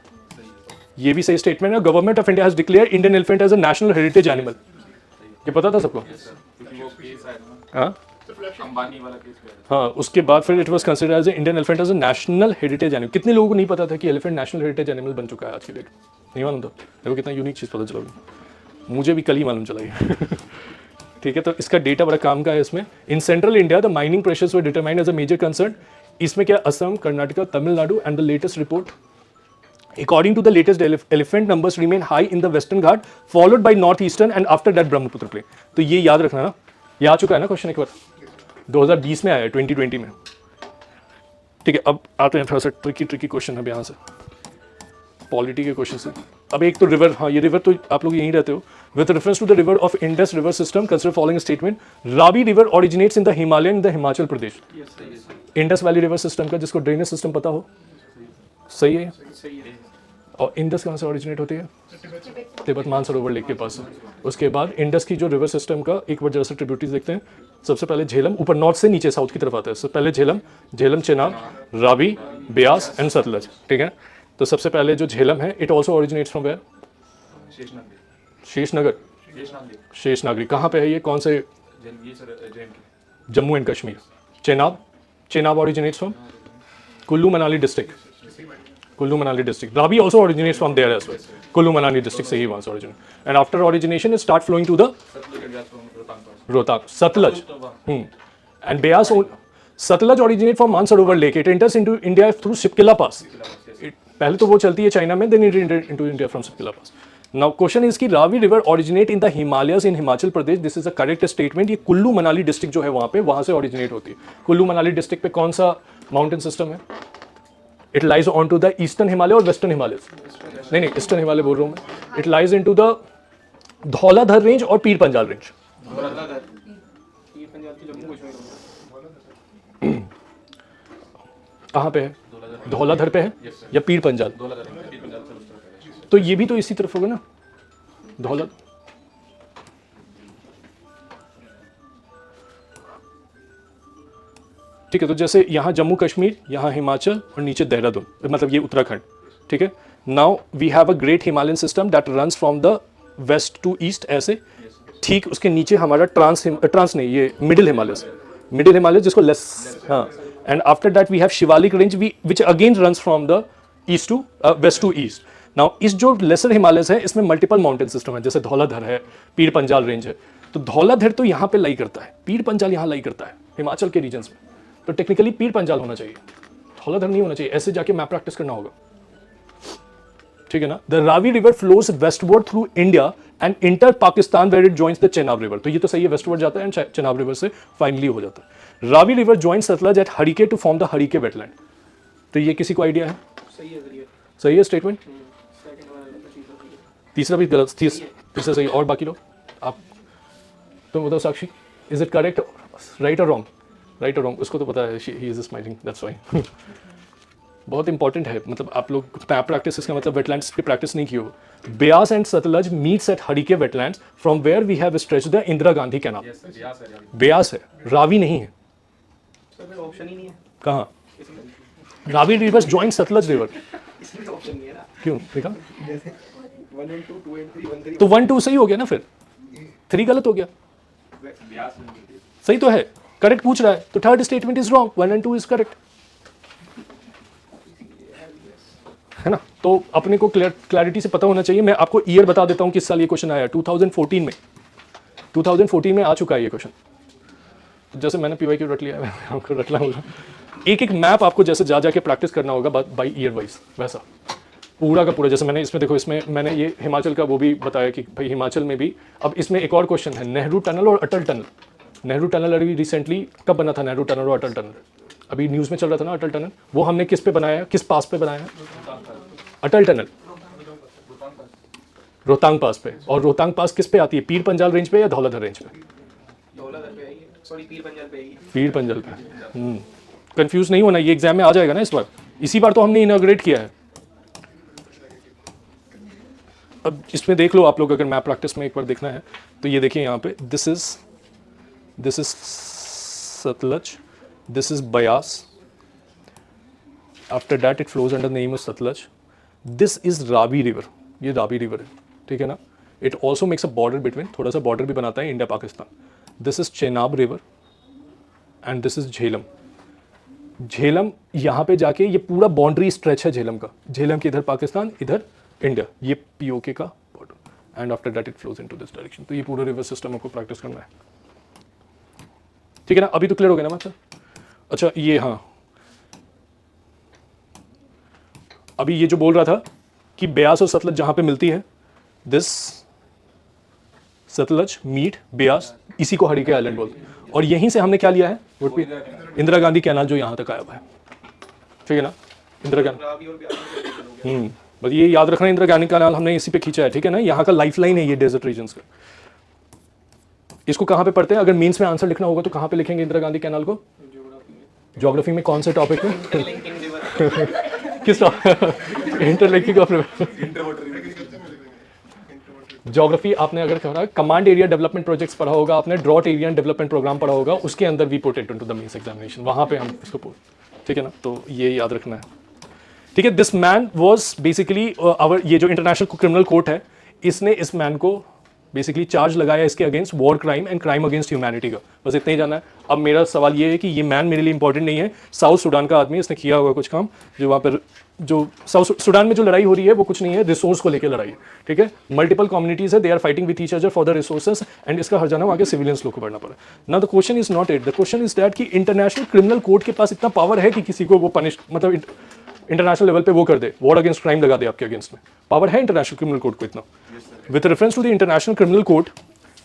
ये भी सही statement है। Government of India has declared Indian elephant as a national heritage animal. ये पता था सबको? क्योंकि वो केस आया था ना, हाँ अंबानी वाला केस पे आया हाँ, उसके बाद फिर it was considered as Indian elephant as a national heritage animal. कितने लोगों को नहीं पता था कि एलिफेंट नेशनल हेरिटेज एनिमल बन चुका है आज की डेट? नहीं मालूम था? देखो कितना यूनिक चीज़ पता चला, मुझे भी कल ही मालूम चला ये। ठीक है, तो इसका डेटा बड़ा काम का है इसमें। In central India the mining pressures were determined as a major concern. इसमें क्या, Assam, Karnataka, Tamil Nadu and the latest report according to the latest elephant numbers remain high in the western ghat followed by northeastern and after that brahmaputra plain। तो ये याद रखना ना, ये आ चुका है ना क्वेश्चन एक बार, 2020 में आया है, 2020 में। ठीक है, अब आते हैं थोड़ा सा ट्रिकी क्वेश्चन अब यहाँ से, पॉलिटी के क्वेश्चन से। अब एक तो रिवर, हाँ ये रिवर तो आप लोग यहीं रहते हो। With reference to the river of Indus river system consider following statement. Ravi river originates in the Himalaya in the Himachal Pradesh. Indus valley river system का जिसको ड्रेनेज सिस्टम पता हो, सही है। और इंडस कहाँ से ओरिजिनेट होती है? तिब्बत मानसरोवर लेक के पास। उसके बाद इंडस की जो रिवर सिस्टम का एक बार जरा से ट्रिब्यूटरीज देखते हैं। सबसे पहले झेलम, ऊपर नॉर्थ से नीचे साउथ की तरफ आता है। सबसे पहले झेलम, चेनाब, रावी, ब्यास एंड सतलज। ठीक है, तो सबसे पहले जो झेलम है it also originates from where? Sheshnagar. Sheshnagari कहाँ पे है ये, कौन से? Jammu and Kashmir. Chenab originates from Kullu Manali district. Kullu Manali district. Ravi also originates from there as well. Kullu Manali district से ही वहाँ से originate. And after origination it start flowing to the Rohtak, Satluj. And Beas, Satluj originate from Mansarovar Lake. It enters into India through Shipkila Pass. पहले तो वो चलती है China में, then it entered into India from Shipkila Pass. Now question is कि Ravi river originate in the Himalayas in Himachal Pradesh. This is a correct statement. ये Kullu Manali district जो है वहाँ पे, वहाँ से originate होती है। कुल्लू मनाली डिस्ट्रिक्ट पे कौन सा माउंटेन सिस्टम है? It lies onto the eastern Himalaya or western Himalayas? नहीं, ईस्टर्न हिमालय बोल रहा हूँ मैं। It lies into the Dhauladhar range और पीर पंजाल रेंज। कहाँ पे है? धौलाधर पे है या पीर पंजाल? तो ये भी तो इसी तरफ होगा ना, धौला। ठीक है, तो जैसे यहाँ जम्मू कश्मीर, यहाँ हिमाचल और नीचे देहरादून, मतलब ये उत्तराखंड। ठीक है, now we have a great Himalayan system that runs from the west to east ऐसे। ठीक उसके नीचे हमारा ट्रांस नहीं, ये मिडिल हिमालय जिसको लेस, हाँ। And after that we have Shivalik range which again runs from the east to west to east. Now इस जो लेसर हिमालयस है इसमें मल्टीपल माउंटेन सिस्टम है, जैसे धौलाधर है, पीर पंजाल रेंज है। तो धौलाधर तो यहाँ पे लाई करता है, पीर पंजाल यहाँ लाई करता है हिमाचल के रीजन्स में। तो टेक्निकली पीर पंजाल होना चाहिए, धौलाधर नहीं होना चाहिए। ऐसे जाके मैप प्रैक्टिस करना होगा, ठीक है ना। The Ravi river flows westward through India and enter Pakistan where it joins the Chenab river. तो ये तो सही है, वेस्टवर्ड जाता है एंड चेनाब रिवर से फाइनली हो जाता है। Ravi river joins Sutlej at Harike to form the Harike wetland. तो ये किसी को आइडिया है? सही है स्टेटमेंट। तीसरा भी गलत, तीसरा सही। और बाकी लोग आप तुम बताओ साक्षी, इज इट करेक्ट, राइट और रॉन्ग? राइट और रॉन्ग उसको तो पता है, he is smiling, that's why. बहुत इंपॉर्टेंट है, मतलब आप लोग मैप प्रैक्टिस, इसका मतलब वेटलैंड्स की प्रैक्टिस नहीं की हो। Beas and Sutlej meets at Harike wetlands from where we have stretch the Indira Gandhi canal. Yes, sir, Beas है यार। ब्यास है, रावी नहीं है। सर ऑप्शन ही नहीं है कहाँ? इसमें, Ravi river join Sutlej river. इसमें ऑप्शन नहीं है ना, क्यों देखा? जैसे 1 and 2, 2 and 3, 1 3 तो 1 2 सही हो गया ना, फिर 3 गलत हो गया। ब्यास नहीं है। सही तो है, करेक्ट पूछ रहा है, तो third statement is wrong, 1 and 2 is correct, है ना। तो अपने को क्लैरिटी से पता होना चाहिए। मैं आपको ईयर बता देता हूँ किस साल ये क्वेश्चन आया। 2014 में, 2014 में आ चुका है ये क्वेश्चन। जैसे मैंने पीवाई क्यू रट लिया है, आपको रटना होगा। एक एक मैप आपको जैसे जा जाके प्रैक्टिस करना होगा बाई ईयर वाइज, वैसा पूरा का पूरा। जैसे मैंने इसमें देखो, इसमें मैंने ये हिमाचल का वो भी बताया कि भाई हिमाचल में भी। अब इसमें एक और क्वेश्चन है, नेहरू टनल और अटल टनल। नेहरू टनल अभी रिसेंटली कब बना था? नेहरू टनल और अटल टनल अभी न्यूज़ में चल रहा था ना, अटल टनल। वो हमने किस पे बनाया है, किस पास पे बनाया है? अटल टनल रोहतांग पास पे। और रोहतांग पास किस पे आती है, पीर पंजाल रेंज पे या धौलाधर रेंज पे? धौलाधर पे आएगी, सॉरी पीर पंजाल पे आएगी। पीर पंजाल पे। कंफ्यूज नहीं होना, ये एग्जाम में आ जाएगा ना इस बार। इसी बार तो हमने इनॉग्रेट किया है। अब इसमें देख लो आप लोग, अगर मैप प्रैक्टिस में एक बार देखना है तो ये देखिए यहाँ पे, this is Sutlej, this is Beas, after that it flows under name of Sutlej, this is Ravi river, ये रावी रिवर है, ठीक है ना। It also makes a border between, थोड़ा सा बॉर्डर भी बनाता है India Pakistan. This is Chenab river and this is Jhelum. Jhelum यहाँ पे जाके ये पूरा बाउंड्री स्ट्रेच है झेलम का, झेलम के इधर पाकिस्तान, इधर इंडिया, ये पीओके का border, and after that it flows into this direction. तो ये पूरा रिवर सिस्टम आपको प्रैक्टिस करना है, ठीक है ना। अभी तो क्लियर हो गया ना मतलब। अच्छा ये, हाँ अभी ये जो बोल रहा था कि ब्यास और सतलज जहां पे मिलती है, दिस सतलज मीट ब्यास, इसी को हरिके आइलैंड बोलते हैं। और यहीं से हमने क्या लिया है, इंदिरा गांधी कैनाल जो यहां तक आया हुआ है, ठीक है ना। इंदिरा गांधी, रावी और ब्यास में बस ये याद रखना, इंदिरा गांधी कैनाल हमने इसी पे खींचा है, ठीक है ना। यहाँ का लाइफलाइन है ये डेजर्ट रीजन्स का। इसको कहाँ पे पढ़ते हैं, अगर मेंस में आंसर लिखना होगा तो कहाँ पे लिखेंगे इंदिरा गांधी कैनाल को? ज्योग्राफी में कौन से टॉपिक में? इंटरलिंकिंग रिवर, किस इंटरलिंकिंग ऑफ ज्योग्राफी आपने अगर कहा कमांड एरिया डेवलपमेंट प्रोजेक्ट्स पढ़ा होगा आपने, ड्रॉट एरिया डेवलपमेंट प्रोग्राम पढ़ा होगा, उसके अंदर we put it into the mains examination, वहां पे हम इसको ठीक है ना। तो ये याद रखना है, ठीक है। This man was basically our, ये जो इंटरनेशनल क्रिमिनल कोर्ट है, इसने इस मैन को बेसिकली चार्ज लगाया इसके against war crime and crime against humanity का, बस इतना ही जाना है। अब मेरा सवाल ये है कि ये मैन मेरे लिए इंपॉर्टेंट नहीं है, साउथ सूडान का आदमी, इसने किया होगा कुछ काम, जो वहाँ पर जो साउथ सूडान में जो लड़ाई हो रही है वो कुछ नहीं है, रिसोर्स को लेकर लड़ाई है, ठीक है। मल्टीपल कम्युनिटीज है, they are fighting with each other for the resources, and इसका हर जाना वहाँ के सिविलियंस लोग को बढ़ना पड़ा। ना the question is not it, the question is that कि इंटरनेशनल क्रिमिनल कोर्ट के पास इतना पावर है कि किसी को वो पनिश, मतलब इंटरनेशनल लेवल पे वो कर दे, वॉर अगेंस्ट क्राइम लगा दे आपके अगेंस्ट में, पावर है इंटरनेशनल क्रिमिनल कोर्ट को इतना। With reference to the international criminal court,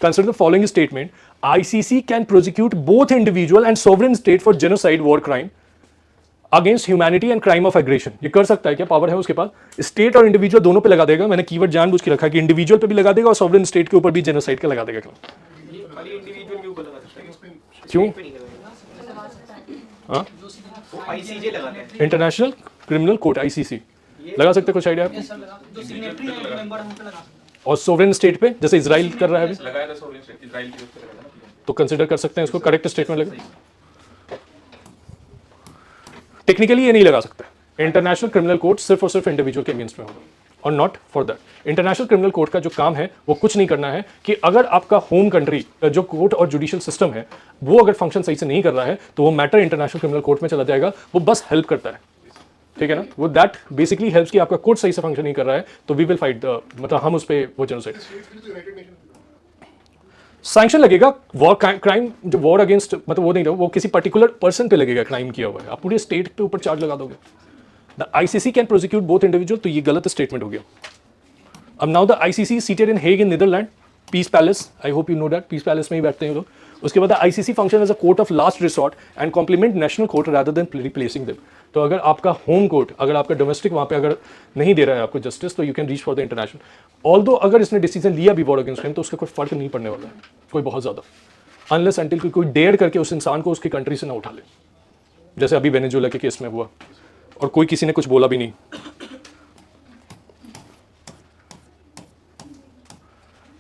consider the following statement: ICC can prosecute both individual and sovereign state for genocide, war crime against humanity and crime of aggression। ये कर सकता है क्या, power है उसके पास, state और individual दोनों पे लगा देगा। मैंने कीवर्ड जानबूझ के रखा कि इंडिविजुअल पे भी लगा देगा और सॉवरेन स्टेट के ऊपर भी जेनोसाइड का लगा देगा। खाली इंडिविजुअल के ऊपर लगा सकता है, क्यों? पे नहीं लगेगा। हाँ, वो आईसीजे लगाते हैं, इंटरनेशनल क्रिमिनल कोर्ट ICC लगा सकते हैं, कुछ आइडिया आपको? जो सिग्नेटरी है मेंबर हम पे लगा। और सोवरेन स्टेट पे, जैसे इजराइल कर रहा है अभी, लगाया था सोवरेन स्टेट, इजराइल की उससे लगाया था ना। तो कंसिडर कर सकते हैं इसको, करेक्ट स्टेटमेंट लगे। टेक्निकली ये नहीं लगा सकते, इंटरनेशनल क्रिमिनल कोर्ट सिर्फ और सिर्फ इंडिविजुअल के अगेंस्ट में होगा, और not for that. International criminal court का जो काम है वो कुछ नहीं करना है कि अगर आपका होम कंट्री जो कोर्ट और जुडिशियल सिस्टम है वो अगर फंक्शन सही से नहीं कर रहा है तो वो मैटर इंटरनेशनल क्रिमिनल कोर्ट में चला जाएगा, वो बस हेल्प करता है, ठीक है ना। वो दैट बेसिकली हेल्प्स कि आपका कोर्ट सही से फंक्शन नहीं कर रहा है तो वी विल फाइट द, मतलब हम उस पर वो जेनोसाइड सैंक्शन लगेगा। वॉर क्राइम, जो वॉर अगेंस्ट, मतलब वो नहीं, वो किसी पर्टिकुलर पर्सन पे लगेगा क्राइम किया हुआ है, आप पूरे स्टेट पे ऊपर चार्ज लगा दोगे। The ICC can prosecute both individual, तो ये गलत स्टेटमेंट हो गया। अब now the ICC seated in Hague in Netherland, peace palace, I hope you know that, peace palace में ही बैठते हैं लोग। उसके बाद ICC function as a court of last resort and complement national court rather than replacing them. तो अगर आपका होम कोर्ट, अगर आपका डोमेस्टिक वहाँ पे अगर नहीं दे रहा है आपको जस्टिस, तो you can reach for the international. Although अगर इसने डिसीजन लिया भी वॉर अगेंस्ट क्राइम तो उसका कोई फर्क नहीं पड़ने वाला है, कोई बहुत ज़्यादा, अनलेस अंटिल कोई डेयर करके उस इंसान को उसकी कंट्री से ना उठा ले, जैसे अभी वेनेजुएला के केस में हुआ, और कोई किसी ने कुछ बोला भी नहीं।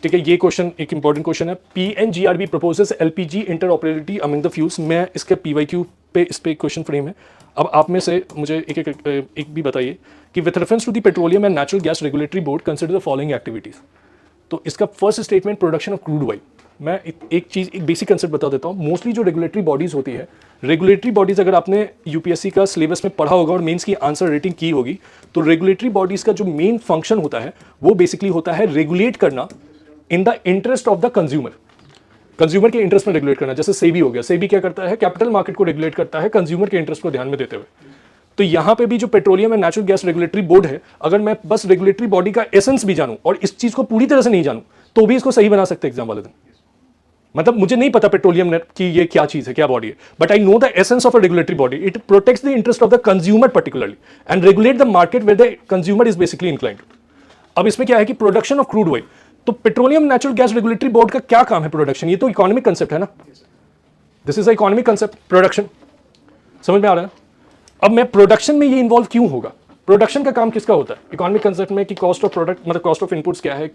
ठीक है, ये क्वेश्चन एक इंपॉर्टेंट क्वेश्चन है। PNGRB proposes LPG interoperability among the fuels। मैं इसके PYQ पे इस पे क्वेश्चन फ्रेम है। अब आप में से मुझे एक भी बताइए कि with reference to the petroleum and natural gas regulatory board consider the following activities. तो इसका first statement production of crude oil. मैं एक बेसिक कंसेप्ट बता देता हूँ। मोस्टली जो रेगुलेटरी बॉडीज होती है, रेगुलेटरी बॉडीज अगर आपने यूपीएससी का सिलेबस में पढ़ा होगा और मेंस की आंसर रेटिंग की होगी, तो रेगुलेटरी बॉडीज का जो मेन फंक्शन होता है वो बेसिकली होता है रेगुलेट करना in the interest of the consumer. Consumer के इंटरेस्ट में रेगुलेट करना। जैसे सेबी हो गया, सेबी क्या करता है, कैपिटल मार्केट को रेगुलेट करता है कंज्यूमर के इंटरेस्ट को ध्यान में देते हुए। तो यहाँ पे भी जो petroleum and natural gas regulatory board है, अगर मैं बस रेगुलेटरी बॉडी का एसेंस भी जानूं और इस चीज को पूरी तरह से नहीं जानूं तो भी इसको सही बना सकते एग्जाम वाले दिन। मतलब मुझे नहीं पता पेट्रोलियम नेट की ये क्या चीज है, क्या बॉडी है, but I know the essence of a regulatory body. It protects the interest of the consumer particularly and regulate the market where the consumer is basically inclined. अब इसमें क्या है कि प्रोडक्शन ऑफ क्रूड ऑयल, तो petroleum natural gas regulatory board का क्या काम है? प्रोडक्शन। ये तो इकोनॉमिक कंसेप्ट है ना, this is a economic concept, production. समझ में आ रहा है? अब मैं प्रोडक्शन में ये इन्वॉल्व क्यों होगा? प्रोडक्शन का काम किसका होता है इकोनॉमिक कंसेप्ट में? कि कॉस्ट ऑफ प्रोडक्ट मतलब कॉस्ट ऑफ इनपुट्स क्या है,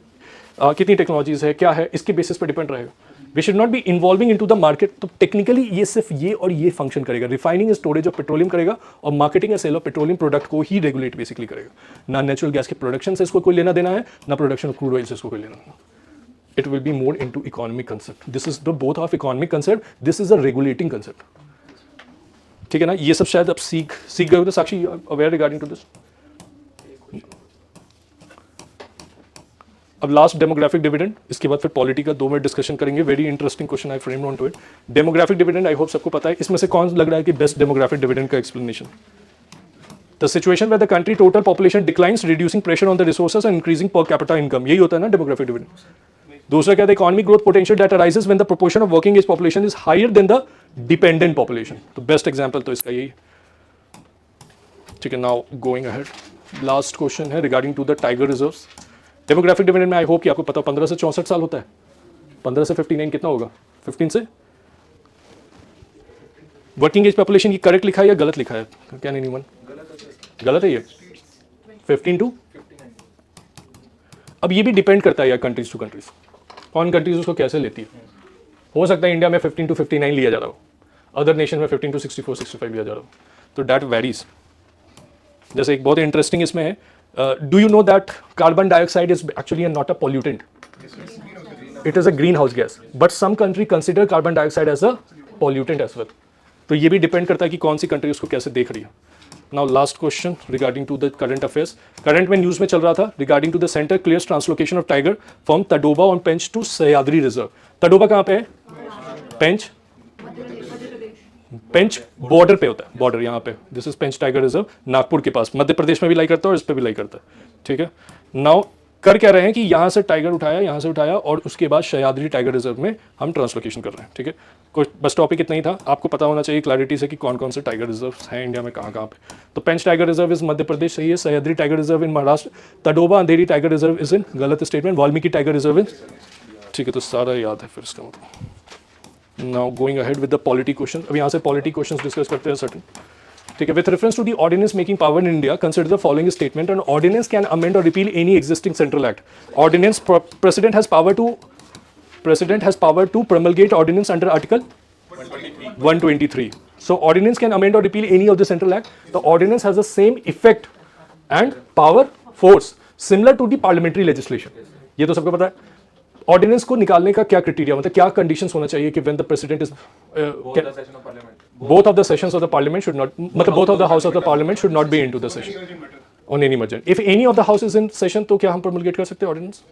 कितनी टेक्नोलॉजीज है, क्या है, इसके बेसिस पे डिपेंड रहेगा। We should not be involving into the market. तो टेक्निकली ये सिर्फ ये और ये फंक्शन करेगा, रिफाइनिंग स्टोरेज ऑफ पेट्रोलियम करेगा और marketing and sale of petroleum product को ही रेगुलेट बेसिकली करेगा। ना नेचुरल गैस के प्रोडक्शन से इसको कोई लेना देना है, ना प्रोडक्शन ऑफ क्रूड ऑयल से इसको कोई लेना देना। It will be more into economic concept. This is the both of economic concept. This is a regulating concept. ठीक है ना? ये सब शायद आप सीख गए हो। तो साक्षी, aware regarding to this? अब लास्ट डेमोग्राफिक डिविडेंड, इसके बाद फिर पॉलिटी का 2 मिनट डिस्कशन करेंगे। Very interesting question I framed onto it. Demographic dividend I hope सबको पता है। इसमें से कौन लग रहा है कि बेस्ट डेमोग्राफिक डिविडेंड का explanation? The situation where the country total population declines, reducing pressure on the resources and increasing per capita income. यही होता है ना डेमोग्राफिक डिविडेंड। दूसरा क्या है? Economic growth potential that arises when the proportion of working age population is higher than the dependent population. तो best example तो इसका यही। ठीक है, now going ahead, last question है regarding to the tiger reserves. Demographic dividend में I hope कि आपको पता 15 से 64 साल होता है। 15 से 59 कितना होगा? 15 से वर्किंग एज पॉपुलेशन। ये करेक्ट लिखा है या गलत लिखा है? क्या नहीं मन गलत है ये 15 टू। अब ये भी डिपेंड करता है यार कंट्रीज टू कंट्रीज, कौन कंट्रीज उसको कैसे लेती है। हो सकता है इंडिया में 15 टू 59 लिया जा रहा हो, अदर नेशन में 15 टू 64 65 लिया जा रहा हो, तो दैट वेरीज। जैसे एक बहुत इंटरेस्टिंग इसमें है, do you know that carbon dioxide is actually not a pollutant, it is a green house gas, but some country consider carbon dioxide as a pollutant as well. तो ये भी depend करता है कि कौन सी कंट्री उसको कैसे देख रही है। Now last question regarding to the current affairs. Current में न्यूज़ में चल रहा था regarding to the center clears translocation of tiger from Tadoba on Pench to Sahyadri reserve. Tadoba कहाँ पे है? पेंच, पेंच बॉर्डर पे होता है, बॉर्डर यहाँ पे। This is Pench tiger reserve, Nagpur के पास, मध्य प्रदेश में भी लाई करता है और इस पे भी लाई करता है। ठीक है, नाउ कर क्या रहे हैं कि यहाँ से टाइगर उठाया, यहाँ से उठाया और उसके बाद सह्याद्री टाइगर रिजर्व में हम ट्रांसलोकेशन कर रहे हैं। ठीक है, कुछ बस टॉपिक इतना ही था, आपको पता होना चाहिए क्लैरिटी से कि कौन कौन से टाइगर रिजर्व हैं इंडिया में, कहाँ कहाँ पे। तो Pench tiger reserve is Madhya Pradesh सही है, Sahyadri tiger reserve in Maharashtra, Tadoba Andhari tiger reserve is in गलत statement, Valmiki tiger reserve in. ठीक है, तो सारा याद है फिर इसका मतलब। Now going ahead with the polity question. अब यहाँ से पॉलिटी क्वेश्चन डिस्कस करते हैं सर्टन। ठीक है, with reference to the ordinance making power in India consider the following statement. An ordinance can amend और repeal any existing central act. Ordinance president has power to promulgate ordinance under article 123. So ordinance can amend or repeal any of the central act. The ordinance has the same effect and power, force similar to the parliamentary legislation. ये तो सबको पता है। Ordinance को निकालने का क्या criteria, मतलब क्या कंडीशंस होना चाहिए कि when the president is both of the sessions of the parliament should not, मतलब both of the house of the parliament should not be into the session on any merger. If any of the house is in session, तो क्या हम promulgate कर सकते हैं ordinance?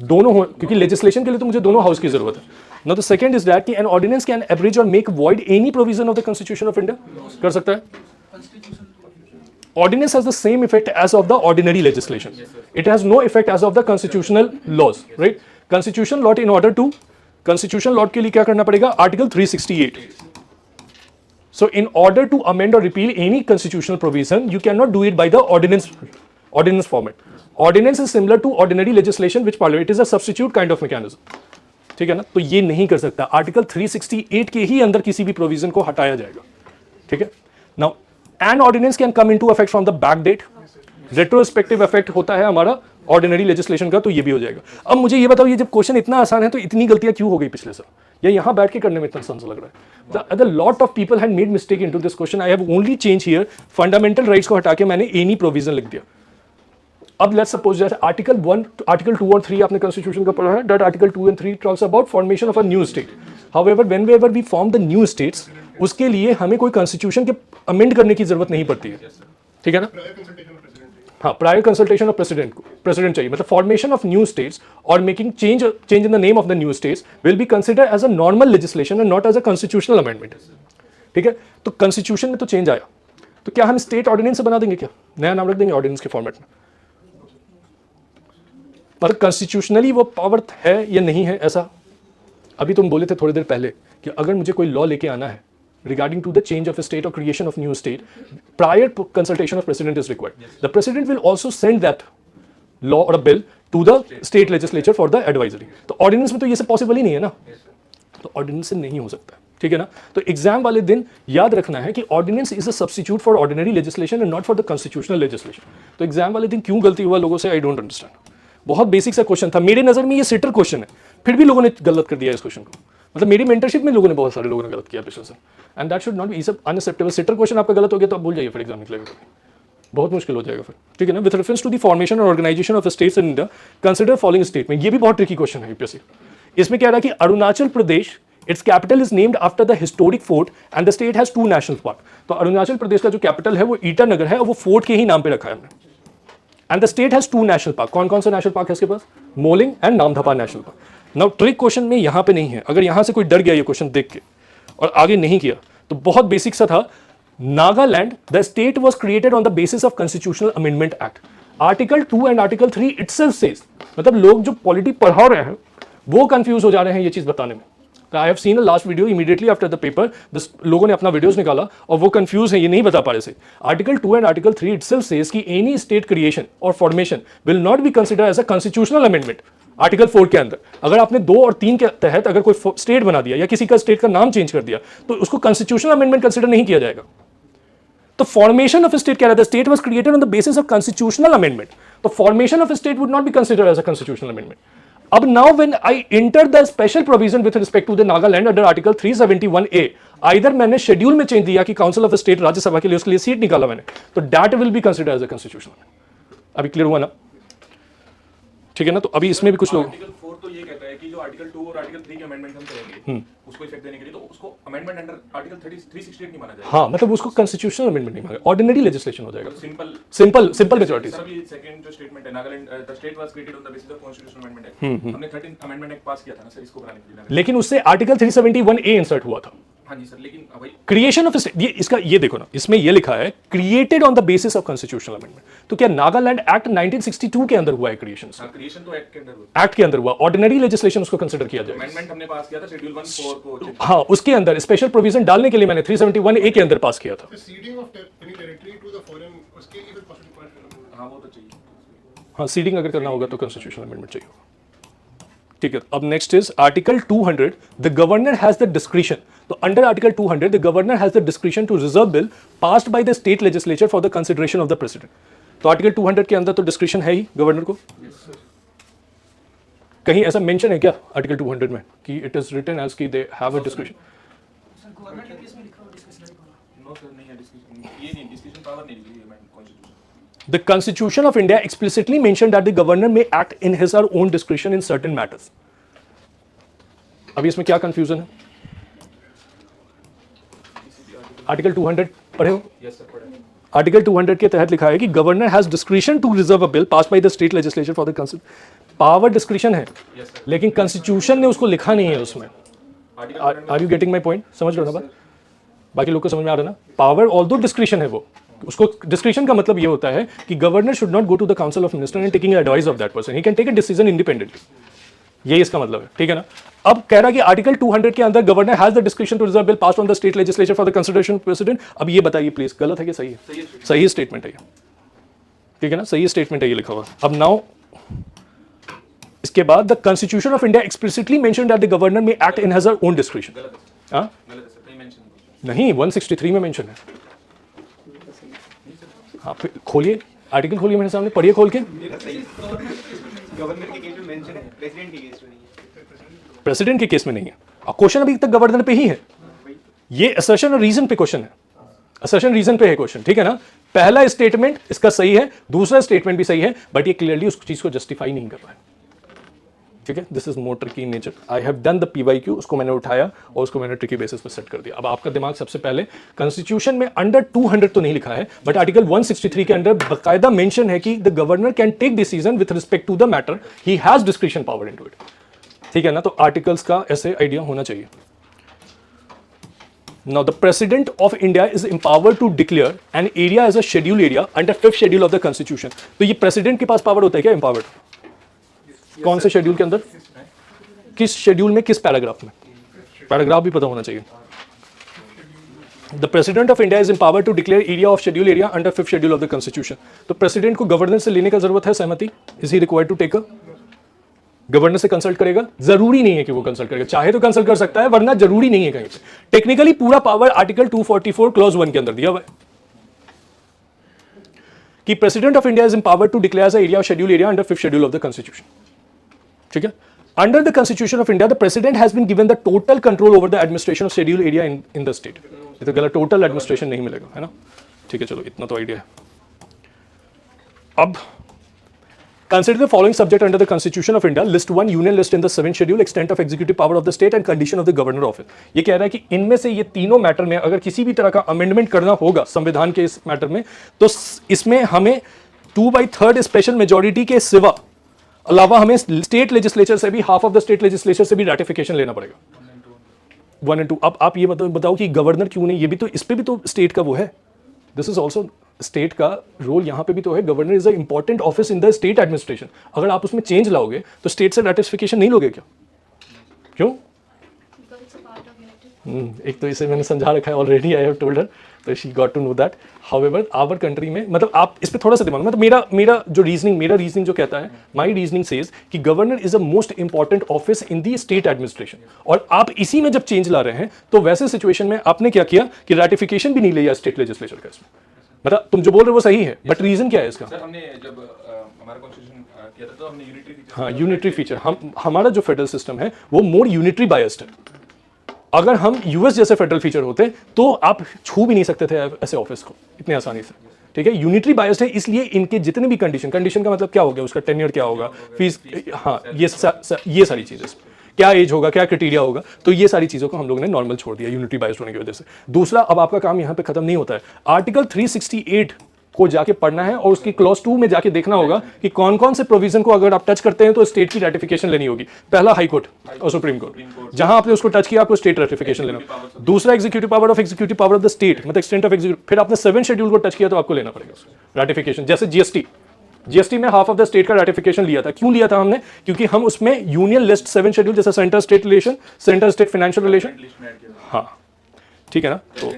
दोनों हो, क्योंकि लेजिस्लेशन के लिए तो मुझे दोनों हाउस की जरूरत है। Now the second is that कि an ordinance can abridge or make void any provision of the constitution of India, कर सकता है। Ordinance has the same effect as of the ordinary legislation. It has no effect as of the constitutional laws, right? Constitutional law constitutional law के लिए क्या करना पड़ेगा? Article 368. So in order to amend or repeal any constitutional provision, you cannot do it by the ordinance format. Ordinance is similar to ordinary legislation which parliament, it is a substitute kind of mechanism. ठीक है ना, तो ये नहीं कर सकता। Article 368 के ही अंदर किसी भी प्रोविजन को हटाया जाएगा। ठीक है, now an ordinance can come into effect from the back date, retrospective effect होता है हमारा ऑर्डिनरी लेजिस्लेशन का, तो ये भी हो जाएगा। अब मुझे ये बताओ, ये जब क्वेश्चन इतना आसान है तो इतनी गलतियां क्यों हो गई पिछले साल, या यहाँ बैठ के करने में इतना आसान लग रहा है? The lot of people had made mistake into this question. I have only change here fundamental rights को हटा के मैंने एनी प्रोविजन लिख दिया। अब लेट्स सपोज जैसे आर्टिकल 1, आर्टिकल 2 और 3 आपने कॉन्स्टिट्यूशन का पढ़ा है, that article 2 and 3 talks about formation of a new state. However whenever we form the new states, उसके लिए हमें कोई कॉन्स्टिट्यूशन के अमेंड करने की जरूरत नहीं पड़ती है, ठीक है ना? हाँ, प्रायर कंसल्टेशन ऑफ प्रेसिडेंट चाहिए। मतलब फॉर्मेशन ऑफ न्यू स्टेट्स और making change in the name of the new states will be consider as a normal legislation and not as a constitutional amendment, ठीक है? तो कॉन्स्टिट्यूशन में तो change आया, तो क्या हम स्टेट ऑर्डिनेंस से बना देंगे, क्या नया नाम रख देंगे ऑर्डिनेंस के फॉर्मेट में? पर कॉन्स्टिट्यूशनली वो पावर है या नहीं है, ऐसा अभी तुम बोले थे थोड़ी देर पहले कि अगर मुझे कोई लॉ लेके आना है regarding to the change of a state or creation of new state, prior consultation of president is required. The president will also send that law or a bill to the state legislature for the advisory. तो ordinance में तो ये सब possible ही नहीं है ना, तो ordinance से नहीं हो सकता, ठीक है ना? तो एग्जाम वाले दिन याद रखना है कि ordinance is a substitute for ordinary legislation and not for the constitutional legislation. तो एग्जाम वाले दिन क्यों गलती हुआ लोगों से, I don't understand. बहुत बेसिक सा क्वेश्चन था, मेरे नजर में ये सिटर क्वेश्चन है, फिर भी लोगों ने गलत कर दिया इस क्वेश्चन को। मतलब मेरी मेंटरशिप में लोगों ने, बहुत सारे लोगों ने गलत किया पिछले साल, and that should not B, सब अनएक्सेप्टेबल। सिटर क्वेश्चन आपका गलत हो गया तो आप भूल जाइए, फिर एग्जाम निकलेगा बहुत मुश्किल हो जाएगा फिर, ठीक है ना? With reference to the formation और organisation of states in India, consider following statement. ये भी बहुत ट्रिकी क्वेश्चन है यूपीएससी। इसमें कह रहा है कि Arunachal Pradesh, its capital is named after the historic fort and the state has 2 national park. तो अरुणाचल प्रदेश का जो कैपिटल है वो ईटानगर है और वो फोर्ट के ही नाम पे रखा है हमने। And the state has 2 national park. कौन कौन सा नेशनल पार्क है इसके पास? Mouling and Namdapha national park. Now trick question में यहाँ पे नहीं है, अगर यहाँ से कोई डर गया ये क्वेश्चन देख के और आगे नहीं किया, तो बहुत बेसिक सा था, Nagaland the state was created on the basis of constitutional amendment act. Article 2 and article 3 itself says, मतलब लोग जो पॉलिटी पढ़ा रहे हैं वो कंफ्यूज हो जा रहे हैं ये चीज बताने में। I have seen a last video immediately after the paper, लोगों ने अपना वीडियोस निकाला और वो कंफ्यूज है, ये नहीं बता पा रहे थे। Article 2 and article 3 itself says कि एनी स्टेट क्रिएशन और formation will not be consider as a constitutional amendment. Article 4 के अंदर अगर आपने 2 और 3 के तहत अगर कोई स्टेट बना दिया या किसी का स्टेट का नाम चेंज कर दिया तो उसको कॉन्स्टिट्यूशनल अमेंडमेंट कंसिडर नहीं किया जाएगा। तो फॉर्मेशन ऑफ स्टेट कह रहा था, state was created on the basis of constitutional amendment, तो formation of state would not be considered as a constitutional amendment. अब now when I enter the special provision with respect to the Nagaland under article 371A, either मैंने schedule में change दिया कि council of state Rajya Sabha के लिए उसके लिए seat निकाला मैंने, तो that will be considered as a constitutional amendment. अभी क्लियर हुआ ना, ठीक है ना? तो अभी इसमें भी कुछ लोग, आर्टिकल 4 तो ये कहता है कि जो आर्टिकल 2 और आर्टिकल 3 के अमेंडमेंट हम करेंगे उसको इफेक्ट देने के लिए, तो उसको अमेंडमेंट अंडर आर्टिकल 368 नहीं माना जाएगा। हाँ, मतलब उसको कॉन्स्टिट्यूशनल अमेंडमेंट नहीं माना, ऑर्डिनरी लेजिस्लेशन हो जाएगा, सिंपल सिंपल मेजॉरिटी। सर अभी सेकंड जो स्टेटमेंट है, Nagaland the state was created on the basis of constitutional amendment act, हमने 13th अमेंडमेंट एक्ट पास किया था ना सर इसको बनाने के लिए, लेकिन उससे आर्टिकल 371A इंसर्ट हुआ था। हाँ जी सर, लेकिन भाई क्रिएशन ऑफ स्टेट, ये इसका ये देखो ना, इसमें ये लिखा है created on the basis of constitutional amendment. तो क्या नागालैंड एक्ट 1962 के अंदर हुआ है क्रिएशन? क्रिएशन तो एक्ट के अंदर हुआ, एक्ट के अंदर हुआ, ऑर्डिनरी लेजिस्लेशन उसको कंसीडर किया जाएगा। अमेंडमेंट हमने पास किया था शेड्यूल 1/4 को। हाँ, उसके अंदर स्पेशल प्रोविजन डालने के लिए मैंने 371A के अंदर पास किया था। The ceding of any territory to the foreign, उसके लिए भी possible। हाँ वो तो चाहिए। हाँ, सीडिंग अगर करना होगा तो कॉन्स्टिट्यूशनल अमेंडमेंट चाहिए होगा, ठीक है। अब next is article 200, the governor has the discretion. तो under article 200 the governor has the discretion to reserve bill passed by the state legislature for the consideration of the president. तो article 200 के अंदर तो डिस्क्रिशन है ही governor को। कहीं ऐसा mention है क्या आर्टिकल 200 में कि इट इज रिटन एज कि they have a discretion? No sir, नहीं है डिस्कशन, ये नहीं डिस्कशन पावर नहीं दी है constitution. The Constitution of India explicitly mentioned that the governor may act in his or own discretion in certain matters. अभी इसमें क्या कंफ्यूजन है? आर्टिकल 200 पढ़े हो? यस सर, पढ़ा है। आर्टिकल 200 के तहत लिखा है कि governor has discretion to reserve a bill pass by the state legislature for the council. Power discretion है, लेकिन कॉन्स्टिट्यूशन ने उसको लिखा नहीं है उसमें। Are you getting my point? समझ रहे हो ना बात? बाकी लोग को समझ में आ रहा है ना? पावर ऑल्दो डिस्क्रिशन है, वो उसको डिस्क्रिशन का मतलब ये होता है कि governor should not go to the council of minister and taking advice of that person, he can take a decision independently. यही इसका मतलब है, ठीक है ना? अब कह रहा है कि आर्टिकल 200 के अंदर governor has the discretion to reserve bill passed on the state legislature for the consideration president. अब ये बताइए प्लीज, गलत है कि सही है? सही स्टेटमेंट है ये, ठीक है ना? सही स्टेटमेंट है ये लिखा हुआ। अब नाउ इसके बाद the constitution of India explicitly mentioned that the governor may act in his own discretion. गलत है सर, कहीं मेंशन नहीं, 163 में मेंशन है। हाँ फिर खोलिए, आर्टिकल खोलिए मेरे सामने, पढ़िए खोल के। गवर्नर के केस में मेंशन है, प्रेसिडेंट के केस में नहीं है। प्रेसिडेंट के केस में नहीं है, और क्वेश्चन अभी तक गवर्नर पे ही है। ये असर्शन और रीजन पे क्वेश्चन है, असर्शन रीजन पे है क्वेश्चन, ठीक है ना। पहला स्टेटमेंट इसका सही है, दूसरा स्टेटमेंट भी सही है, बट ये क्लियरली उस चीज को जस्टिफाई नहीं कर रहा है, ठीक है। This is more tricky in nature. I have done the PYQ, उसको मैंने उठाया और उसको मैंने ट्रिकी बेसिस पर सेट कर दिया। अब आपका दिमाग सबसे पहले, कॉन्स्टिट्यूशन में अंडर 200 तो नहीं लिखा है, बट आर्टिकल 163 के अंदर बाकायदा मेंशन है कि the governor can take decision with respect to the matter, he has description power into it, ठीक है ना। तो आर्टिकल्स का ऐसे आइडिया होना चाहिए। Now the President of India is empowered to declare an area as a scheduled area under 5th schedule of the Constitution. तो ये प्रेसिडेंट के पास पावर होता है क्या empowered? कौन से शेड्यूल के अंदर, किस शेड्यूल में, किस पैराग्राफ में? पैराग्राफ भी पता होना चाहिए। The President of India is empowered to declare area of scheduled area under 5th schedule of the Constitution. तो प्रेसिडेंट को गवर्नर से लेने का जरूरत है सहमति? Is he required to take a? Governor से कंसल्ट करेगा? जरूरी नहीं है कि वो कंसल्ट करेगा, चाहे तो कंसल्ट कर सकता है, वरना जरूरी नहीं है कहीं पे। टेक्निकली पूरा पावर आर्टिकल 244 क्लॉज 1 के अंदर दिया हुआ है कि president of India is empowered to declare as area of schedule area under 5th schedule of the constitution, ठीक है। Under the constitution of India the president has been given the total control over the administration of schedule area in the state. ये तो गलत, total administration नहीं मिलेगा, है ना, ठीक है। चलो इतना तो आइडिया है। अब consider the following subject under the Constitution of India. List 1 union list in the 7th schedule, extent of executive power of the state and condition of the governor office. ये कह रहा है कि इनमें से ये तीनों मैटर में अगर किसी भी तरह का अमेंडमेंट करना होगा संविधान के इस मैटर में, तो इसमें हमें 2/3 स्पेशल मेजोरिटी के सिवा अलावा हमें स्टेट लेजिस्लेचर से भी, half of the state legislature से भी रैटिफिकेशन लेना पड़ेगा। 1 और 2। अब आप ये बताओ कि गवर्नर क्यों नहीं, ये भी तो, इस पे भी तो स्टेट का वो है। दिस इज ऑल्सो स्टेट का रोल यहाँ पे भी तो है। Governor is a important office in the state administration. अगर आप उसमें चेंज लाओगे तो स्टेट से रैटिफिकेशन नहीं लोगे क्या? क्यों? एक तो इसे मैंने समझा रखा है already, I have told her, तो she got to know that. However our country में, मतलब आप इस पे थोड़ा सा दिमाग, मतलब मेरा जो रीजनिंग जो कहता है, माई रीजनिंग सेज कि governor is a most important office in the state administration, और आप इसी में जब चेंज ला रहे हैं तो वैसे सिचुएशन में आपने क्या किया कि रैटिफिकेशन भी नहीं लिया स्टेट लेजिस्लेचर का इसमें। मतलब तुम जो बोल रहे हो वो सही है, बट रीजन क्या है इसका? सर हमने जब हमारा कॉन्स्टिट्यूशन किया था तो हमने यूनिटरी फीचर, हाँ यूनिटरी फीचर, हमारा जो फेडरल सिस्टम है वो मोर यूनिटरी बायस्ड है। अगर हम यूएस जैसे फेडरल फीचर होते तो आप छू भी नहीं सकते थे ऐसे ऑफिस को इतने आसानी से, ठीक है। यूनिटरी बायस्ड है, इसलिए इनके जितने भी कंडीशन का मतलब क्या हो गया, उसका टेन्योर क्या होगा, फीस, हाँ ये सारी चीजें, क्या एज होगा, क्या क्राइटेरिया होगा, तो ये सारी चीज़ों को हम लोगों ने नॉर्मल छोड़ दिया यूनिटरी बायस्ड होने की वजह से। दूसरा, अब आपका काम यहाँ पे खत्म नहीं होता है। आर्टिकल 368 को जाके पढ़ना है और उसकी क्लॉज 2 में जाके देखना होगा कि कौन कौन से प्रोविजन को अगर आप टच करते हैं तो स्टेट की रैटिफिकेशन लेनी होगी। पहला हाई कोर्ट और सुप्रीम कोर्ट, जहां आपने उसको टच किया आपको स्टेट रैटिफिकेशन लेना। दूसरा executive power of the state, मतलब एक्सटेंट ऑफ एग्जीक्यूटिव। फिर आपने 7th शेड्यूल को टच किया तो आपको लेना पड़ेगा रैटिफिकेशन। जैसे जीएसटी में हाफ ऑफ द स्टेट का रैटिफिकेशन लिया था। क्यों लिया था हमने? क्योंकि हम उसमें यूनियन लिस्ट 7 शेड्यूल, जैसे centre state relation, centre state financial relation, हाँ ठीक है ना, तो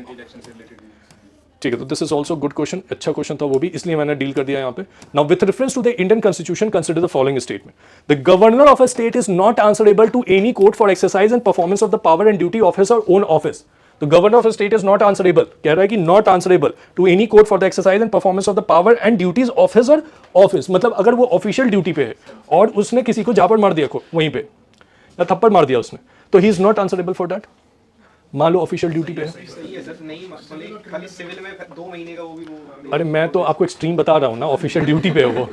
ठीक है। तो this is also good question, अच्छा क्वेश्चन था वो भी, इसलिए मैंने डील कर दिया यहाँ पे। Now with reference to the Indian constitution consider the following statement. The governor of a state is not answerable to any court for exercise and performance of the power and duty of his और own office. तो governor of a state is not answerable, कह रहा है कि not answerable to any court for the exercise and performance of the power and duties of his और office. मतलब अगर वो ऑफिशियल ड्यूटी पे है और उसने किसी को झापड़ मार दिया वहीं पे या थप्पड़ मार दिया उसने, तो he is not answerable for that. मान लो ऑफिशियल ड्यूटी पे है। सही है सर, नहीं मतलब खाली सिविल में 2 महीने का वो भी वो। अरे मैं तो आपको एक्सट्रीम बता रहा हूँ ना, ऑफिशियल ड्यूटी पे है वो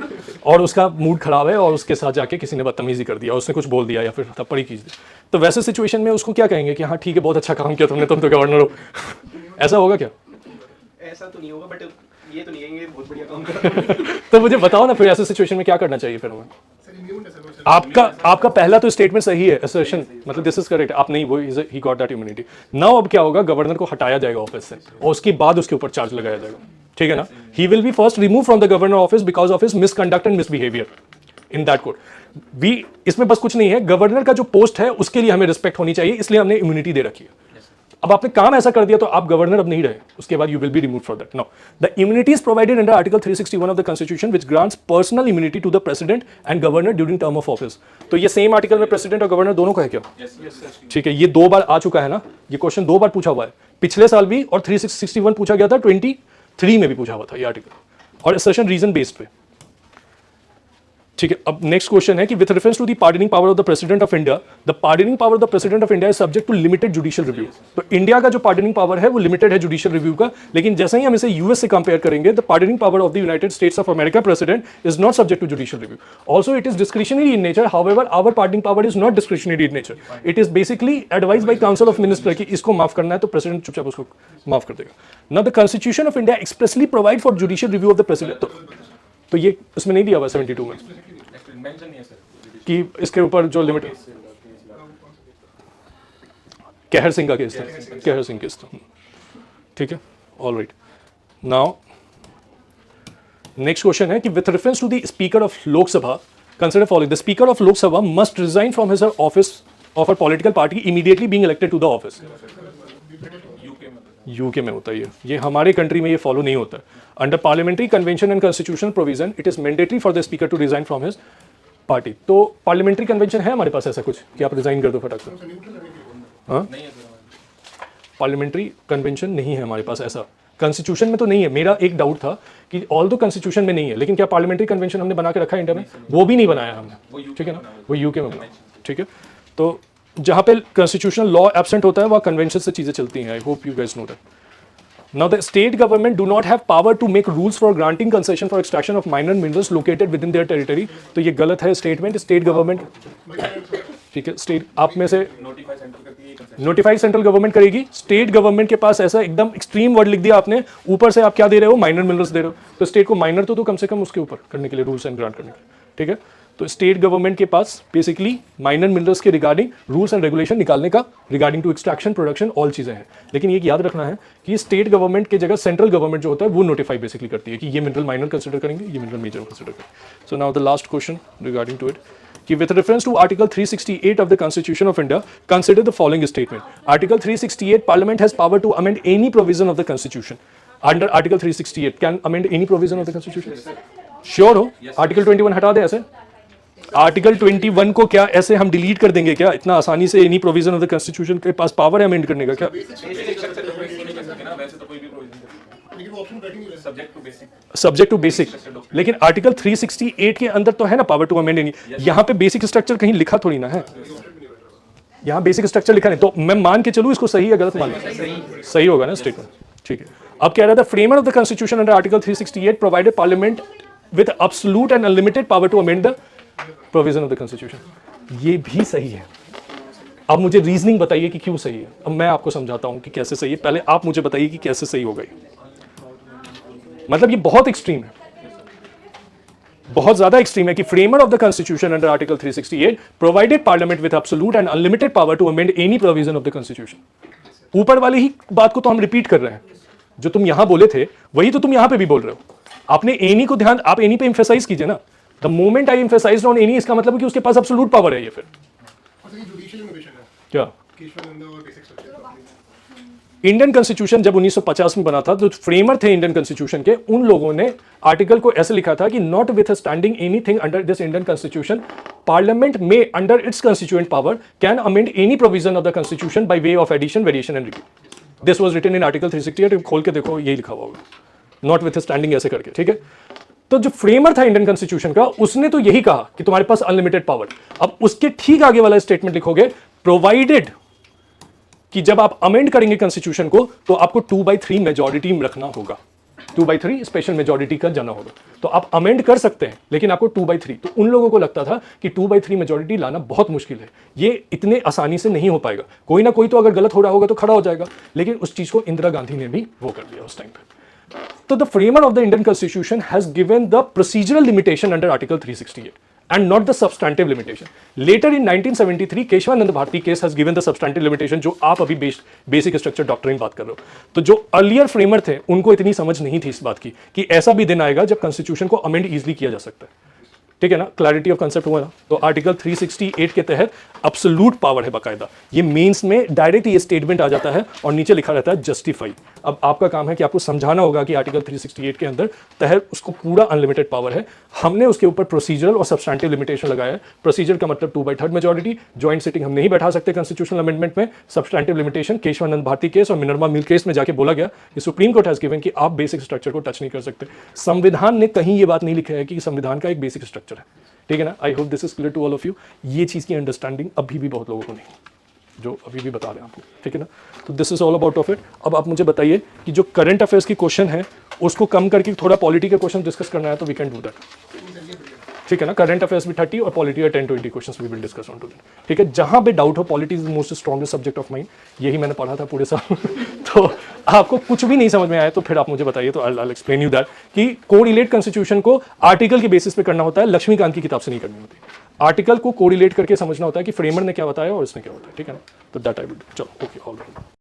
और उसका मूड खराब है और उसके साथ जाके किसी ने बदतमीजी कर दिया, उसने कुछ बोल दिया या फिर थप्पड़ी खींच दी, तो वैसे सिचुएशन में उसको क्या कहेंगे कि हाँ ठीक है बहुत अच्छा काम किया तुमने, तुम तो गवर्नर हो। ऐसा होगा क्या? ऐसा तो नहीं होगा, बट ये तो नहीं कहेंगे बहुत बढ़िया काम कर। तो मुझे बताओ ना फिर ऐसे सिचुएशन में क्या करना चाहिए फिर हमें? आपका पहला तो स्टेटमेंट सही है, असर्शन, मतलब दिस इज करेक्ट, आप नहीं, वो he got that immunity. Now अब क्या होगा, गवर्नर को हटाया जाएगा ऑफिस से और उसके बाद उसके ऊपर चार्ज लगाया जाएगा, ठीक है ना। ही will B first remove from the governor office because of his misconduct and misbehaviour in that court. भी इसमें बस कुछ नहीं है, गवर्नर का जो पोस्ट है उसके लिए हमें रिस्पेक्ट होनी चाहिए, इसलिए हमने इम्यूनिटी दे रखी है। अब आपने काम ऐसा कर दिया तो आप गवर्नर अब नहीं रहे, उसके बाद you will be remove for that. No, the immunity is provided under article 361 of the constitution which grants personal immunity to the president and governor during term of office. तो ये सेम आर्टिकल में president और governor दोनों का है क्या? ठीक है, ये 2 बार आ चुका है ना, ये क्वेश्चन 2 बार पूछा हुआ है, पिछले साल भी और 361 पूछा गया था, 23 में भी पूछा हुआ था ये आर्टिकल। और assertion रीजन बेस्ड पे। ठीक है, अब नेक्स्ट क्वेश्चन है कि with reference to the pardoning power of the president of India, the pardoning power of the president of India is subject to limited judicial review. तो India का जो pardoning power है वो लिमिटेड है judicial review का, लेकिन जैसे ही हम इसे यूएस से कंपेयर करेंगे, the pardoning power of the United States of America president is not subject to judicial review. Also it is discretionary in nature, however our pardoning power is not discretionary in nature, it is basically advise by council of minister कि इसको माफ करना है तो president चुपचाप उसको माफ कर देगा। Now the constitution of India expressly provide for judicial review of the president. तो ये उसमें नहीं दिया हुआ 72 में मेंशन नहीं है सर। कि इसके ऊपर जो लिमिट, कहर सिंह का केस था, कहर सिंह केस था। ठीक है, all right. Now next question है कि with reference to the speaker of Lok Sabha, consider following, the speaker of Lok Sabha must resign from his office of a political party immediately being elected to the office. UK में होता है ये हमारे country में ये follow नहीं होता है। Under parliamentary convention and constitutional provision it is mandatory for the speaker to resign from his party. तो पार्लियामेंट्री कन्वेंशन है हमारे पास ऐसा कुछ कि आप रिजाइन कर दो फटाक से? हाँ, पार्लियामेंट्री कन्वेंशन नहीं है हमारे पास ऐसा, कॉन्स्टिट्यूशन में तो नहीं है। मेरा एक डाउट था कि ऑल दो कॉन्स्टिट्यूशन में नहीं है, लेकिन क्या पार्लियामेंट्री कन्वेंशन हमने बना के रखा है इंडिया में? वो भी नहीं बनाया हमने, ठीक है ना, वो यूके में बना। ठीक है, तो जहाँ पे कॉन्स्टिट्यूशनल लॉ एब्सेंट होता है वहाँ कन्वेंशन से चीज़ें चलती हैं। आई hope you guys know that. Now the state government do not have power to make rules for granting concession for extraction of minor minerals located within their territory। तो ये गलत है स्टेटमेंट। स्टेट गवर्नमेंट, ठीक है, state आप में से notify centre करती है कंसेशन। नोटिफाई सेंट्रल गवर्नमेंट करेगी। स्टेट गवर्नमेंट के पास ऐसा एकदम एक्सट्रीम वर्ड लिख दिया आपने, ऊपर से आप क्या दे रहे हो? माइनर मिनरल्स दे रहे हो। तो स्टेट को माइनर तो कम से कम उसके ऊपर करने के लिए रूल्स एंड ग्रांट करने के लिए, ठीक है। तो स्टेट गवर्नमेंट के पास बेसिकली माइनर मिनरल्स के रिगार्डिंग रूल्स एंड रेगुलेशन निकालने का, regarding to extraction, production, all चीज़ें हैं। लेकिन ये याद रखना है कि स्टेट गवर्नमेंट की जगह सेंट्रल गवर्नमेंट जो होता है वो नोटिफाई बेसिकली करती है कि ये मिनरल माइनर कंसिडर करेंगे, ये मिनरल मेजर कंसिडर करेंगे। So now the last question regarding to it कि with reference to Article 368 of the Constitution of India, consider the following statement. Article 368, Parliament has power to amend any provision of the Constitution. Under Article 368, can amend any provision of the Constitution? Sure हो? Article 21 हटा दे ऐसे? Article 21 को क्या ऐसे हम delete कर देंगे क्या? इतना आसानी से any provision of the Constitution के पास पावर है अमेंड करने का क्या? लेकिन वो ऑप्शन बैठे नहीं रहे। सब्जेक्ट टू बेसिक, लेकिन आर्टिकल 368 के अंदर तो है ना पावर टू अमेंड एनी। यहाँ पे बेसिक स्ट्रक्चर कहीं लिखा थोड़ी ना है, यहाँ बेसिक स्ट्रक्चर लिखा नहीं। तो मैं मान के चलूँ इसको सही या गलत मान? सही होगा ना स्टेटमेंट, ठीक है। अब कह रहा था framer of the constitution under article 368 provided parliament with absolute and unlimited power to amend the provision of the constitution. ये भी सही है। अब मुझे रीजनिंग बताइए कि क्यों सही है। अब मैं आपको समझाता हूँ कि कैसे सही है, पहले आप मुझे बताइए कि कैसे सही हो गई। मतलब ये बहुत एक्सट्रीम है, बहुत ज्यादा एक्सट्रीम है कि framer of the constitution under article 368 provided parliament with absolute and unlimited power to amend any provision of the constitution. ऊपर वाली ही बात को तो हम रिपीट कर रहे हैं, जो तुम यहां बोले थे वही तो तुम यहां पे भी बोल रहे हो। आपने एनी को ध्यान, आप एनी पे एम्फेसाइज कीजिए ना। The moment I emphasised on any, इसका मतलब कि उसके पास एब्सोल्यूट पावर है। ये फिर जुडिशियल इनोवेशन है क्या? केशवानंद और बेसिक स्ट्रक्चर। इंडियन कॉन्स्टिट्यूशन जब 1950 में बना था तो फ्रेमर थे इंडियन कॉन्स्टिट्यूशन के, उन लोगों ने आर्टिकल को ऐसे लिखा था कि notwithstanding anything under this Indian constitution, parliament may under its constituent power can amend any provision of the constitution by way of addition, variation and repeat. This was written in article 368। खोल के देखो, यही लिखा हुआ होगा, not with standing ऐसे करके, ठीक है। तो जो फ्रेमर था इंडियन कॉन्स्टिट्यूशन का, उसने तो यही कहा कि तुम्हारे पास अनलिमिटेड पावर। अब उसके ठीक आगे वाला स्टेटमेंट लिखोगे, प्रोवाइडेड कि जब आप अमेंड करेंगे कॉन्स्टिट्यूशन को तो आपको 2/3 मेजॉरिटी में रखना होगा, 2/3 स्पेशल मेजॉरिटी का जाना होगा। तो आप अमेंड कर सकते हैं लेकिन आपको 2/3। तो उन लोगों को लगता था कि 2/3 मेजॉरिटी लाना बहुत मुश्किल है, ये इतने आसानी से नहीं हो पाएगा, कोई ना कोई तो अगर गलत हो रहा होगा तो खड़ा हो जाएगा। लेकिन उस चीज को इंदिरा गांधी ने भी वो कर दिया उस टाइम पे। तो the framer of the Indian constitution has given the procedural limitation under article 368 and not the substantive limitation. Later in 1973 Kesavananda Bharati case has given the substantive limitation, जो आप अभी बेसिक स्ट्रक्चर डॉक्ट्रिन बात कर रहे हो। तो जो अर्लियर फ्रेमर थे उनको इतनी समझ नहीं थी इस बात की कि ऐसा भी दिन आएगा जब कॉन्स्टिट्यूशन को अमेंड इजीली किया जा सकता है। ठीक है ना, क्लैरिटी ऑफ कंसेप्ट हुआ ना। तो आर्टिकल 368 के तहत अब्सोल्यूट पावर है बाकायदा, ये मेंस में डायरेक्ट ये स्टेटमेंट आ जाता है और नीचे लिखा रहता है जस्टिफाई। अब आपका काम है कि आपको समझाना होगा कि आर्टिकल 368 के अंदर तहत उसको पूरा अनलिमिटेड पावर है। हमने उसके ऊपर प्रोसीजरल और सब्सटैंटिव लिमिटेशन लगाया है। प्रोसीजर का मतलब 2/3 मेजॉरिटी, जॉइंट सिटिंग हम नहीं बैठा सकते कॉन्स्टिट्यूशनल अमेंडमेंट में। Substantive limitation Kesavananda Bharati case और मिनर्वा मिल केस में जाके बोला गया कि सुप्रीम कोर्ट हैज गिवन कि आप बेसिक स्ट्रक्चर को टच नहीं कर सकते। संविधान ने कहीं ये बात नहीं लिखा है कि संविधान का एक बेसिक स्ट्रक्चर है, ठीक है ना। I hope this is clear to all of you. ये चीज़ की अंडरस्टैंडिंग अभी भी बहुत लोगों को नहीं, जो अभी भी बता रहे हैं आपको, ठीक है ना। तो this is all about of it. अब आप मुझे बताइए कि जो करंट अफेयर्स की क्वेश्चन है उसको कम करके थोड़ा पॉलिटी के क्वेश्चन डिस्कस करना है तो वी कैन डू दैट, ठीक है ना। करंट अफेयर्स भी 30 और polity 10-20 questions we will discuss on to that, ठीक है। जहां पे डाउट हो, polity is the most strongest subject of mind, यही मैंने पढ़ा था पूरे साल तो आपको कुछ भी नहीं समझ में आया तो फिर आप मुझे बताइए, तो आई एक्सप्लेन यू दैट कि कोरिलेट कॉन्स्टिट्यूशन को आर्टिकल के बेसिस पे करना होता है, लक्ष्मीकांत की किताब से नहीं करनी होती। आर्टिकल को कोरिलेट करके समझना होता है कि फ्रेमर ने क्या बताया और इसने क्या बताया, ठीक है ना। तो दैट आई विल, चलो ओके, ऑल राइट।